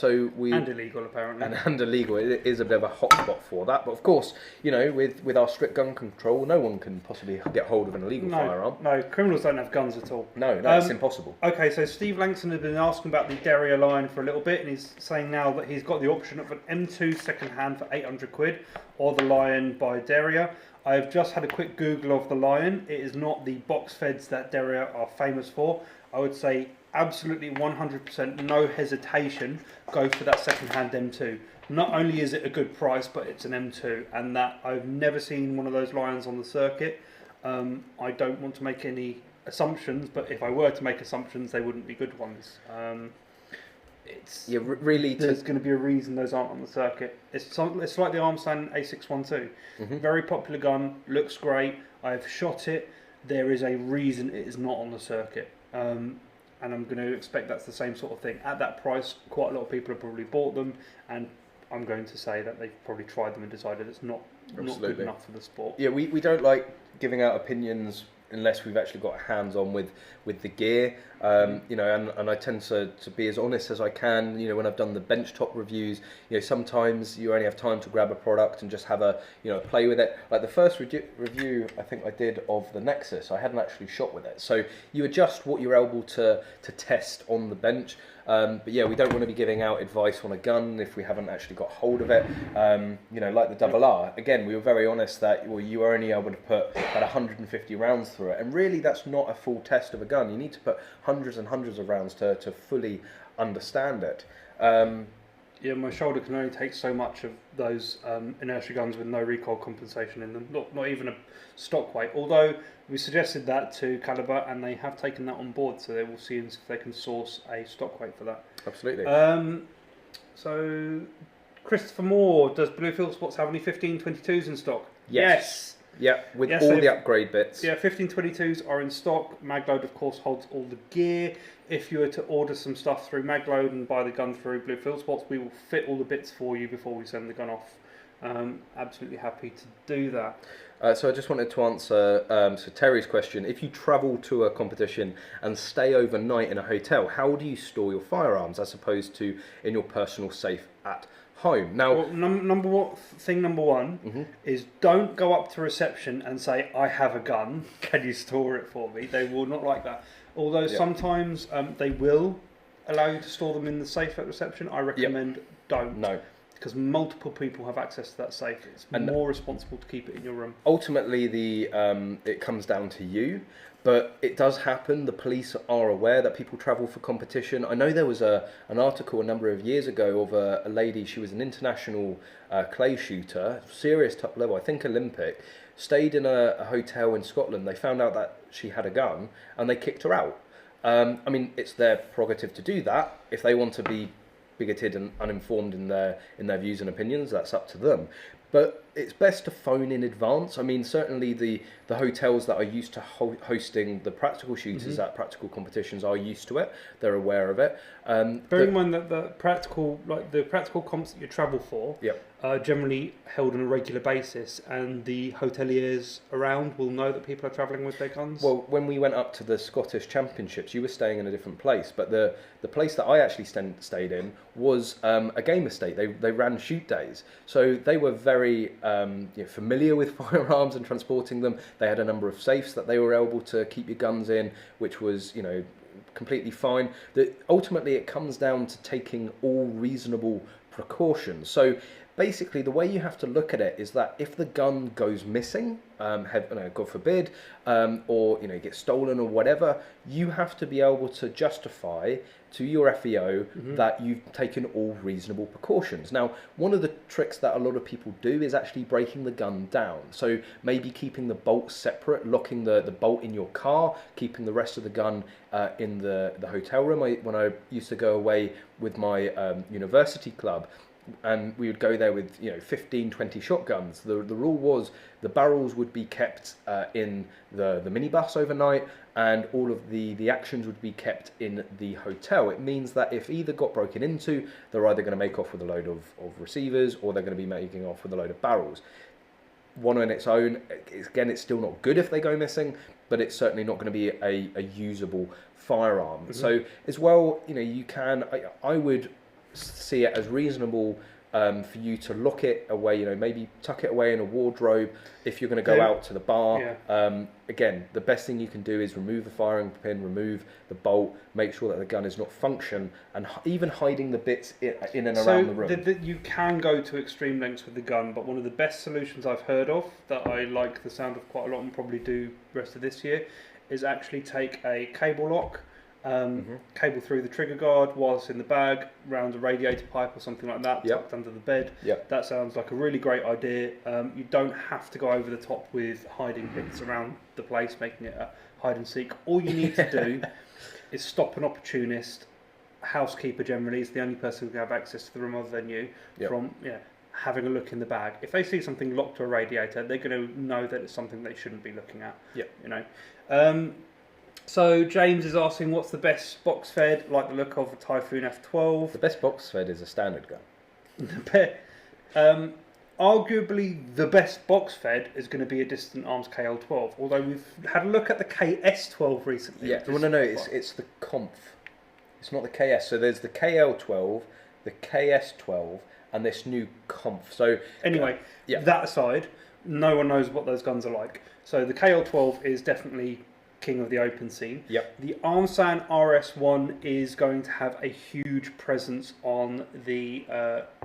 Speaker 5: illegal, apparently.
Speaker 1: And illegal. It is a bit of a hotspot for that. But of course, with our strict gun control, no one can possibly get hold of an illegal firearm.
Speaker 5: No, criminals don't have guns at all.
Speaker 1: No, it's impossible.
Speaker 5: Okay, so Steve Langston has been asking about the Derriere line for a little bit, and he's saying now that he's got the option of an M2 second hand for 800 quid, or the Lion by Derriere. I've just had a quick Google of the Lion. It is not the box feds that Derriere are famous for. I would say absolutely 100%, no hesitation, go for that second-hand M2. Not only is it a good price, but it's an M2, and that I've never seen one of those Lions on the circuit. I don't want to make any assumptions, but if I were to make assumptions, they wouldn't be good ones. There's going to be a reason those aren't on the circuit. It's like the Armstrong A612. Very popular gun, looks great. I've shot it. There is a reason it is not on the circuit. And I'm going to expect that's the same sort of thing. At that price, quite a lot of people have probably bought them, and I'm going to say that they've probably tried them and decided it's not good enough for the sport.
Speaker 1: Yeah, we don't like giving out opinions unless we've actually got hands-on with the gear, and I tend to be as honest as I can. When I've done the benchtop reviews, sometimes you only have time to grab a product and just have a play with it. Like the first review I think I did of the Nexus, I hadn't actually shot with it, so you adjust what you're able to test on the bench. But yeah, we don't want to be giving out advice on a gun if we haven't actually got hold of it. Like the RR, again, we were very honest that you were only able to put about 150 rounds through it, and really that's not a full test of a gun. You need to put hundreds and hundreds of rounds to fully understand it.
Speaker 5: My shoulder can only take so much of those inertia guns with no recoil compensation in them, not even a stock weight, although we suggested that to Calibre and they have taken that on board, so they will see if they can source a stock weight for that.
Speaker 1: Absolutely.
Speaker 5: So Christopher Moore, does Bluefield Sports have any 1522s in stock?
Speaker 1: Yes. Yeah, with all the upgrade bits.
Speaker 5: Yeah, 1522s are in stock. Magload, of course, holds all the gear. If you were to order some stuff through Magload and buy the gun through Bluefield Sports, we will fit all the bits for you before we send the gun off. Absolutely happy to do that.
Speaker 1: So I just wanted to answer Terry's question. If you travel to a competition and stay overnight in a hotel, how do you store your firearms as opposed to in your personal safe at home? Now,
Speaker 5: number one is don't go up to reception and say, I have a gun, can you store it for me? They will not like that. Although sometimes they will allow you to store them in the safe at reception. I recommend don't.
Speaker 1: No.
Speaker 5: Because multiple people have access to that safe. It's more responsible to keep it in your room.
Speaker 1: Ultimately, it comes down to you. But it does happen. The police are aware that people travel for competition. I know there was an article a number of years ago of a lady, she was an international clay shooter, serious top level, I think Olympic, stayed in a hotel in Scotland. They found out that she had a gun and they kicked her out. I mean, it's their prerogative to do that. If they want to be bigoted and uninformed in their views and opinions, that's up to them. But it's best to phone in advance. I mean, certainly the hotels that are used to hosting the practical shooters at practical competitions are used to it. They're aware of it.
Speaker 2: Bearing in mind that the practical comps that you travel for are generally held on a regular basis, and the hoteliers around will know that people are travelling with their guns.
Speaker 1: Well, when we went up to the Scottish Championships, you were staying in a different place, but the place that I actually stayed in was a game estate. They ran shoot days, so they were very familiar with firearms and transporting them. They had a number of safes that they were able to keep your guns in, which was completely fine. Ultimately, it comes down to taking all reasonable precautions. So basically, the way you have to look at it is that if the gun goes missing, God forbid, or gets stolen or whatever, you have to be able to justify to your FEO that you've taken all reasonable precautions. Now, one of the tricks that a lot of people do is actually breaking the gun down. So maybe keeping the bolts separate, locking the bolt in your car, keeping the rest of the gun in the hotel room. When I used to go away with my university club, and we would go there with 15, 20 shotguns. The rule was the barrels would be kept in the minibus overnight, and all of the actions would be kept in the hotel. It means that if either got broken into, they're either going to make off with a load of receivers, or they're going to be making off with a load of barrels. One on its own, again, it's still not good if they go missing, but it's certainly not going to be a usable firearm. So as well, you can, I would see it as reasonable for you to lock it away, maybe tuck it away in a wardrobe if you're going to go out to the bar. Again, the best thing you can do is remove the firing pin, remove the bolt, make sure that the gun is not function, and even hiding the bits in and around the room.
Speaker 2: You can go to extreme lengths with the gun, but one of the best solutions I've heard of, that I like the sound of quite a lot and probably do the rest of this year, is actually take a cable lock, cable through the trigger guard whilst in the bag, round a radiator pipe or something like that, tucked under the bed. That sounds like a really great idea. You don't have to go over the top with hiding bits around the place, making it a hide and seek. All you need to do is stop an opportunist. Housekeeper generally is the only person who can have access to the room other than you, from having a look in the bag. If they see something locked to a radiator, they're going to know that it's something they shouldn't be looking at. So James is asking, what's the best box fed? Like the look of a Typhoon F12.
Speaker 1: The best box fed is a standard
Speaker 2: gun. Arguably, the best box fed is going to be a Distant Arms KL12. Although we've had a look at the KS12 recently.
Speaker 1: It's the Conf. It's not the KS. So there's the KL12, the KS12, and this new Conf. So
Speaker 2: anyway, that aside, no one knows what those guns are like. So the KL12 is definitely king of the open scene. The Armsan RS1 is going to have a huge presence on the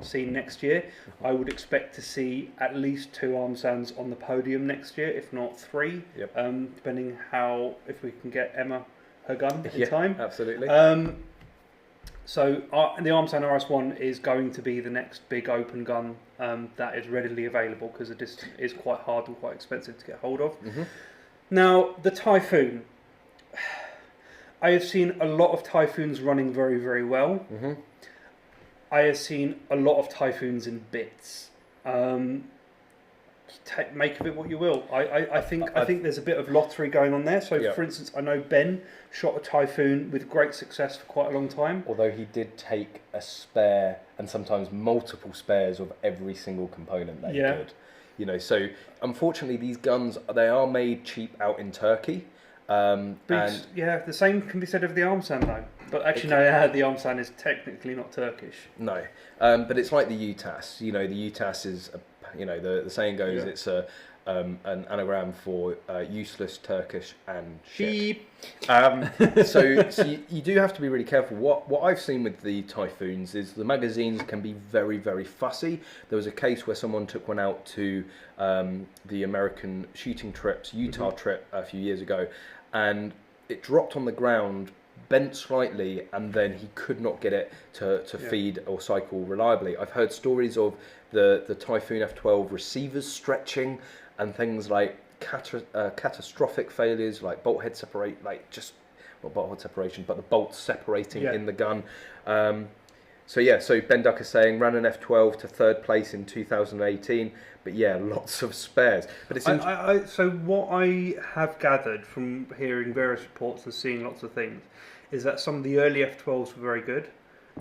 Speaker 2: scene next year. I would expect to see at least 2 Armsans on the podium next year, if not 3, depending if we can get Emma her gun in time.
Speaker 1: Absolutely.
Speaker 2: So the Armsan RS1 is going to be the next big open gun that is readily available, because it is quite hard and quite expensive to get hold of. Now, the Typhoon. I have seen a lot of Typhoons running very, very well. I have seen a lot of Typhoons in bits. Make of it what you will. I think there's a bit of lottery going on there. So, for instance, I know Ben shot a Typhoon with great success for quite a long time.
Speaker 1: Although he did take a spare, and sometimes multiple spares, of every single component that he did. So unfortunately, these guns, they are made cheap out in Turkey.
Speaker 2: The same can be said of the Armsan though. But actually, the Armsan is technically not Turkish.
Speaker 1: No, but it's like the UTAS. The UTAS is, the saying goes, it's an anagram for useless, Turkish, and shit. So you do have to be really careful. What I've seen with the Typhoons is the magazines can be very, very fussy. There was a case where someone took one out to the American shooting trips, Utah trip a few years ago, and it dropped on the ground, bent slightly, and then he could not get it to feed or cycle reliably. I've heard stories of the Typhoon F12 receivers stretching, and things like catastrophic failures, like bolt head separate, not bolt head separation, but the bolts separating in the gun. So yeah, so Ben Duck is saying ran an F12 to 3rd place in 2018, but yeah, lots of spares. But it's
Speaker 2: so what I have gathered from hearing various reports and seeing lots of things is that some of the early F12s were very good.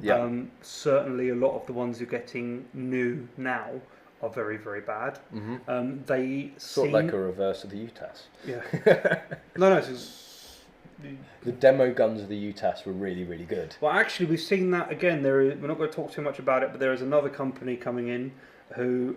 Speaker 1: Yeah.
Speaker 2: Certainly a lot of the ones you're getting new now are very, very bad.
Speaker 1: Mm-hmm.
Speaker 2: They
Speaker 1: sort of like a reverse of the UTAS.
Speaker 2: Yeah. no.
Speaker 1: The demo guns of the UTAS were really, really good.
Speaker 2: Well, actually, we've seen that again. We're not going to talk too much about it, but there is another company coming in who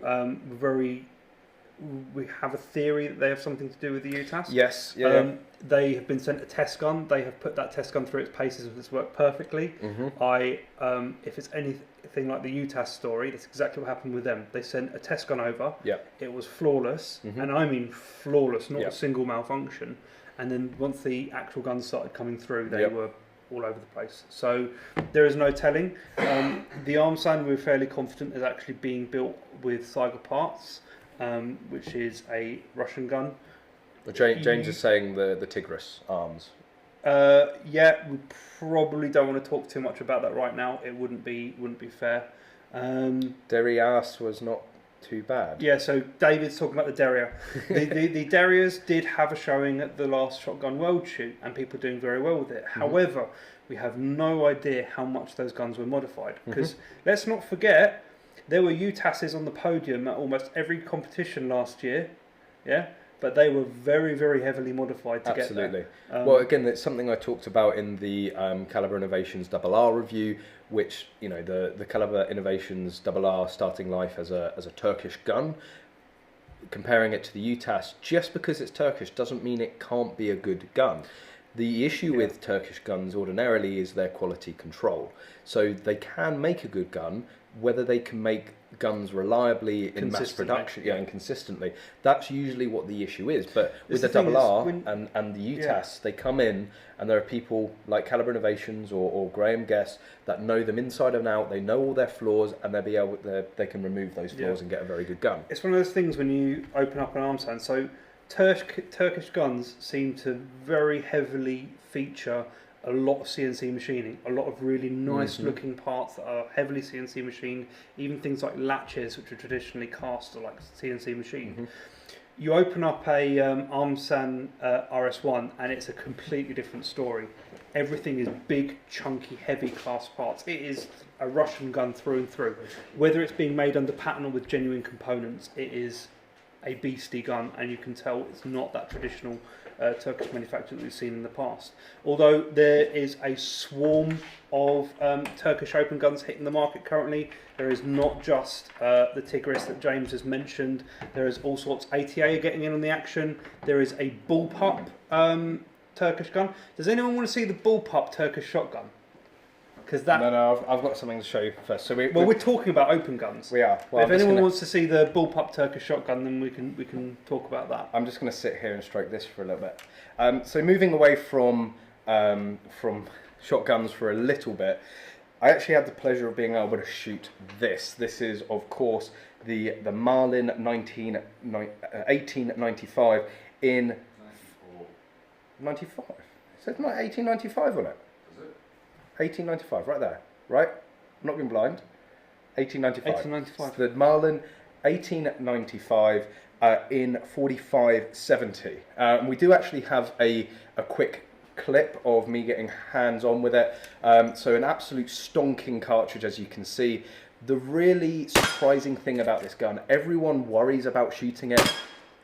Speaker 2: we have a theory that they have something to do with the UTAS.
Speaker 1: Yes. Yeah.
Speaker 2: They have been sent a test gun. They have put that test gun through its paces and it's worked perfectly.
Speaker 1: Mm-hmm.
Speaker 2: If it's anything like the UTAS story, that's exactly what happened with them. They sent a test gun over.
Speaker 1: Yeah.
Speaker 2: It was flawless, and I mean flawless, not a single malfunction. And then once the actual guns started coming through, they were all over the place. So there is no telling. The Armsand, we're fairly confident, is actually being built with Saiga parts, which is a Russian gun.
Speaker 1: James is saying the Tigris arms.
Speaker 2: Yeah, we probably don't want to talk too much about that right now. It wouldn't be fair.
Speaker 1: Derias was not too bad.
Speaker 2: Yeah, so David's talking about the Derrier. the Derriers did have a showing at the last Shotgun World Shoot, and people are doing very well with it. However, we have no idea how much those guns were modified, because let's not forget there were UTASs on the podium at almost every competition last year. Yeah. But they were very, very heavily modified to get there.
Speaker 1: Absolutely. Well, again, it's something I talked about in the Caliber Innovations RR review, which, you know, the Caliber Innovations RR starting life as a Turkish gun, comparing it to the UTAS, just because it's Turkish doesn't mean it can't be a good gun. The issue with Turkish guns ordinarily is their quality control. So they can make a good gun, whether they can make guns reliably in mass production, and consistently. That's usually what the issue is. But with the RR and the UTAS, they come in, and there are people like Caliber Innovations or Graham Guest that know them inside and out. They know all their flaws, and they can remove those flaws and get a very good gun.
Speaker 2: It's one of those things when you open up an Armsand. So Turkish guns seem to very heavily feature a lot of CNC machining, a lot of really nice looking parts that are heavily CNC machined, even things like latches, which are traditionally cast, are like CNC machined. You open up a Armsand RS1 and it's a completely different story. Everything is big, chunky, heavy cast parts. It is a Russian gun through and through. Whether it's being made under patent or with genuine components, it is a beastie gun, and you can tell it's not that traditional Turkish manufacture that we've seen in the past. Although there is a swarm of Turkish open guns hitting the market currently. There is not just the Tigris that James has mentioned. There is all sorts. ATA getting in on the action. There is a bullpup Turkish gun. Does anyone want to see the bullpup Turkish shotgun?
Speaker 1: No, I've got something to show you first. So
Speaker 2: we're talking about open guns.
Speaker 1: We are. Well,
Speaker 2: if anyone wants to see the bullpup Turkish shotgun, then we can talk about that.
Speaker 1: I'm just going to sit here and stroke this for a little bit. So moving away from shotguns for a little bit, I actually had the pleasure of being able to shoot this. This is, of course, the Marlin 1895 in 95. It says 1895 on it. 1895, right there, right? I'm not being blind. 1895.
Speaker 2: 1895.
Speaker 1: The Marlin 1895 in 4570. We do actually have a quick clip of me getting hands on with it. So an absolute stonking cartridge, as you can see. The really surprising thing about this gun, everyone worries about shooting it.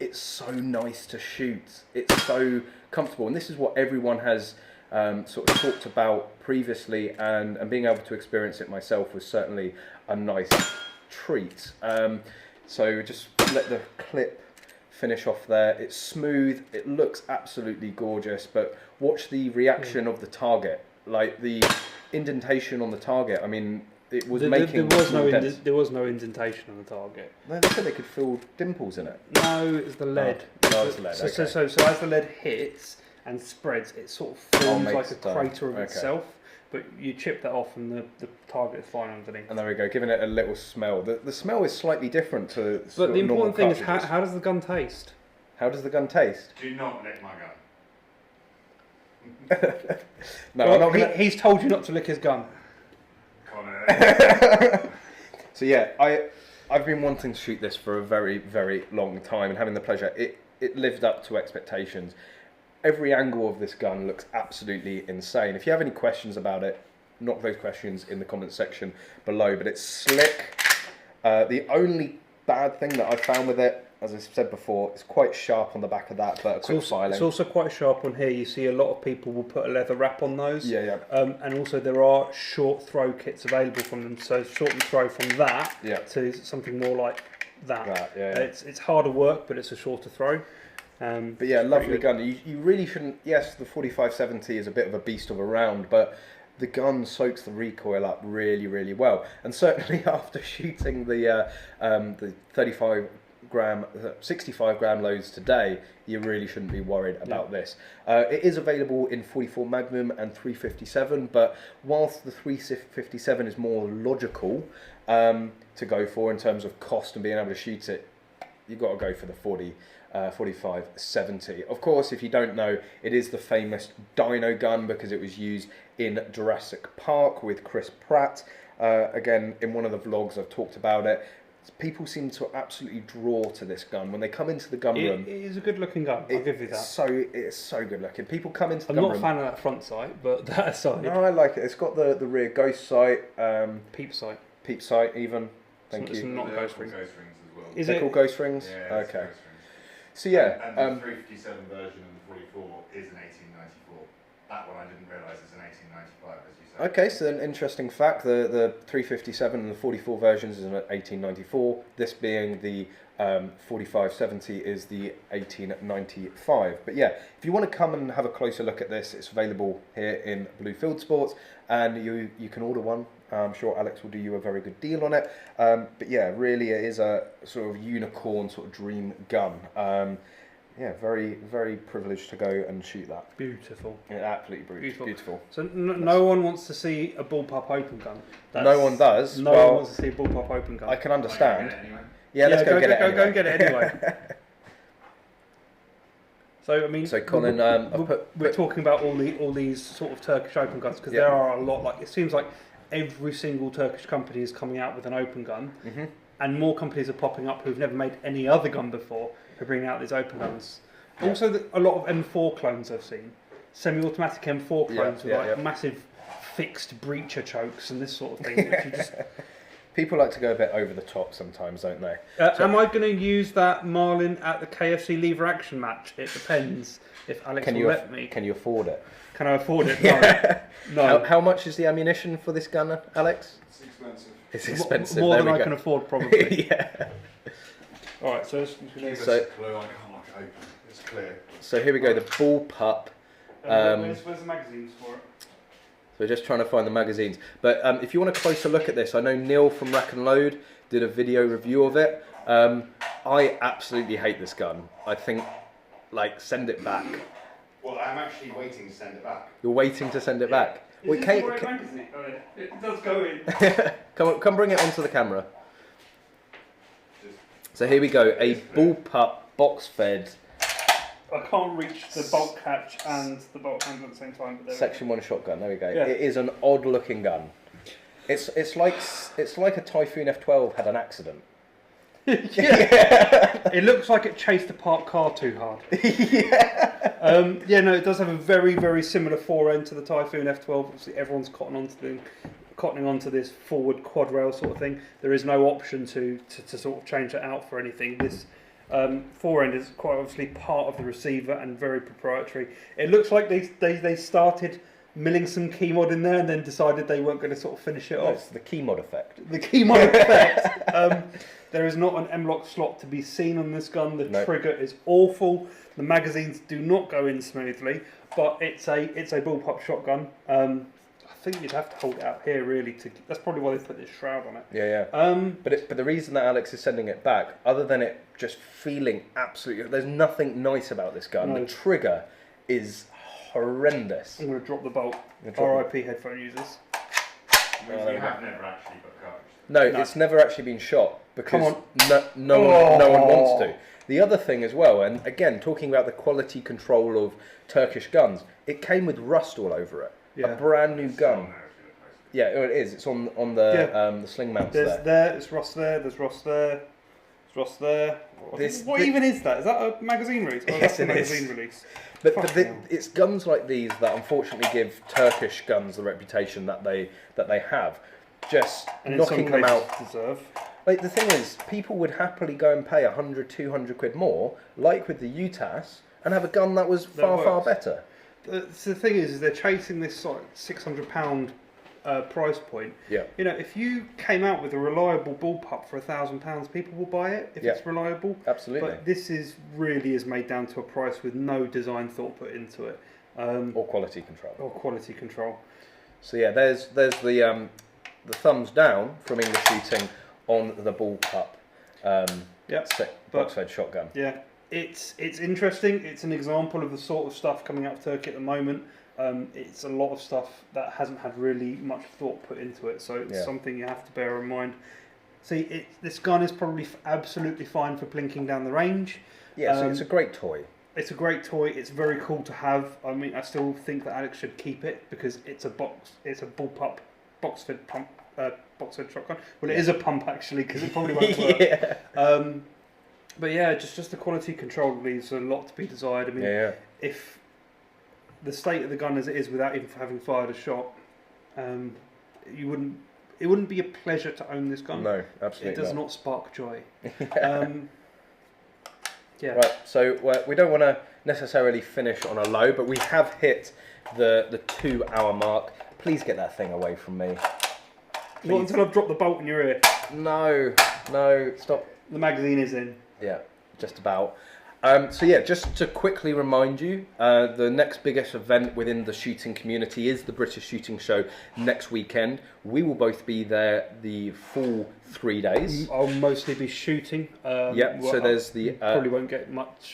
Speaker 1: It's so nice to shoot. It's so comfortable, and this is what everyone has sort of talked about previously, and being able to experience it myself was certainly a nice treat. So just let the clip finish off there. It's smooth, it looks absolutely gorgeous, but watch the reaction of the target, like the indentation on the target. I mean, it was
Speaker 2: there was no indentation on the target.
Speaker 1: No, they said they could feel dimples in it.
Speaker 2: No, it's the lead.
Speaker 1: Oh, it's the lead. Okay.
Speaker 2: So as the lead hits and spreads, it sort of forms like a crater of itself, but you chip that off and the target is fine underneath.
Speaker 1: And there we go, giving it a little smell. The smell is slightly different to
Speaker 2: But the important thing is, how does the gun taste?
Speaker 1: How does the gun taste?
Speaker 3: Do not lick my gun.
Speaker 1: No, well,
Speaker 2: he's told you not to lick his gun.
Speaker 3: Connor,
Speaker 1: So yeah, I've been wanting to shoot this for a very, very long time, and having the pleasure, it lived up to expectations. Every angle of this gun looks absolutely insane. If you have any questions about it, knock those questions in the comments section below. But it's slick. The only bad thing that I found with it, as I said before, it's quite sharp on the back of that, but
Speaker 2: it's also quite sharp on here. You see a lot of people will put a leather wrap on those.
Speaker 1: Yeah.
Speaker 2: And also there are short throw kits available from them. So shorten throw from that to something more like that. It's harder work, but it's a shorter throw.
Speaker 1: But yeah, lovely gun. You really shouldn't. Yes, the 45-70 is a bit of a beast of a round, but the gun soaks the recoil up really, really well. And certainly after shooting the 65 gram loads today, you really shouldn't be worried about this. It is available in 44 Magnum and 357, but whilst the 357 is more logical to go for in terms of cost and being able to shoot it, you've got to go for the 45-70. Of course, if you don't know, it is the famous Dino gun because it was used in Jurassic Park with Chris Pratt. Again, in one of the vlogs I've talked about it. People seem to absolutely draw to this gun when they come into the gun room.
Speaker 2: It is a good looking gun, I'll give you that.
Speaker 1: It's so good looking. People come into the gun room.
Speaker 2: I'm not a fan of that front sight, but that aside.
Speaker 1: No, I like it. It's got the rear ghost sight.
Speaker 2: Peep sight.
Speaker 1: Peep sight even. Thank you.
Speaker 2: It's not ghost rings.
Speaker 3: Ghost rings as well.
Speaker 1: Is it called ghost rings?
Speaker 3: Yeah,
Speaker 1: okay.
Speaker 3: Ghost rings.
Speaker 1: So yeah.
Speaker 3: And the 357 version and the 44 is an 1894. That one I didn't realise is an 1895, as you said.
Speaker 1: Okay, so an interesting fact, the 357 and the 44 versions is an 1894, this being the 45-70 is the 1895. But yeah, if you want to come and have a closer look at this, it's available here in Blue Field Sports, and you can order one. I'm sure Alex will do you a very good deal on it. But yeah, really it is a sort of unicorn sort of dream gun. Yeah, very, very privileged to go and shoot that.
Speaker 2: Beautiful.
Speaker 1: Yeah, absolutely beautiful.
Speaker 2: So no one wants to see a bullpup open gun.
Speaker 1: No one does.
Speaker 2: No one wants to see a bullpup open gun.
Speaker 1: I can understand.
Speaker 3: Anyway.
Speaker 1: Yeah, let's go get it anyway.
Speaker 2: Go and get it anyway. So I mean,
Speaker 1: so Colin,
Speaker 2: we're talking about all these sort of Turkish open guns because there are a lot. Like it seems like every single Turkish company is coming out with an open gun, and more companies are popping up who've never made any other gun before. Who bring out these open guns. Also, a lot of M4 clones I've seen, semi-automatic M4 clones with massive fixed breacher chokes and this sort of thing. Which you just...
Speaker 1: People like to go a bit over the top sometimes, don't they?
Speaker 2: Am I going to use that Marlin at the KFC lever action match? It depends if Alex will let me.
Speaker 1: Can you afford it?
Speaker 2: Can I afford it? No.
Speaker 1: How much is the ammunition for this gun, Alex?
Speaker 3: It's expensive.
Speaker 1: It's expensive.
Speaker 2: More than I can afford, probably.
Speaker 1: Yeah.
Speaker 2: All right, so
Speaker 3: it's clear.
Speaker 1: So here we go, the bullpup.
Speaker 2: Where's the magazines for it?
Speaker 1: So we're just trying to find the magazines. But if you want a closer look at this, I know Neil from Rack and Load did a video review of it. I absolutely hate this gun. I think, send it back.
Speaker 3: Well, I'm actually waiting to send it back.
Speaker 1: You're waiting to send it back?
Speaker 2: Is this the right magazine? Oh, it does go in.
Speaker 1: Come bring it onto the camera. So here we go, a bullpup box-fed.
Speaker 5: I can't reach the bolt catch and the bolt handle at the same time. But
Speaker 1: Section 1 shotgun. There we go.
Speaker 5: Yeah.
Speaker 1: It is an odd-looking gun. It's like a Typhoon F12 had an accident.
Speaker 2: It looks like it chased a parked car too hard. No, it does have a very, very similar fore end to the Typhoon F12. Obviously, everyone's cottoning onto this forward quad rail sort of thing. There is no option to sort of change that out for anything. This fore end is quite obviously part of the receiver and very proprietary. It looks like they started milling some key mod in there and then decided they weren't going to sort of finish it off.
Speaker 1: It's the key mod effect.
Speaker 2: The key mod effect. There is not an M-lock slot to be seen on this gun. The trigger is awful. The magazines do not go in smoothly, but it's a bullpup shotgun. I think you'd have to hold it out here really that's probably why they put this shroud on it.
Speaker 1: Yeah. But the reason that Alex is sending it back, other than it just feeling absolutely, there's nothing nice about this gun. No. The trigger is horrendous.
Speaker 2: I'm going to drop the bolt. RIP headphone users.
Speaker 3: You have never actually got cartridge.
Speaker 1: No, it's never actually been shot because no one wants to. The other thing as well, and again, talking about the quality control of Turkish guns, it came with rust all over it. Yeah. A brand new gun. Yeah, it is. It's on the sling mounts
Speaker 5: there. There's Ross there. There's Ross there. There's Ross there. What even is that? Is that a magazine release? Oh,
Speaker 1: yes,
Speaker 5: that's a magazine release.
Speaker 1: But it's guns like these that unfortunately give Turkish guns the reputation that they have. Just knocking them out.
Speaker 5: Deserve.
Speaker 1: Like, the thing is, people would happily go and pay 100, 200 quid more, like with the UTAS, and have a gun that was far better.
Speaker 5: The thing is they're chasing this like £600 price point.
Speaker 1: Yeah.
Speaker 5: You know, if you came out with a reliable bullpup for £1,000, people will buy it if it's reliable.
Speaker 1: Absolutely.
Speaker 5: But this really is made down to a price with no design thought put into it.
Speaker 1: Or quality control.
Speaker 5: So
Speaker 1: yeah, there's the thumbs down from EnglishShooting on the bullpup. Box-fed shotgun.
Speaker 5: Yeah. It's interesting. It's an example of the sort of stuff coming out of Turkey at the moment. It's a lot of stuff that hasn't had really much thought put into it, so it's something you have to bear in mind. See, this gun is probably absolutely fine for plinking down the range.
Speaker 1: Yeah, so it's a great toy.
Speaker 5: It's a great toy. It's very cool to have. I mean, I still think that Alex should keep it because it's a bullpup box-fed pump, box-fed shotgun. Well, it is a pump actually because it probably won't work. But yeah, just the quality control leaves a lot to be desired. I mean, if the state of the gun as it is without even having fired a shot, it wouldn't be a pleasure to own this gun.
Speaker 1: No, absolutely
Speaker 5: It does not spark joy.
Speaker 1: Right, so we don't want to necessarily finish on a low, but we have hit the 2 hour mark. Please get that thing away from me.
Speaker 5: Not until I've dropped the bolt in your ear.
Speaker 1: No, stop.
Speaker 5: The magazine is in.
Speaker 1: Yeah, just about. So yeah, just to quickly remind you, the next biggest event within the shooting community is the British Shooting Show next weekend. We will both be there the full 3 days.
Speaker 5: I'll mostly be shooting.
Speaker 1: So there's the...
Speaker 5: probably won't get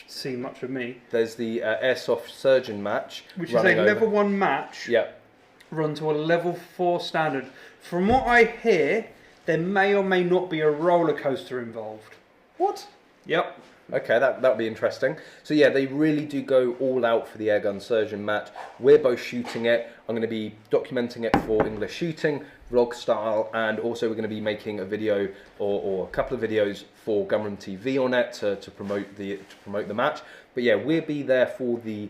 Speaker 5: see much of me.
Speaker 1: There's the Airsoft Surgeon match.
Speaker 5: Which is a level 1 match.
Speaker 1: Yeah.
Speaker 5: Run to a level 4 standard. From what I hear, there may or may not be a roller coaster involved.
Speaker 1: What?
Speaker 5: Yep.
Speaker 1: Okay, that would be interesting. So yeah, they really do go all out for the airgun surgeon match. We're both shooting it. I'm going to be documenting it for EnglishShooting, vlog style, and also we're going to be making a video or a couple of videos for Gunroom TV on it to promote the match. But yeah, we'll be there for the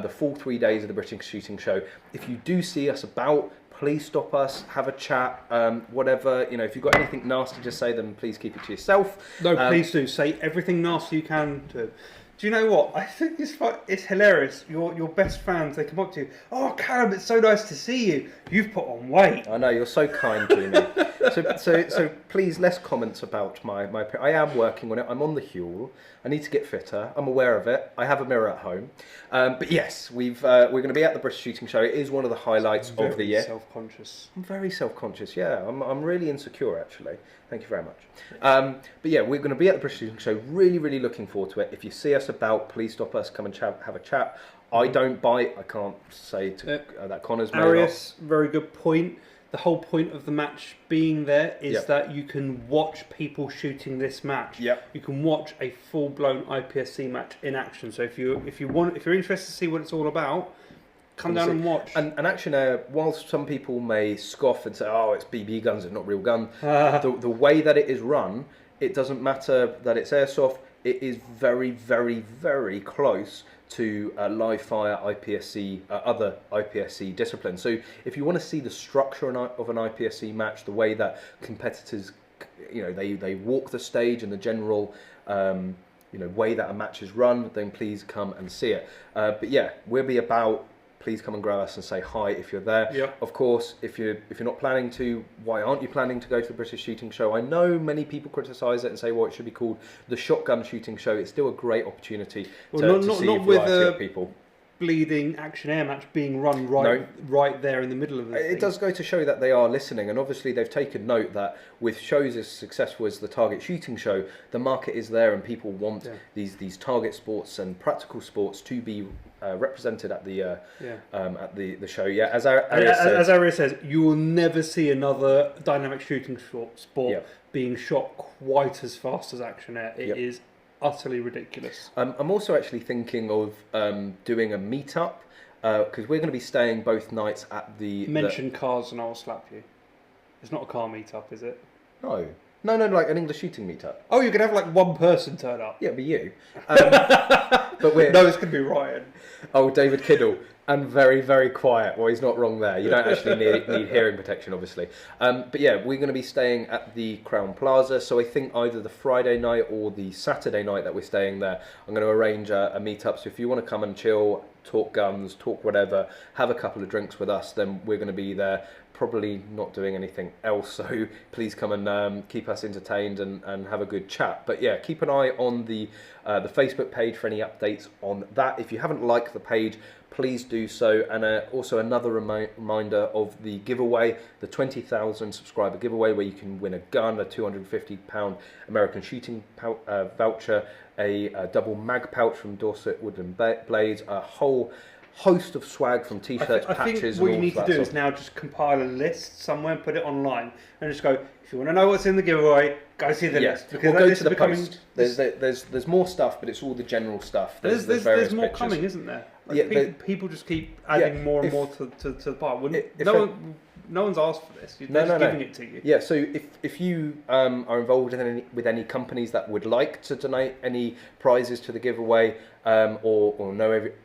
Speaker 1: full 3 days of the British Shooting Show. If you do see us about, please stop us, have a chat, whatever. You know, if you've got anything nasty to say, then please keep it to yourself.
Speaker 5: No, please do. Say everything nasty you can to... Do you know what? I think it's hilarious. Your best fans, they come up to you. Oh, Callum, it's so nice to see you. You've put on weight.
Speaker 1: I know, you're so kind to me. So please, less comments about my I am working on it. I'm on the Huel. I need to get fitter. I'm aware of it. I have a mirror at home. But yes, we're going to be at the British Shooting Show. It is one of the highlights of the year.
Speaker 5: Self-conscious.
Speaker 1: I'm very self-conscious, yeah. I'm really insecure, actually. Thank you very much. But yeah, we're going to be at the British Shooting Show. Really, really looking forward to it. If you see us about, please stop us, come and have a chat. I don't bite. I can't say that Connor's made
Speaker 5: Arius, very good point. The whole point of the match being there is that you can watch people shooting this match.
Speaker 1: Yep.
Speaker 5: You can watch a full-blown IPSC match in action. So if you're interested to see what it's all about, come down and watch.
Speaker 1: And Action Air, whilst some people may scoff and say, "Oh, it's BB guns, it's not real gun," the way that it is run, it doesn't matter that it's airsoft. It is very, very, very close to live fire IPSC, other IPSC disciplines. So if you want to see the structure of an IPSC match, the way that competitors, you know, they walk the stage and the general, way that a match is run, then please come and see it. But yeah, we'll be about. Please come and grab us and say hi if you're there.
Speaker 5: Yep.
Speaker 1: Of course, if you're not planning to, why aren't you planning to go to the British Shooting Show? I know many people criticise it and say, well, it should be called the Shotgun Shooting Show. It's still a great opportunity to see a variety of people.
Speaker 5: Bleeding Action Air match being run right there in the middle of it.
Speaker 1: It does go to show that they are listening, and obviously they've taken note that with shows as successful as the Target Shooting Show, the market is there and people want these target sports and practical sports to be represented at the show. Yeah, as
Speaker 5: Arius says, you will never see another dynamic shooting sport being shot quite as fast as Action Air. It is utterly ridiculous.
Speaker 1: I'm also actually thinking of doing a meetup because we're going to be staying both nights at the...
Speaker 5: Mention cars and I'll slap you.
Speaker 2: It's not a car meetup, is it?
Speaker 1: No. No, like an English shooting meetup.
Speaker 2: Oh, you could have like one person turn up.
Speaker 1: Yeah, it'd be you. But we're...
Speaker 2: No, it's going to be Ryan.
Speaker 1: Oh, David Kiddle. And very, very quiet. Well, he's not wrong there. You don't actually need hearing protection, obviously. But yeah, we're going to be staying at the Crown Plaza. So I think either the Friday night or the Saturday night that we're staying there, I'm going to arrange a meetup. So if you want to come and chill, talk guns, talk whatever, have a couple of drinks with us, then we're going to be there. Probably not doing anything else, so please come and keep us entertained and have a good chat. But yeah, keep an eye on the Facebook page for any updates on that. If you haven't liked the page, please do so. And also another reminder of the giveaway, the 20,000 subscriber giveaway, where you can win a gun, a £250 American shooting voucher, a double mag pouch from Dorset Woodland Blades, a whole host of swag from t-shirts, patches,
Speaker 2: I think what you need to do is now just compile a list somewhere and put it online and just go, if you want to know what's in the giveaway, go see the list.
Speaker 1: Because we'll go to the post. There's more stuff, but it's all the general stuff.
Speaker 2: There's more pictures coming, isn't there? Like
Speaker 1: yeah,
Speaker 2: people just keep adding more and more to the pile. No one's asked for this. They're just giving it to you.
Speaker 1: Yeah, so if you are involved with any companies that would like to donate any prizes to the giveaway, or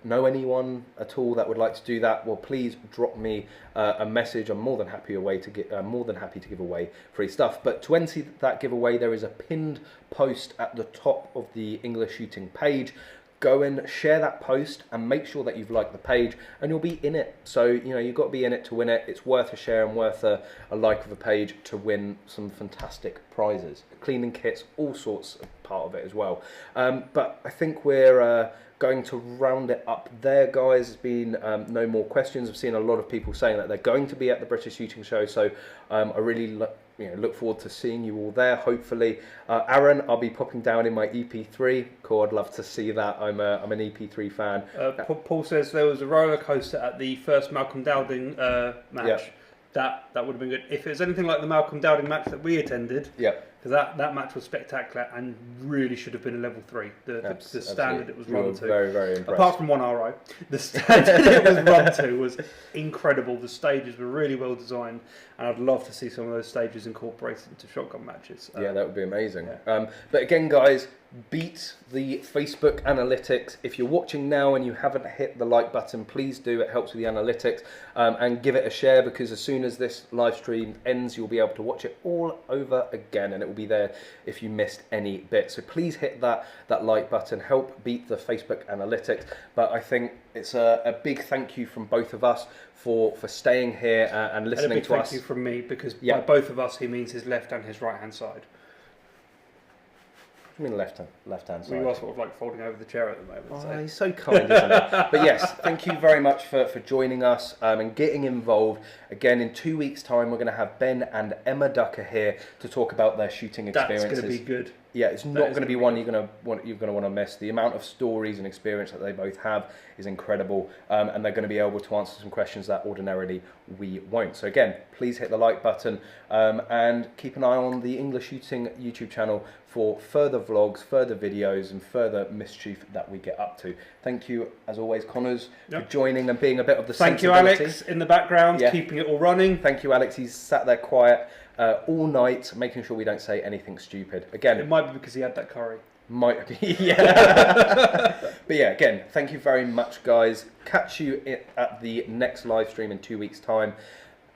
Speaker 1: know anyone at all that would like to do that, well, please drop me a message. I'm more than happy to give away free stuff. But to enter that giveaway, there is a pinned post at the top of the English Shooting page. Go and share that post and make sure that you've liked the page, and you'll be in it. So, you know, you've got to be in it to win it. It's worth a share and worth a like of the page to win some fantastic prizes. Cleaning kits, all sorts of part of it as well. But I think we're going to round it up there, guys. There's been no more questions. I've seen a lot of people saying that they're going to be at the British Shooting Show, so I really look forward to seeing you all there, hopefully. Aaron, I'll be popping down in my EP3. Cool, I'd love to see that. I'm an EP3 fan.
Speaker 2: Paul says there was a roller coaster at the first Malcolm Dowding match.
Speaker 1: Yeah.
Speaker 2: That would have been good. If it was anything like the Malcolm Dowding match that we attended,
Speaker 1: yeah,
Speaker 2: because that match was spectacular and really should have been a level 3. The standard it was run to.
Speaker 1: Very, very impressed.
Speaker 2: Apart from one RO, the standard it was run to was incredible. The stages were really well designed, and I'd love to see some of those stages incorporated into shotgun matches.
Speaker 1: Yeah, that would be amazing. Yeah. But again, guys, beat the Facebook analytics. If you're watching now and you haven't hit the like button, please do. It helps with the analytics. And give it a share, because as soon as this live stream ends, you'll be able to watch it all over again, and it will be there if you missed any bit. So please hit that like button, help beat the Facebook analytics. But I think it's a big thank you from both of us for staying here and listening to us. And a big
Speaker 2: thank you from me, because by both of us he means his left and his right hand side.
Speaker 1: I mean left hand side.
Speaker 2: We are sort of like folding over the chair at the moment.
Speaker 1: Oh, he's so kind, isn't he? But yes, thank you very much for joining us and getting involved. Again, in 2 weeks' time, we're going to have Ben and Emma Ducker here to talk about their shooting experiences.
Speaker 2: That's going to be good.
Speaker 1: Yeah, it's not going to be one you're going to want to miss. The amount of stories and experience that they both have is incredible, and they're going to be able to answer some questions that ordinarily we won't. So again, please hit the like button and keep an eye on the English Shooting YouTube channel for further vlogs, further videos, and further mischief that we get up to. Thank you, as always, Connors, for joining and being a bit of the sensibility.
Speaker 2: Thank you, Alex, in the background, keeping it all running.
Speaker 1: Thank you, Alex. He's sat there quiet all night, making sure we don't say anything stupid. Again,
Speaker 2: it might be because he had that curry.
Speaker 1: Might be, yeah. But yeah, again, thank you very much, guys. Catch you at the next live stream in 2 weeks' time.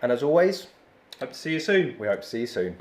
Speaker 1: And as always,
Speaker 2: hope to see you soon.
Speaker 1: We hope to see you soon.